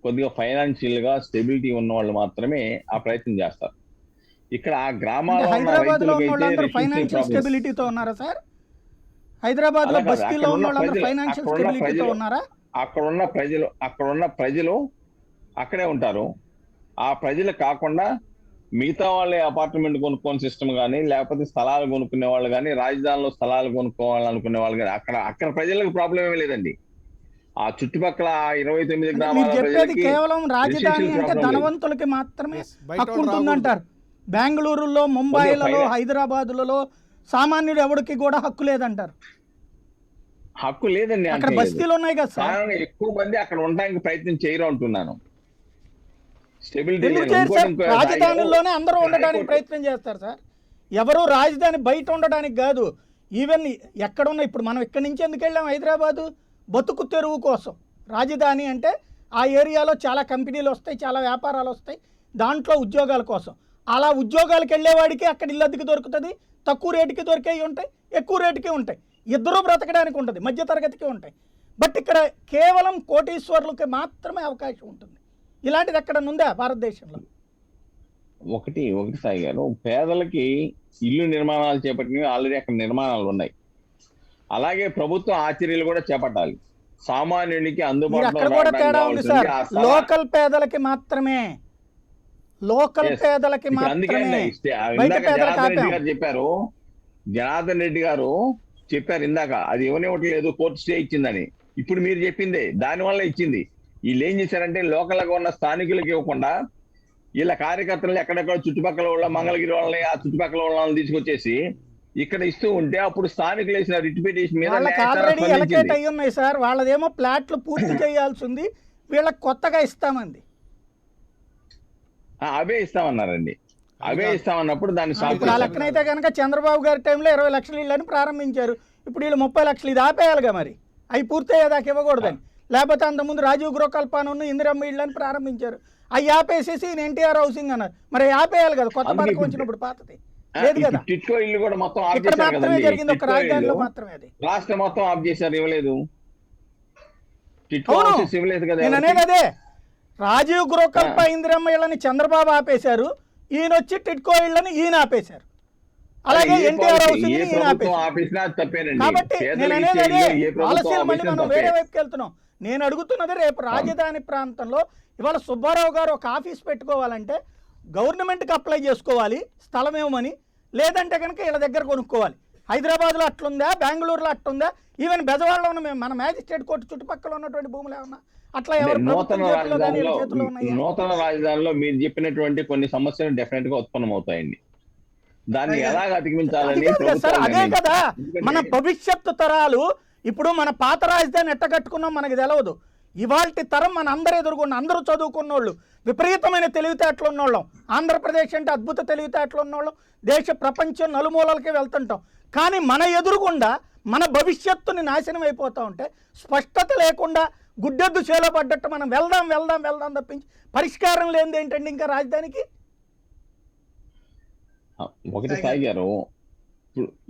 కొద్దిగా ఫైనాన్షియల్గా స్టెబిలిటీ ఉన్న వాళ్ళు మాత్రమే ఆ ప్రయత్నం చేస్తారు. ఇక్కడ ఆ గ్రామాల్లో హైదరాబాద్లో ఉన్న వాళ్ళందరూ ఫైనాన్షియల్ స్టెబిలిటీతో ఉన్నారా సార్? హైదరాబాద్లో బస్తీలో ఉన్న వాళ్ళందరూ ఫైనాన్షియల్ స్టెబిలిటీతో ఉన్నారా? అక్కడ ఉన్న ప్రజలు అక్కడే ఉంటారు. ఆ ప్రజలు కాకుండా మిగతా వాళ్ళే అపార్ట్మెంట్ కొనుక్కోని సిస్టమ్ కానీ, లేకపోతే స్థలాలు కొనుక్కునే వాళ్ళు కానీ, రాజధానిలో స్థలాలు కొనుక్కోవాలనుకునే వాళ్ళు కానీ, అక్కడ ప్రజలకు ప్రాబ్లం ఏమీ లేదండి. ఆ చుట్టుపక్కల 29 గ్రామాల చెప్పేది కేవలం రాజధాని అంటే ధనవంతులకి మాత్రమే హక్కు ఉంటుందంటారు. బెంగళూరులో, ముంబైలలో, హైదరాబాదులలో సామాన్యుడు ఎవరికి కూడా హక్కు లేదంటారు. హక్కు లేదండి, అక్కడ బస్తీలు ఉన్నాయి కదా సార్. ఎక్కువ మంది అక్కడ ఉండడానికి ప్రయత్నం చేయరు అంటున్నాను. రాజధానిలోనే అందరూ ఉండడానికి ప్రయత్నం చేస్తారు సార్. ఎవరు రాజధాని బయట ఉండడానికి కాదు. ఈవెన్ ఎక్కడున్నా, ఇప్పుడు మనం ఇక్కడి నుంచి ఎందుకు వెళ్ళాం హైదరాబాదు? బతుకు తెరువు కోసం. రాజధాని అంటే ఆ ఏరియాలో చాలా కంపెనీలు వస్తాయి, చాలా వ్యాపారాలు వస్తాయి, దాంట్లో ఉద్యోగాల కోసం. అలా ఉద్యోగాలకు వెళ్ళేవాడికి అక్కడ ఇల్లు అద్దెకి దొరుకుతుంది, తక్కువ రేటుకి దొరికేవి ఉంటాయి, ఎక్కువ రేటుకి ఉంటాయి, ఇద్దరూ బ్రతకడానికి ఉంటుంది, మధ్యతరగతికి ఉంటాయి. బట్ ఇక్కడ కేవలం కోటీశ్వరులకి మాత్రమే అవకాశం ఉంటుంది. ఇలాంటిది ఎక్కడ ఉందా భారతదేశంలో? ఒకటి సాయి గారు, పేదలకి ఇల్లు నిర్మాణాలు చేపట్టినవి ఆల్రెడీ అక్కడ నిర్మాణాలు ఉన్నాయి. అలాగే ప్రభుత్వం ఆ చర్యలు కూడా చేపట్టాలి. సామాన్యునికి మీరు అందుబాటులో అక్కడ కూడా రావడానికి తేడా ఉంది కావాల్సింది సార్. ఆ స్థలం. లోకల్ పేదలకి మాత్రమే, లోకల్ Yes. పేదలకి ఇప్పుడు అందుకే మాత్రమే, అండి, బయట ఇందాక పేదలకు జనార్దన్ రెడ్డి ఆపాం. గారు చెప్పారు, జనార్దన్ రెడ్డి గారు చెప్పారు ఇందాక, అది ఇవ్వనివ్వట్లేదు, కోర్టు స్టే ఇచ్చిందని. ఇప్పుడు మీరు చెప్పిందే దాని వల్ల ఇచ్చింది. వీళ్ళు ఏం చేశారంటే లోకల్ గా ఉన్న స్థానికులకు ఇవ్వకుండా వీళ్ళ కార్యకర్తలు ఎక్కడెక్కడ చుట్టుపక్కల వాళ్ళ మంగళగిరి వాళ్ళని, ఆ చుట్టుపక్కల వాళ్ళని తీసుకొచ్చేసి ఇక్కడ ఇస్తూ ఉంటే అప్పుడు స్థానికులు వేసిన రిట్ పిటిషన్ మీద వాళ్ళకి న్యాయస్థానం ఆల్రెడీ ఎలకేట్ స్పందించింది. అయ్యి ఉన్నాయి సార్. వాళ్ళదేమో ప్లాట్లు పూర్తి చేయాల్సి ఉంది, వీళ్ళకి కొత్తగా ఇస్తామంది. అవే ఇస్తామన్నారండి. అవే ఇస్తామన్నప్పుడు దాన్ని స్టాప్ ఇప్పుడు ఆ చేశారు. లెక్కనైతే కనుక చంద్రబాబు గారి టైంలో 20 లక్షలు ఇళ్ళని ప్రారంభించారు. ఇప్పుడు వీళ్ళు 30 లక్షలు. ఇది ఆపేయాలిగా మరి, అవి పూర్తయ్యేదాకా ఇవ్వకూడదని. లేకపోతే అంతకుముందు రాజీవ్ గృహకల్పన ఇందిరమ్మ ఇళ్ళని ప్రారంభించారు, అవి ఆపేసేసి ఎన్టీఆర్ హౌసింగ్ అన్నారు. మరి ఆపేయాలి కదా, కొత్త అందుకే పథకం వచ్చినప్పుడు పాతది లేదు కదా. టిట్కో ఇల్లు కూడా మొత్తం ఆఫ్ ఇక్కడ చేశారు మాత్రమే కదండి. జరిగింది, ఒక టిట్కో రాజధానిలో ఇల్లు మాత్రమే అది. రాష్ట్రం మొత్తం ఆఫ్ చేశారు, ఇవ్వలేదు. టిట్కో అవును, హౌసెస్ ఇవ్వలేదు కదా నేను ఎవరికి. అనేది అదే. రాజీవ్ గృహకల్ప ఇందిరమ్మ ఇళ్ళని చంద్రబాబు ఆపేశారు, ఈయన వచ్చి టిట్కో ఇళ్ళని ఈయన ఆపేశారు. అలాగే ఏ ఎన్టీఆర్ పాలసీ, హౌసింగ్ ఏ ఈయన ప్రభుత్వం ఆపేశారు. ఆపేసినా తప్పేనండి. కాబట్టి నేను పేదలకు అనేది ఇచ్చే అదే. ఇల్లు ఏ ప్రభుత్వం పాలసీలు మళ్ళీ ఆపేసినా మనం తప్పే. వేరే వైపుకి వెళ్తున్నాం. నేను అడుగుతున్నది, రేపు రాజధాని ప్రాంతంలో ఇవాళ సుబ్బారావు గారు ఒక ఆఫీస్ పెట్టుకోవాలంటే గవర్నమెంట్కి అప్లై చేసుకోవాలి స్థలం ఏమని, లేదంటే కనుక వీళ్ళ దగ్గర కొనుక్కోవాలి. హైదరాబాద్లో అట్లుందా, బెంగళూరులో అట్లుందా, ఈవెన్ బెజవాడలో ఉన్న మన మ్యాజిస్ట్రేట్ కోర్టు చుట్టుపక్కల ఉన్నటువంటి భూములు ఏమన్నా అట్లా ఎవరు ప్రభుత్వం చేతిలో కానీ వీళ్ళ చేతిలో ఉన్నాయా? నూతన రాజధానిలో మీరు చెప్పినటువంటి కొన్ని సమస్యలు డెఫినెట్ గా ఉత్పన్నం అవుతాయండి. దాన్ని ఎలా అది అధిగమించాలని కాదు కదా సార్, ప్రభుత్వం అదే కదా ఎందుకంటే మన భవిష్యత్తు తరాలు. ఇప్పుడు మన పాత రాజధాని ఎట్ట కట్టుకున్నాం మనకి తెలవదు. ఇవాల్టి తరం మన అందరు ఎదుర్కొన్న, అందరూ చదువుకున్నోళ్ళు, విపరీతమైన తెలివితేటలు ఉన్నోళ్ళం. ఆంధ్రప్రదేశ్ అంటే అద్భుత తెలివితేటలు ఉన్నోళ్ళం, దేశ ప్రపంచం నలుమూలలకే వెళ్తుంటాం. కానీ మన ఎదురుగుండా మన భవిష్యత్తుని నాశనం అయిపోతూ ఉంటే, స్పష్టత లేకుండా గుడ్డెద్దు చేలో పడ్డట్టు మనం వెళ్దాం వెళ్దాం వెళ్దాం తప్పించి పరిష్కారం లేనిది ఏంటండి ఇంకా రాజధానికి? ఒకటి సాయి గారు,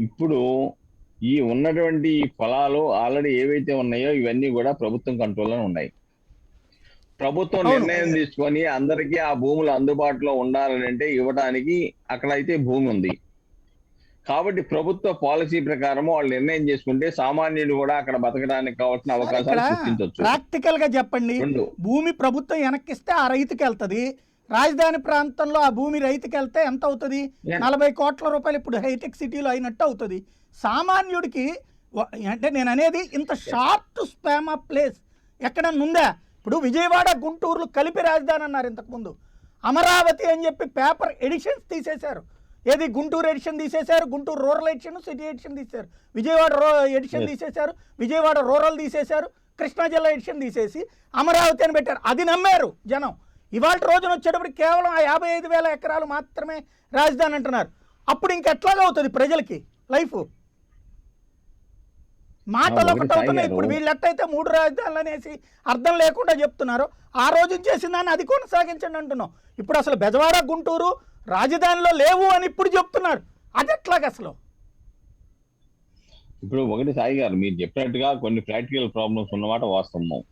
ఇప్పుడు ఈ ఉన్నటువంటి ఈ పొలాలు ఆల్రెడీ ఏవైతే ఉన్నాయో ఇవన్నీ కూడా ప్రభుత్వం కంట్రోల్లో ఉన్నాయి. ప్రభుత్వం అవును. నిర్ణయం తీసుకొని అందరికీ ఆ భూములు అందుబాటులో ఉండాలని అంటే ఇవ్వడానికి అక్కడైతే భూమి ఉంది. కాబట్టి ప్రభుత్వ పాలసీ ప్రకారం వాళ్ళు నిర్ణయం చేసుకుంటే సామాన్యుడు కూడా అక్కడ బతకడానికి కావాల్సిన అవకాశాలు సృష్టించవచ్చు. ప్రాక్టికల్ గా చెప్పండి, రెండు. భూమి ప్రభుత్వం వెనక్కిస్తే ఆ రైతుకి వెళ్తుంది. రాజధాని ప్రాంతంలో ఆ భూమి రైతుకి వెళ్తే ఎంత అవుతుంది? 40 కోట్ల రూపాయలు ఇప్పుడు హైటెక్ సిటీలో అయినట్టు అవుతుంది. సామాన్యుడికి అంటే నేను అనేది ఇంత షార్ట్ స్పామ్ ఆఫ్ ప్లేస్ ఎక్కడన్నా ఉందా? ఇప్పుడు విజయవాడ గుంటూరులు కలిపి రాజధాని అన్నారు ఇంతకుముందు. అమరావతి అని చెప్పి పేపర్ ఎడిషన్స్ తీసేశారు. ఏది గుంటూరు ఎడిషన్ తీసేశారు, Guntur rural edition, city edition తీశారు, విజయవాడ ఎడిషన్ తీసేశారు, విజయవాడ రూరల్ తీసేశారు, కృష్ణా జిల్లా ఎడిషన్ తీసేసి అమరావతి అని పెట్టారు. అది నమ్మారు జనం. ఇవాళ రోజున వచ్చేటప్పుడు కేవలం ఆ 55,000 ఎకరాలు మాత్రమే రాజధాని అంటున్నారు. అప్పుడు ఇంకెట్లాగా అవుతుంది ప్రజలకి లైఫ్? మాటలు ఒకటి అవుతున్నాయి. ఇప్పుడు వీళ్ళు ఎట్టయితే 3 రాజధానులు అనేసి అర్థం లేకుండా చెప్తున్నారు, ఆ రోజు చేసిన దాన్ని అది కొనసాగించండి అంటున్నాం. ఇప్పుడు అసలు బెజవాడ గుంటూరు రాజధానిలో లేవు అని ఇప్పుడు చెప్తున్నారు. అది ఎట్లాగ అసలు? ఇప్పుడు ఒకటి సాయి గారు, మీరు చెప్పినట్టుగా కొన్ని ప్రాక్టికల్ ప్రాబ్లమ్స్ ఉన్నమాట వాస్తవం.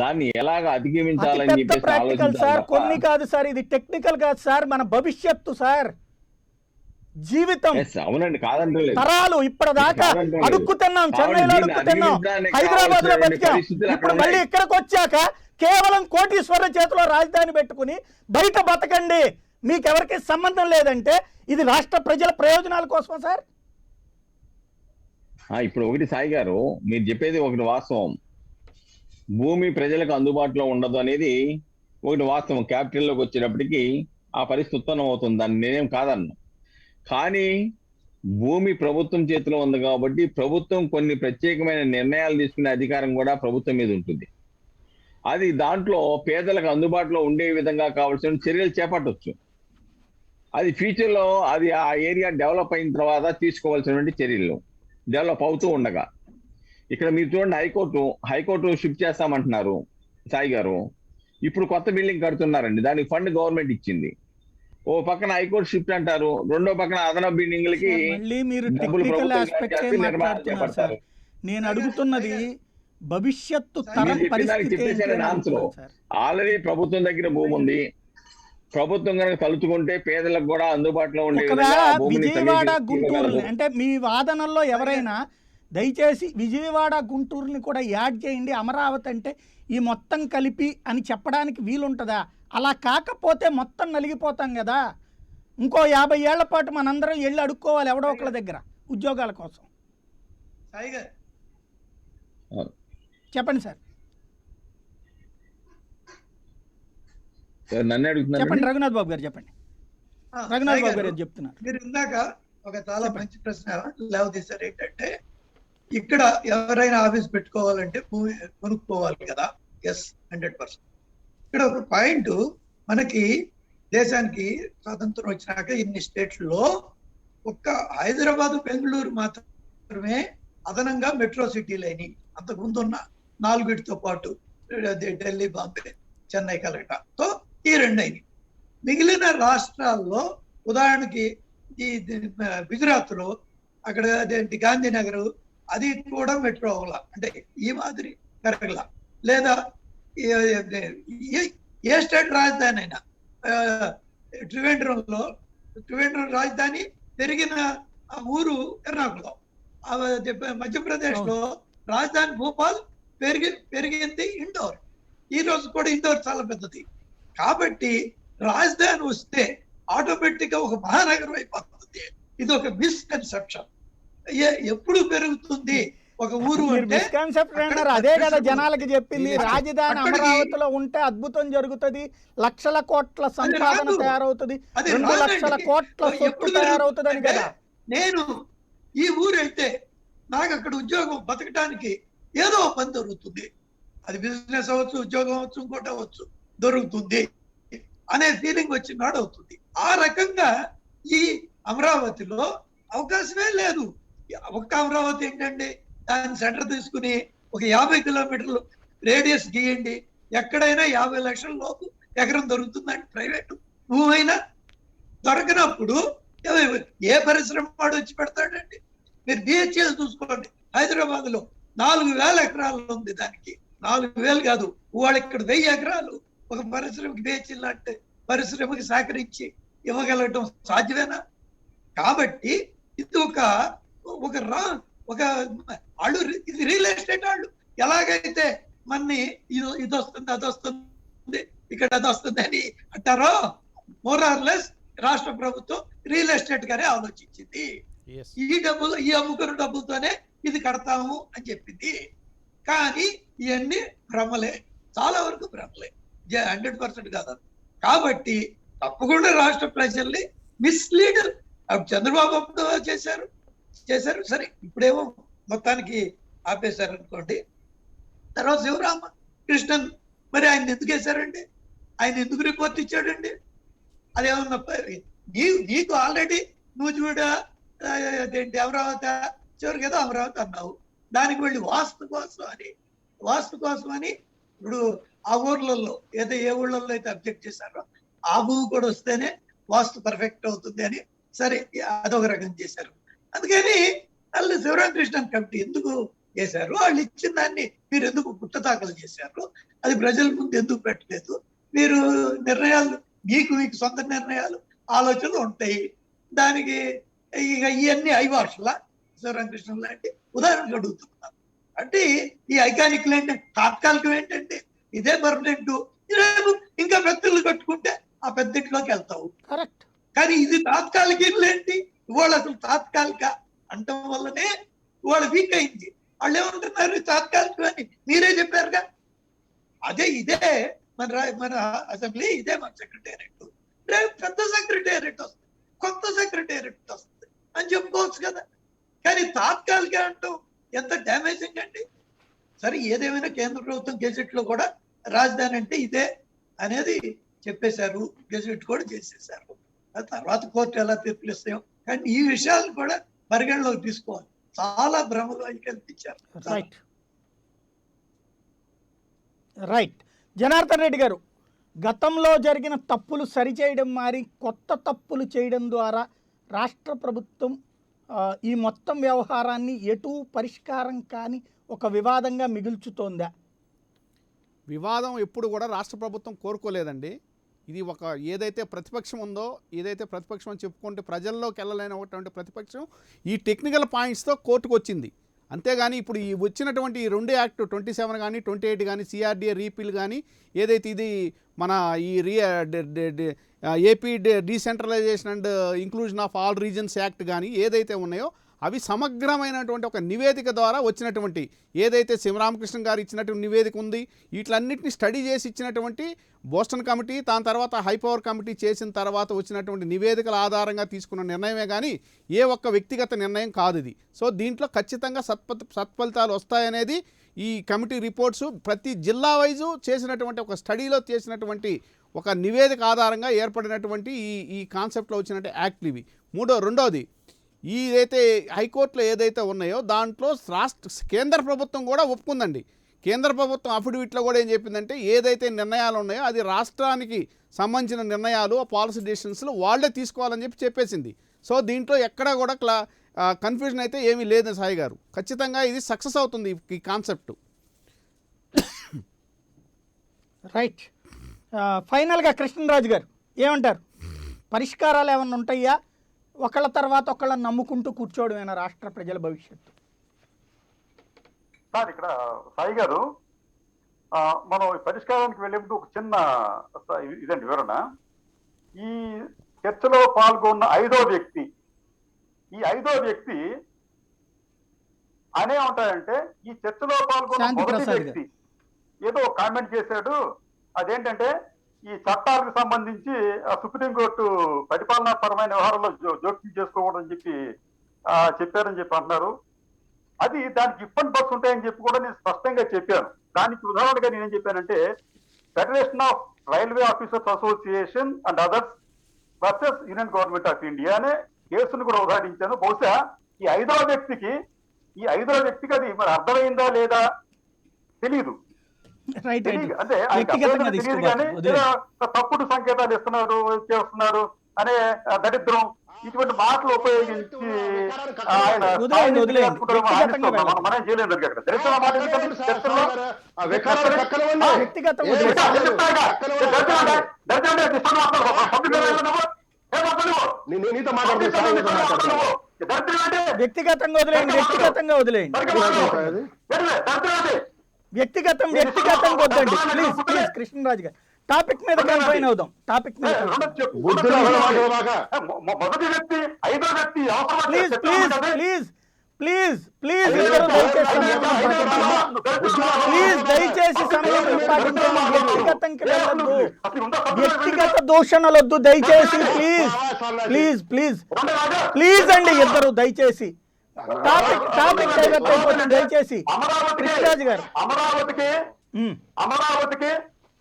దాన్ని ఎలాగ అధిగమించాలని పెద్ద చెప్పేసి ప్రాక్టికల్ సార్, ఆలోచించాలి కొన్ని తప్ప. కాదు సార్, ఇది టెక్నికల్ కాదు సార్, మన భవిష్యత్తు సార్, జీవితం, Yes, అవునండి, కాదంటలేదు. తరాలు. ఇప్పటిదాకా కాదంటలేదు. అడుక్కు తిన్నాం, చెన్నైలో దీన్ని అడుక్కు తిన్నాం, అధిగమించడానికి హైదరాబాద్ లో కావాల్సినటువంటి బతికాం. పరిస్థితులు అక్కడ ఇప్పుడు మళ్ళీ ఉన్నాయి. ఇక్కడికి వచ్చాక కేవలం కోటీశ్వర చేతిలో రాజధాని పెట్టుకుని బయట బతకండి, మీకెవరికి సంబంధం లేదంటే ఇది రాష్ట్ర ప్రజల ప్రయోజనాల కోసమా సార్? ఇప్పుడు ఒకటి సాయి గారు, మీరు చెప్పేది ఒకటి వాస్తవం. భూమి ప్రజలకు అందుబాటులో ఉండదు అనేది ఒకటి వాస్తవం. క్యాపిటల్లోకి వచ్చేటప్పటికి ఆ పరిస్థితి ఉత్పన్నం అవుతుంది, దాన్ని నేనేం కాదన్ను. కానీ భూమి ప్రభుత్వం చేతిలో ఉంది కాబట్టి ప్రభుత్వం కొన్ని ప్రత్యేకమైన నిర్ణయాలు తీసుకునే అధికారం కూడా ప్రభుత్వం మీద ఉంటుంది. అది దాంట్లో పేదలకు అందుబాటులో ఉండే విధంగా కావాల్సిన చర్యలు చేపట్టవచ్చు. అది ఫ్యూచర్లో అది ఆ ఏరియా డెవలప్ అయిన తర్వాత తీసుకోవాల్సినటువంటి చర్యలు డెవలప్ అవుతూ ఉండగా. ఇక్కడ మీరు చూడండి, హైకోర్టు షిఫ్ట్ చేస్తామంటున్నారు సాయి గారు. ఇప్పుడు కొత్త బిల్డింగ్ కడుతున్నారండి, దానికి ఫండ్ గవర్నమెంట్ ఇచ్చింది. ఓ పక్కన హైకోర్టు షిఫ్ట్ అంటారు, రెండో పక్కన అదనపు బిల్డింగ్లకి మళ్ళీ మీరు డబ్బులు టెక్నికల్ ప్రభుత్వం ఆస్పెక్ట్ చేసి నిర్మాణం మాట్లాడుతున్నారు సార్. చేపడతారు. నేను అడుగుతున్నది భవిష్యత్తు తరం మీరు చెప్పిన దానికి పరిస్థితి ఏంటి చెప్పేసాను అని ఆన్సర్. అడుగుతున్నాను సార్. ఆల్రెడీ ప్రభుత్వం దగ్గర భూమి ఉంది. ప్రభుత్వం కనుక తలుచుకుంటే పేదలకు కూడా అందుబాటులో ఉండే ఒకవేళ విధంగా భూమిని విజయవాడ తగ్గించి గుంటూరు ఇవ్వగలదు. అంటే మీ వాదనల్లో ఎవరైనా దయచేసి విజయవాడ గుంటూరుని కూడా యాడ్ చేయండి, అమరావతి అంటే ఈ మొత్తం కలిపి అని చెప్పడానికి వీలుంటుందా? అలా కాకపోతే మొత్తం నలిగిపోతాం కదా. ఇంకో 50 ఏళ్ల పాటు మనందరం వెళ్ళి అడుక్కోవాలి ఎవడో ఒకళ్ళ దగ్గర ఉద్యోగాల కోసం. సాయి గారు చెప్పండి సార్, నన్ను అడుగుతున్నారు. చెప్పండి రఘునాథ్ బాబు గారు, చెప్పండి. రఘునాథ్ సాయి బాబు గారు, గారు చెప్తున్నారు. మీరు ఇందాక ఒక చాలా మంచి ప్రశ్న లేవదీశారు. ఏంటంటే ఇక్కడ ఎవరైనా ఆఫీస్ పెట్టుకోవాలంటే భూమి కొనుక్కోవాలి కదా. ఎస్, 100%. ఇక్కడ ఒక పాయింట్, మనకి దేశానికి స్వాతంత్రం వచ్చినాక ఇన్ని స్టేట్లలో ఒక్క హైదరాబాద్ బెంగళూరు మాత్రమే అదనంగా మెట్రో సిటీలు అయినాయి. అంతకుముందు ఉన్న 4 పాటు ఢిల్లీ, బాంబే, చెన్నై, కలకట్టాతో ఈ 2 అయినాయి. మిగిలిన రాష్ట్రాల్లో ఉదాహరణకి ఈ గుజరాత్ లో అక్కడ అదేంటి గాంధీనగర్, అది కూడా మెట్రో అవ్వాల, అంటే ఈ మాదిరి పెరగల. లేదా ఏ స్టేట్ రాజధాని అయినా, త్రివేంద్రం రాజధాని పెరిగిన ఊరు ఎర్నాకుళం, మధ్యప్రదేశ్ లో రాజధాని భోపాల్ పెరిగింది ఇండోర్. ఈ రోజు కూడా ఇండోర్ చాలా పెద్దది. కాబట్టి రాజధాని వస్తే ఆటోమేటిక్ గా ఒక మహానగరం అయిపోతుంది. ఇది ఒక మిస్కన్సెప్షన్. ఎప్పుడు పెరుగుతుంది ఒక ఊరు అంటే అదే కదా జనాలకి చెప్పింది. రాజధాని అమరావతిలో ఉంటే అద్భుతం జరుగుతుంది, లక్షల కోట్ల సంపాదన తయారవుతుంది, 2 లక్షల కోట్ల సొత్తు తయారవుతుంది అని కదా. నేను ఈ ఊరు వెళ్తే నాకు అక్కడ ఉద్యోగం, బతకడానికి ఏదో పని దొరుకుతుంది. అది బిజినెస్ అవ్వచ్చు, ఉద్యోగం అవ్వచ్చు, ఇంకోటి అవ్వచ్చు, దొరుకుతుంది అనే ఫీలింగ్ వచ్చినాడు అవుతుంది. ఆ రకంగా ఈ అమరావతిలో అవకాశమే లేదు. ఒక్క అమరావతి ఏంటండి, దాని సెంటర్ తీసుకుని ఒక 50 కిలోమీటర్లు రేడియస్ గీయండి, ఎక్కడైనా 50 లక్షల లోపు ఎకరం దొరుకుతుందండి. ప్రైవేటు భూమైనా దొరకనప్పుడు ఏ పరిశ్రమ వాడు వచ్చి పెడతాడండి? మీరు బిహెచ్ఎల్ చూసుకోండి, హైదరాబాద్ లో 4,000 ఎకరాలు ఉంది. దానికి 4,000 కాదు, వాళ్ళు ఇక్కడ 1000 ఎకరాలు ఒక పరిశ్రమకి బిహెచ్ఎల్ అంటే పరిశ్రమకి సహకరించి ఇవ్వగలగటం సాధ్యమేనా? కాబట్టి ఇది ఒక వాళ్ళు, ఇది రియల్ ఎస్టేట్ వాళ్ళు ఎలాగైతే మన్ని ఇది వస్తుంది, అది వస్తుంది, ఇక్కడ అది వస్తుంది అని అంటారో, మోర్ ఆర్ లెస్ రాష్ట్ర ప్రభుత్వం రియల్ ఎస్టేట్ గానే ఆలోచించింది. ఈ అమ్ముకున్న డబ్బులతోనే ఇది కడతాము అని చెప్పింది. కానీ ఇవన్నీ భ్రమలే, చాలా వరకు భ్రమలే, 100% కాదు. కాబట్టి తప్పకుండా రాష్ట్ర ప్రజల్ని మిస్లీడ్ చంద్రబాబు అప్పుడు చేశారు. సరే, ఇప్పుడేమో మొత్తానికి ఆపేశారు అనుకోండి. తర్వాత శివరామకృష్ణన్ మరి ఆయన ఎందుకు వేశారండి? ఆయన ఎందుకు రిపోర్ట్ ఇచ్చాడండి? అదేమన్నా నీకు ఆల్రెడీ నువ్వు చూడ అదేంటి అమరావతి, చివరికి ఏదో అమరావతి అన్నావు, దానికి వెళ్ళి వాస్తు కోసం అని ఇప్పుడు ఆ ఊర్లలో ఏ ఊళ్ళల్లో అయితే అబ్జెక్ట్ చేశారో ఆ భూమి కూడా వస్తేనే వాస్తు పర్ఫెక్ట్ అవుతుంది అని సరే అదొక రకం చేశారు. అందుకని వాళ్ళు శివరామకృష్ణన్ కమిటీ ఎందుకు చేశారు? వాళ్ళు ఇచ్చిన దాన్ని మీరు ఎందుకు పుట్టదాఖలు చేశారు? అది ప్రజల ముందు ఎందుకు పెట్టలేదు? మీరు నిర్ణయాలు, మీకు సొంత నిర్ణయాలు, ఆలోచనలు ఉంటాయి. దానికి ఇక ఇవన్నీ ఐవార్షలా శివరామకృష్ణన్ లాంటి ఉదాహరణకు అడుగుతున్నారు. అంటే ఈ ఐకానిక్ ఏంటి, తాత్కాలికం ఏంటంటే ఇదే పర్మనెంట్. ఇంకా పెద్దలు కట్టుకుంటే ఆ పెద్దింట్లోకి వెళ్తావు. కరెక్ట్. కానీ ఇది తాత్కాలిక ఇల్లు ఏంటి? ఇవాళ అసలు తాత్కాలిక అంటం వల్లనే ఇవాళ వీక్ అయింది. వాళ్ళు ఏమంటున్నారు తాత్కాలికం అని మీరే చెప్పారుగా. ఇదే మన అసెంబ్లీ, ఇదే మన సెక్రటేరియట్. రేపు పెద్ద సెక్రటేరియట్ వస్తుంది, కొత్త సెక్రటేరియట్ వస్తుంది అని చెప్పుకోవచ్చు కదా. కానీ తాత్కాలిక అంటాం ఎంత డ్యామేజింగ్ అండి. సరే, ఏదేమైనా కేంద్ర ప్రభుత్వం గెజెట్ లో కూడా రాజధాని అంటే ఇదే అనేది చెప్పేశారు, గెజెట్ కూడా చేసేసారు. ఆ తర్వాత కోర్టు ఎలా తీర్పులు ఇస్తాయో. కానీ ఈ విషయాలను కూడా పరిగణలోకి తీసుకోవాలి. చాలా భ్రమలు కల్పించారు. రైట్. జనార్దన్ రెడ్డి గారు, గతంలో జరిగిన తప్పులు సరిచేయడం మారి కొత్త తప్పులు చేయడం ద్వారా రాష్ట్ర ప్రభుత్వం ఈ మొత్తం వ్యవహారాన్ని ఎటు పరిష్కారం కాని ఒక వివాదంగా మిగుల్చుతోందా? వివాదం ఎప్పుడు కూడా రాష్ట్ర ప్రభుత్వం కోరుకోలేదండి. ఇది ఒక ఏదైతే ప్రతిపక్షం ఉందో, ఏదైతే ప్రతిపక్షం అని చెప్పుకుంటే ప్రజల్లోకి వెళ్ళలేనటువంటి ప్రతిపక్షం ఈ టెక్నికల్ పాయింట్స్తో కోర్టుకు వచ్చింది. అంతేగాని ఇప్పుడు ఈ వచ్చినటువంటి ఈ 2 యాక్ట్ 27 కానీ 28 కానీ సిఆర్డిఏ రీపీల్ కానీ ఏదైతే ఇది మన ఈ AP decentralisation and inclusion of all reasons act కానీ ఏదైతే ఉన్నాయో అవి సమగ్రమైనటువంటి ఒక నివేదిక ద్వారా వచ్చినటువంటి ఏదైతే శివరామకృష్ణ గారు ఇచ్చినటువంటి నివేదిక ఉంది వీటిలన్నింటినీ స్టడీ చేసి ఇచ్చినటువంటి బోస్టన్ కమిటీ దాని తర్వాత హైపవర్ కమిటీ చేసిన తర్వాత వచ్చినటువంటి నివేదికల ఆధారంగా తీసుకున్న నిర్ణయమే కానీ ఏ ఒక్క వ్యక్తిగత నిర్ణయం కాదు ఇది. సో దీంట్లో ఖచ్చితంగా సత్ఫలితాలు వస్తాయనేది ఈ కమిటీ రిపోర్ట్స్ ప్రతి జిల్లా వైజు చేసినటువంటి ఒక స్టడీలో చేసినటువంటి ఒక నివేదిక ఆధారంగా ఏర్పడినటువంటి ఈ కాన్సెప్ట్లో వచ్చినటువంటి యాక్ట్లు ఇవి. రెండోది ఏదైతే హైకోర్టులో ఏదైతే ఉన్నాయో దాంట్లో కేంద్ర ప్రభుత్వం కూడా ఒప్పుకుందండి. కేంద్ర ప్రభుత్వం అఫిడవిట్లో కూడా ఏం చెప్పిందంటే ఏదైతే నిర్ణయాలు ఉన్నాయో అది రాష్ట్రానికి సంబంధించిన నిర్ణయాలు పాలసీ డెసిషన్స్లు వాళ్ళే తీసుకోవాలని చెప్పేసింది. సో దీంట్లో ఎక్కడా కూడా కన్ఫ్యూజన్ అయితే ఏమీ లేదు సాయి గారు. ఖచ్చితంగా ఇది సక్సెస్ అవుతుంది ఈ కాన్సెప్ట్. రైట్. ఫైనల్గా కృష్ణరాజు గారు ఏమంటారు? పరిష్కారాలు ఏమన్నా ఉంటాయా? ఒకళ్ళ తర్వాత ఒకళ్ళని నమ్ముకుంటూ కూర్చోవడమేనా రాష్ట్ర ప్రజల భవిష్యత్తు? సార్ ఇక్కడ సాయి గారు మనం పరిష్కారానికి వెళ్ళే ముందు ఒక చిన్న ఇదండి వివరణ. ఈ చర్చలో పాల్గొన్న 5వ వ్యక్తి అనే ఉంటాయంటే ఈ చర్చలో పాల్గొన్న మొదటి వ్యక్తి ఏదో కామెంట్ చేశాడు. అదేంటంటే ఈ చట్టాలకు సంబంధించి సుప్రీంకోర్టు పరిపాలనాపరమైన వ్యవహారంలో జోక్యం చేసుకోకూడదని చెప్పి చెప్పారని చెప్పి అంటున్నారు. అది దానికి ఇబ్బంది బస్సు ఉంటాయని చెప్పి కూడా నేను స్పష్టంగా చెప్పాను. దానికి ఉదాహరణగా నేనేం చెప్పానంటే federation of railway officers association and others versus union government of India అనే కేసును కూడా ఉదాహరించాను. బహుశా ఈ 5వ వ్యక్తికి అది మరి అర్థమైందా లేదా తెలియదు. అంటే తెలియదు కానీ తప్పుడు సంకేతాలు ఇస్తున్నారు చేస్తున్నారు అనే దరిద్రం ఇటువంటి మాటలు ఉపయోగించి ఆయన మనం చేయలేదు. వ్యక్తిగతంగా వదిలేయండి. వ్యక్తిగతంగా వద్దండి ప్లీజ్ కృష్ణరాజు గారు. టాపిక్ మీద కన్ఫైన్ అవుదాం. ప్లీజ్ దయచేసి సమయం పాటించండి. వ్యక్తిగత దూషణలొద్దు దయచేసి. ప్లీజ్ అండి ఇద్దరు దయచేసి. టాపిక్ డైవర్ట్ అయిపోతుంది దయచేసి. కృష్ణరాజు గారు అమరావతికి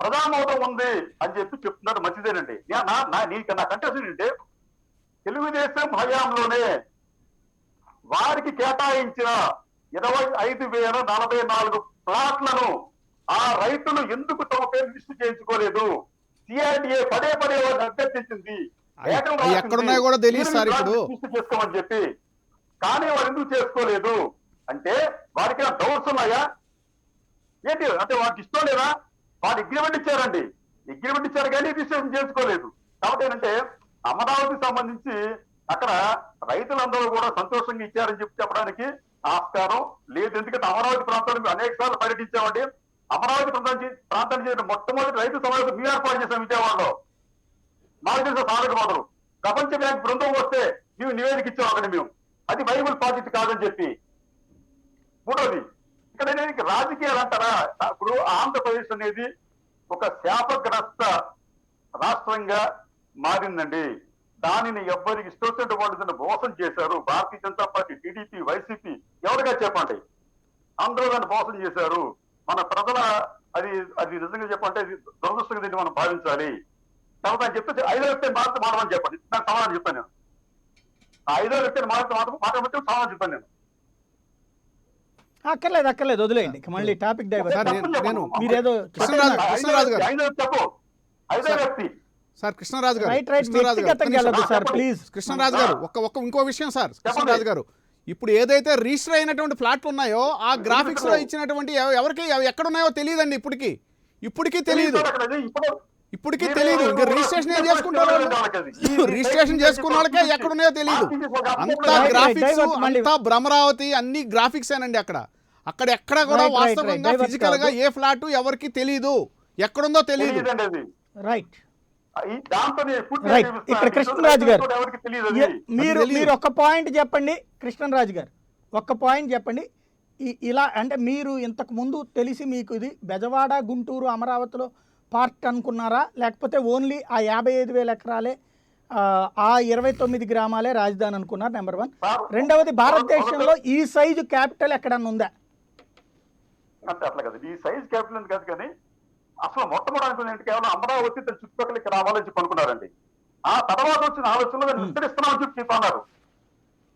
ప్రధానమౌతం ఉంది అని చెప్పి చెప్తున్నాడు. మంచిదేనండి. నా కంటెషన్ ఏంటంటే తెలుగుదేశం హయాంలోనే వారికి కేటాయించిన 25,044 ప్లాట్లను ఆ రైతులు ఎందుకు తమ పేరు లిస్టు చేయించుకోలేదు? సిఆర్డిఏ పదే వారిని అభ్యర్థించింది ఎక్కడున్నాయో కూడా తెలియదు సార్ ఇప్పుడు చేసుకోమని చెప్పి. కానీ వారు ఎందుకు చేసుకోలేదు అంటే వారికి డౌట్స్ ఉన్నాయా ఏంటి? అంటే వారికి ఇష్టం లేదా? వారు అగ్రిమెంట్ ఇచ్చారండి. అగ్రిమెంట్ ఇచ్చారు కానీ రిజిస్ట్రేషన్ చేసుకోలేదు. కాబట్టి ఏంటంటే అమరావతికి సంబంధించి అక్కడ రైతులందరూ కూడా సంతోషంగా ఇచ్చారని చెప్పడానికి ఆస్కారం లేదు. ఎందుకంటే అమరావతి ప్రాంతానికి అనేక సార్లు పర్యటించామండి. అమరావతి ప్రాంతానికి చేసిన మొట్టమొదటి రైతు సమావేశం మేము ఏర్పాటు చేశాం విజయవాడలో. మాకు తెలిసిన సాధక మొదలు ప్రపంచ బ్యాంక్ బృందం వస్తే మేము నివేదిక ఇచ్చాం అక్కడ మేము. అది వైబుల్ ప్రాజెక్ట్ కాదని చెప్పి. మూడోది ఇక్కడ రాజకీయాలు అంటారా? ఇప్పుడు ఆంధ్రప్రదేశ్ అనేది ఒక శాపగ్రస్త రాష్ట్రంగా మారిందండి. దానిని ఎవ్వరికి ఇష్టం వాళ్ళు మోసం చేశారు. Bharatiya Janata party, TDP, YCP ఎవరిగా చెప్పండి అందరూ దాన్ని మోసం చేశారు. మన ప్రజల అది నిజంగా చెప్పంటే దురదృష్టంగా దీన్ని మనం భావించాలి. తర్వాత అని చెప్తే 5వ వ్యక్తిని మాట్లాడమని చెప్పండి. నాకు సమాధానం చెప్పాను నేను. ఆ 5వ వ్యక్తిని మాట్లాడమంటే సమాధానం చెప్పాను నేను. అక్కర్లేదు వదిలేయండి. మళ్ళీ టాపిక్ డైవర్ట్. మీరేదో సార్ కృష్ణరాజు గారు ఇంకో విషయం సార్ కృష్ణరాజు గారు, ఇప్పుడు ఏదైతే రిజిస్టర్ అయినటువంటి ఫ్లాట్లు ఉన్నాయో ఆ గ్రాఫిక్స్ లో ఇచ్చినటువంటి ఎవరికి ఎక్కడున్నాయో తెలియదండి. ఇప్పటికీ తెలియదు. ఇప్పటికీ తెలియదు. ఇంకా రిజిస్ట్రేషన్ ఏం చేసుకుంటారు వాళ్ళు? రిజిస్ట్రేషన్ చేసుకున్న వాళ్ళకే ఎక్కడున్నాయో తెలియదు. అంతా గ్రాఫిక్స్, అంతా భ్రమరావతి, అన్ని గ్రాఫిక్స్ ఏనండి. అక్కడ ఎక్కడ కూడా వాస్తవంగా ఫిజికల్ గా ఏ ఫ్లాట్ ఎవరికి తెలియదు, ఎక్కడుందో తెలియదు. Right right. ఇక్కడ కృష్ణరాజు గారు మీరు ఒక్క పాయింట్ చెప్పండి. కృష్ణరాజు గారు ఒక్క పాయింట్ చెప్పండి. ఇలా అంటే మీరు ఇంతకు ముందు తెలిసి మీకు ఇది బెజవాడ, గుంటూరు, అమరావతిలో పార్ట్ అనుకున్నారా, లేకపోతే ఓన్లీ ఆ 55,000 ఎకరాలే ఆ 29 గ్రామాలే రాజధాని అనుకున్నారు? నెంబర్ 1. రెండవది, భారతదేశంలో ఈ సైజు క్యాపిటల్ ఎక్కడన్నా ఉందా? అంటే అట్లా కదా, ఈ సైజ్ క్యాపిటల్ కాదు, కానీ అసలు మొట్టమొదటి అనుకునేది కేవలం అమరావతి తన చుట్టుపక్కలకి రావాలని చెప్పి అనుకున్నారండి. ఆ తర్వాత వచ్చిన ఆలోచనలో విస్తరిస్తున్నామని చెప్పి చెప్పన్నారు.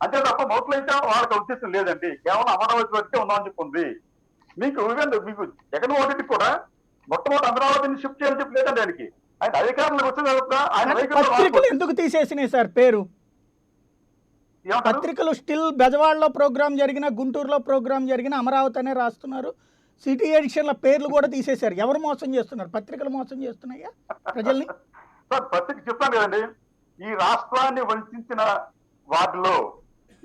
అంతే తప్ప మౌతులు అయితే వాళ్ళకి ఉద్దేశం లేదండి. కేవలం అమరావతి వరకే ఉందామని చెప్పి ఉంది. మీకు జగన్మోహన్ రెడ్డి కూడా మొట్టమొదటి అమరావతిని షిఫ్ట్ చేయాలని చెప్పి లేదండి ఆయనకి. ఆయన అధికారంలోకి వచ్చిన తర్వాత ఆయన పత్రికలు ఎందుకు తీసేసినాయి సార్ పేరు? పత్రికలు స్టిల్ బెజవాడలో ప్రోగ్రామ్ జరిగిన, గుంటూరులో ప్రోగ్రామ్ జరిగిన అమరావతి అనే రాస్తున్నారు. సిటీ ఎడిషన్ల పేర్లు కూడా తీసేశారు. ఎవరు మోసం చేస్తున్నారు? పత్రికలు మోసం చేస్తున్నాయా ప్రజల్ని? సార్ పత్రిక చెప్తాను కదండి, ఈ రాష్ట్రాన్ని వంచిన వాటిలో,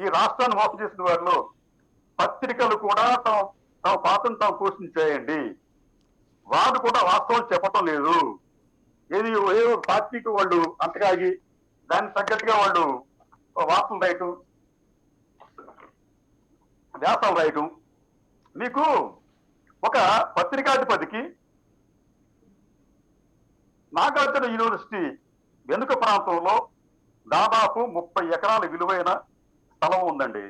ఈ రాష్ట్రాన్ని మోసం చేసిన వాటిలో పత్రికలు కూడా తమ పాత్రను తాము పోషించేయండి. వాళ్ళు కూడా వాస్తవం చెప్పటం లేదు. ఏది ఏ పార్టీకి వాళ్ళు అంతకాగి దానికి తగ్గట్టుగా వాళ్ళు వార్తలు రాయటం, వ్యాసాలు రాయటం. మీకు ఒక పత్రికాధిపతికి నాగార్జున యూనివర్సిటీ వెనుక ప్రాంతంలో దాదాపు 30 ఎకరాల విలువైన స్థలం ఉందండి.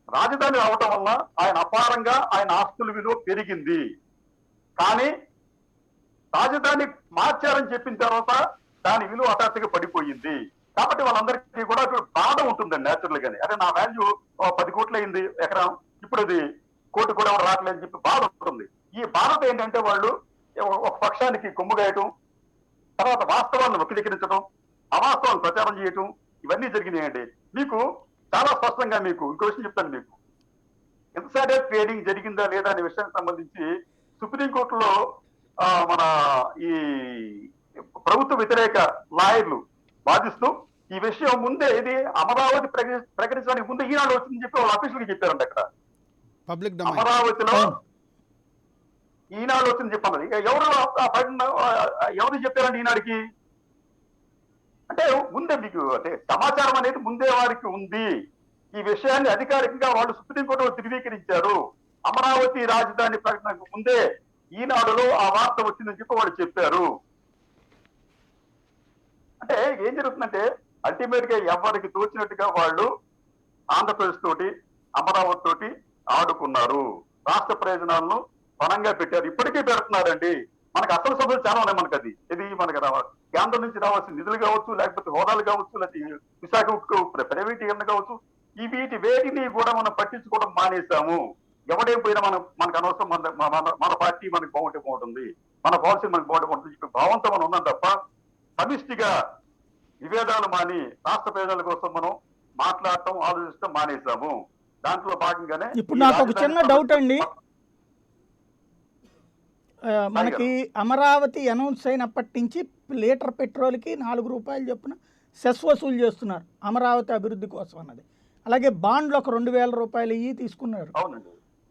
రాజధాని రావటం వల్ల ఆయన అపారంగా ఆయన ఆస్తుల విలువ పెరిగింది. కానీ రాజధాని మార్చారని చెప్పిన తర్వాత దాని విలువ హఠాత్తుగా పడిపోయింది. కాబట్టి వాళ్ళందరికీ కూడా బాధ ఉంటుందండి న్యాచురల్ గానే. అదే నా వాల్యూ 10 కోట్లు అయింది ఎకరం, ఇప్పుడు అది 1 కోటి కూడా రావట్లేదని చెప్పి బాధ ఉంటుంది. ఈ బాధతో ఏంటంటే వాళ్ళు ఒక పక్షానికి కొమ్ముగాయటం, తర్వాత వాస్తవాలను వక్రీకరించడం, అవాస్తవాలను ప్రచారం చేయటం, ఇవన్నీ జరిగినాయండి. మీకు చాలా స్పష్టంగా మీకు ఇంకో విషయం చెప్తాను. మీకు ఇన్సైడర్ ట్రేడింగ్ జరిగిందా లేదా అనే విషయానికి సంబంధించి సుప్రీంకోర్టులో మన ఈ ప్రభుత్వ వ్యతిరేక లాయర్లు వాదిస్తూ ఈ విషయం ముందే ఇది అమరావతి ప్రకటించడానికి ముందే ఈనాడు వచ్చిందని చెప్పి వాళ్ళు అఫీషియల్గా చెప్పారండి. అక్కడ పబ్లిక్ అమరావతిలో ఈనాడు వచ్చిందని చెప్పన్నది ఎవరు చెప్పారండి ఈనాడికి? అంటే ముందే మీకు అంటే సమాచారం అనేది ముందే వారికి ఉంది. ఈ విషయాన్ని అధికారికంగా వాళ్ళు సుప్రీంకోర్టులో ధృవీకరించారు. అమరావతి రాజధాని ప్రకటనకు ముందే ఈనాడులో ఆ వార్త వచ్చిందని చెప్పి వాళ్ళు చెప్పారు. అంటే ఏం జరుగుతుందంటే అల్టిమేట్ గా ఎవరికి తోచినట్టుగా వాళ్ళు ఆంధ్రప్రదేశ్ తోటి, అమరావతి తోటి ఆడుకున్నారు. రాష్ట్ర ప్రయోజనాలను పణంగా పెట్టారు. ఇప్పటికీ పెడుతున్నారండి. మనకు అసలు సభలు చాలా ఉన్నాయి. మనకు అది ఇది మనకు కేంద్రం నుంచి రావాల్సిన నిధులు కావచ్చు, లేకపోతే హోదాలు కావచ్చు, లేకపోతే విశాఖ ప్రైవేటీకరణ కావచ్చు, ఈ వీటి వేటిని కూడా మనం పట్టించుకోవడం మానేశాము. ఎవడేం పోయినా మనకు అనవసరం, మన పార్టీ మనకు బాగుంటే బాగుంటుంది, మన పాలసీ మనకు బాగుంటే బాగుంటుంది చెప్పి భావంతో మనం ఉన్నాం తప్ప సమిష్టిగా విభేదాలు మాని రాష్ట్ర ప్రయోజనాల కోసం మనం మాట్లాడటం, ఆలోచించడం మానేశాము. దాంట్లో భాగంగానే ఇప్పుడు నాకు ఒక చిన్న డౌట్ అండి. మనకి అమరావతి అనౌన్స్ అయినప్పటి నుంచి లీటర్ పెట్రోల్కి 4 రూపాయలు చొప్పున సెస్ వసూలు చేస్తున్నారు అమరావతి అభివృద్ధి కోసం అన్నది. అలాగే బాండ్లు ఒక 2,000 రూపాయలు ఇవి తీసుకున్నారు.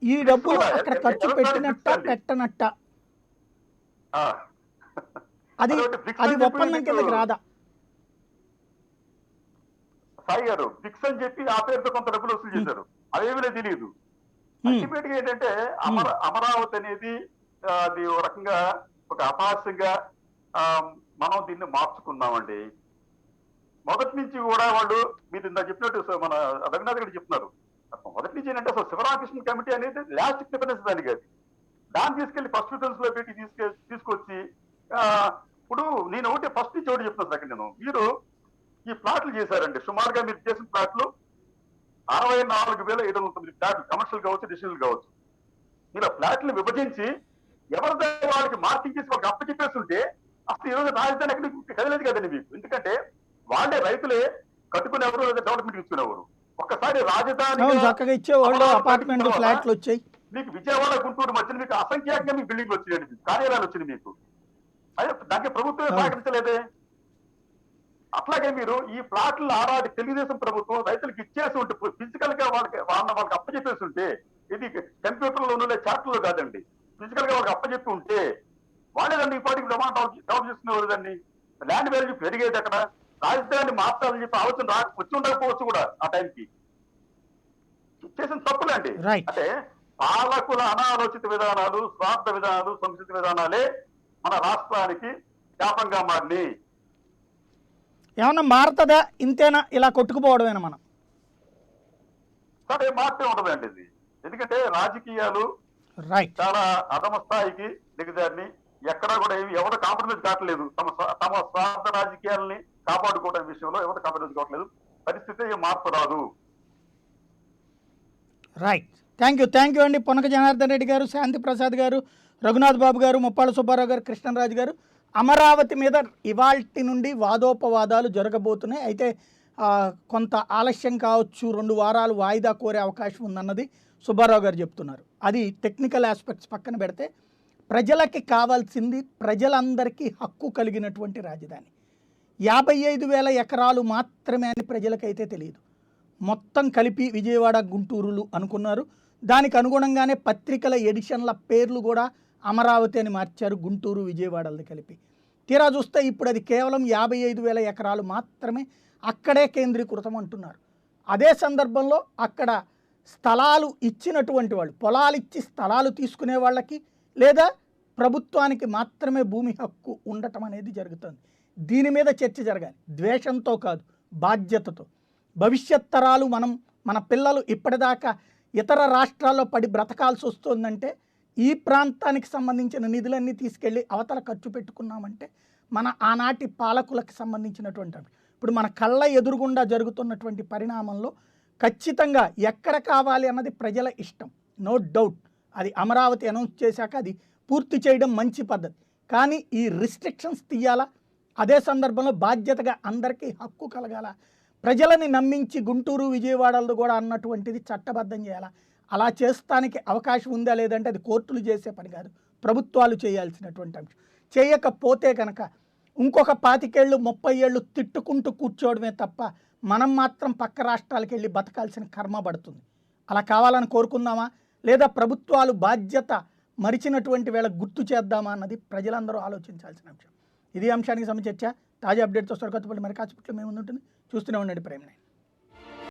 ఈ డబ్బులు అక్కడ ఖర్చు పెట్టినట్ట పెట్టనట్ట అది ఒప్పందం కిందకి రాదా? సాయి గారు ఫిక్స్ అని చెప్పి ఆ పేరుతో కొంత డబ్బులు వసూలు చేశారు. అదేమీ తెలియదు. అల్టిమేట్ గా ఏంటంటే అమరావతి అనేది అది ఒక రకంగా ఒక అపహాస్యంగా మనం దీన్ని మార్చుకున్నామండి. మొదటి నుంచి కూడా వాళ్ళు మీరు ఇందా చెప్పినట్టు మన రఘునాథ్ గారు చెప్తున్నారు. మొదటి నుంచి ఏంటంటే అసలు శివరామకృష్ణ కమిటీ అనేది లాస్ట్ ప్రిఫరెన్స్ దానికి. అది దాన్ని తీసుకెళ్లి ఫస్ట్ ప్రిఫరెన్స్ లో పెట్టి తీసుకొచ్చి ఇప్పుడు నేను ఒకటి ఫస్ట్ నుంచి ఒకటి చెప్తున్నాను. సెకండ్ మీరు ఈ ప్లాట్లు చేశారండి. సుమారుగా మీరు చేసిన ప్లాట్లు 64,709 ఫ్లాట్లు, కమర్షియల్ కావచ్చు, రెసిడెన్షియల్ కావచ్చు. మీరు ఫ్లాట్లు విభజించి ఎవరి వాళ్ళకి మార్కింగ్ చేసి వాళ్ళకి అప్పచెప్పేస్తుంటే అసలు ఈరోజు రాజధాని ఎక్కడికి కదలేదు కదండి మీకు. ఎందుకంటే వాళ్ళే రైతులే కట్టుకునేవారు, లేదా డెవలప్మెంట్ ఇచ్చుకునేవారు. ఒక్కసారి రాజధాని ఇచ్చేవాళ్ళు, అపార్ట్మెంట్ ఫ్లాట్లు వచ్చాయి. మీకు విజయవాడ, గుంటూరు మధ్యన మీకు అసంఖ్యాకంగా మీకు బిల్డింగ్లు వచ్చినాయండి, కార్యాలయాలు వచ్చినాయి మీకు. అదే దానికి ప్రభుత్వమే సహకరించలేదే. అట్లాగే మీరు ఈ ప్లాట్లు ఆనాటి తెలుగుదేశం ప్రభుత్వం రైతులకు ఇచ్చేసి ఉంటే, ఫిజికల్ గా వాళ్ళకి అప్పచెప్పేసి ఉంటే, ఇది కంప్యూటర్ లో ఉండే చార్ట్లో కాదండి, ఫిజికల్ గా వాళ్ళకి అప్పచెప్పి ఉంటే వాళ్ళేదండి ఈ పాటికి ప్రమాణం డెవలప్ చేసుకునేవాళ్ళండి. ల్యాండ్ వాల్యూ పెరిగేది అక్కడ, రాజధాని మార్చాలని చెప్పి ఆలోచన వచ్చి ఉండకపోవచ్చు కూడా ఆ టైంకి. చేసిన తప్పులండి. రైట్. అంటే పాలకుల అనాలోచిత విధానాలు, స్వార్థ విధానాలు, సంస్కృతి విధానాలే మన రాష్ట్రానికి శాపంగా మారినాయి. ఏమన్నా మారుతుందా? ఇంతేనా ఇలా కొట్టుకుపోవడమేనా మనం? సరే, మార్పే ఉండదండి ఇది. ఎందుకంటే రాజకీయాలు రైట్. చాలా అధమ స్థాయికి దిగజారిని, ఎక్కడా కూడా ఎవరు కాంప్రమైజ్ కావట్లేదు. తమ స్వార్థ రాజకీయాలని కాపాడుకోవడం విషయంలో ఎవరు కాంప్రమైజ్ కావట్లేదు. పరిస్థితి మార్పు రాదు. రైట్. థ్యాంక్ యూ అండి. పొనక జనార్దన్ రెడ్డి గారు, శాంతి ప్రసాద్ గారు, రఘునాథ్ బాబు గారు, ముప్పాళ్ళ సుబ్బారావు గారు, కృష్ణరాజు గారు. అమరావతి మీద ఇవాల్టి నుండి వాదోపవాదాలు జరగబోతున్నాయి. అయితే కొంత ఆలస్యం కావచ్చు, 2 వారాలు వాయిదా కోరే అవకాశం ఉందన్నది సుబ్బారావు గారు చెప్తున్నారు. అది టెక్నికల్ ఆస్పెక్ట్స్ పక్కన పెడితే ప్రజలకి కావాల్సింది ప్రజలందరికీ హక్కు కలిగినటువంటి రాజధాని. 55,000 ఎకరాలు మాత్రమే అని ప్రజలకైతే తెలియదు. మొత్తం కలిపి విజయవాడ, గుంటూరులు అనుకున్నారు. దానికి అనుగుణంగానే పత్రికల ఎడిషన్ల పేర్లు కూడా అమరావతి అని మార్చారు, గుంటూరు, విజయవాడలది కలిపి. తీరా చూస్తే ఇప్పుడు అది కేవలం 55,000 ఎకరాలు మాత్రమే అక్కడే కేంద్రీకృతం అంటున్నారు. అదే సందర్భంలో అక్కడ స్థలాలు ఇచ్చినటువంటి వాళ్ళు, పొలాలు ఇచ్చి స్థలాలు తీసుకునే వాళ్ళకి లేదా ప్రభుత్వానికి మాత్రమే భూమి హక్కు ఉండటం అనేది జరుగుతుంది. దీని మీద చర్చ జరగాలి, ద్వేషంతో కాదు, బాధ్యతతో. భవిష్యత్ తరాలు మన పిల్లలు ఇప్పటిదాకా ఇతర రాష్ట్రాల్లో పడి బ్రతకాల్సి వస్తుందంటే ఈ ప్రాంతానికి సంబంధించిన నిధులన్నీ తీసుకెళ్ళి అవతల ఖర్చు పెట్టుకున్నామంటే మన ఆనాటి పాలకులకు సంబంధించినటువంటి ఇప్పుడు మన కళ్ళ ఎదురుగుండా జరుగుతున్నటువంటి పరిణామంలో ఖచ్చితంగా ఎక్కడ కావాలి అన్నది ప్రజల ఇష్టం, నో డౌట్. అది అమరావతి అనౌన్స్ చేశాక అది పూర్తి చేయడం మంచి పద్ధతి. కానీ ఈ రిస్ట్రిక్షన్స్ తీయాలా, అదే సందర్భంలో బాధ్యతగా అందరికీ హక్కు కలగాల, ప్రజలని నమ్మించి గుంటూరు, విజయవాడలో కూడా అన్నటువంటిది చట్టబద్ధం చేయాలా. అలా చేస్తానికి అవకాశం ఉందా లేదంటే అది కోర్టులు చేసే పని కాదు, ప్రభుత్వాలు చేయాల్సినటువంటి అంశం. చేయకపోతే కనుక ఇంకొక 25 ఏళ్ళు 30 ఏళ్ళు తిట్టుకుంటూ కూర్చోవడమే తప్ప మనం మాత్రం పక్క రాష్ట్రాలకు వెళ్ళి బతకాల్సిన కర్మ పడుతుంది. అలా కావాలని కోరుకుందామా లేదా ప్రభుత్వాలు బాధ్యత మరిచినటువంటి వేళ గుర్తు చేద్దామా అన్నది ప్రజలందరూ ఆలోచించాల్సిన అంశం. ఇది అంశానికి సంబంధించి చర్చ. తాజా అప్డేట్తో సరికొత్తపల్లి మరి కాసేపట్లో మేము ఉంటుంది. చూస్తూనే ఉండండి ప్రైమ్9.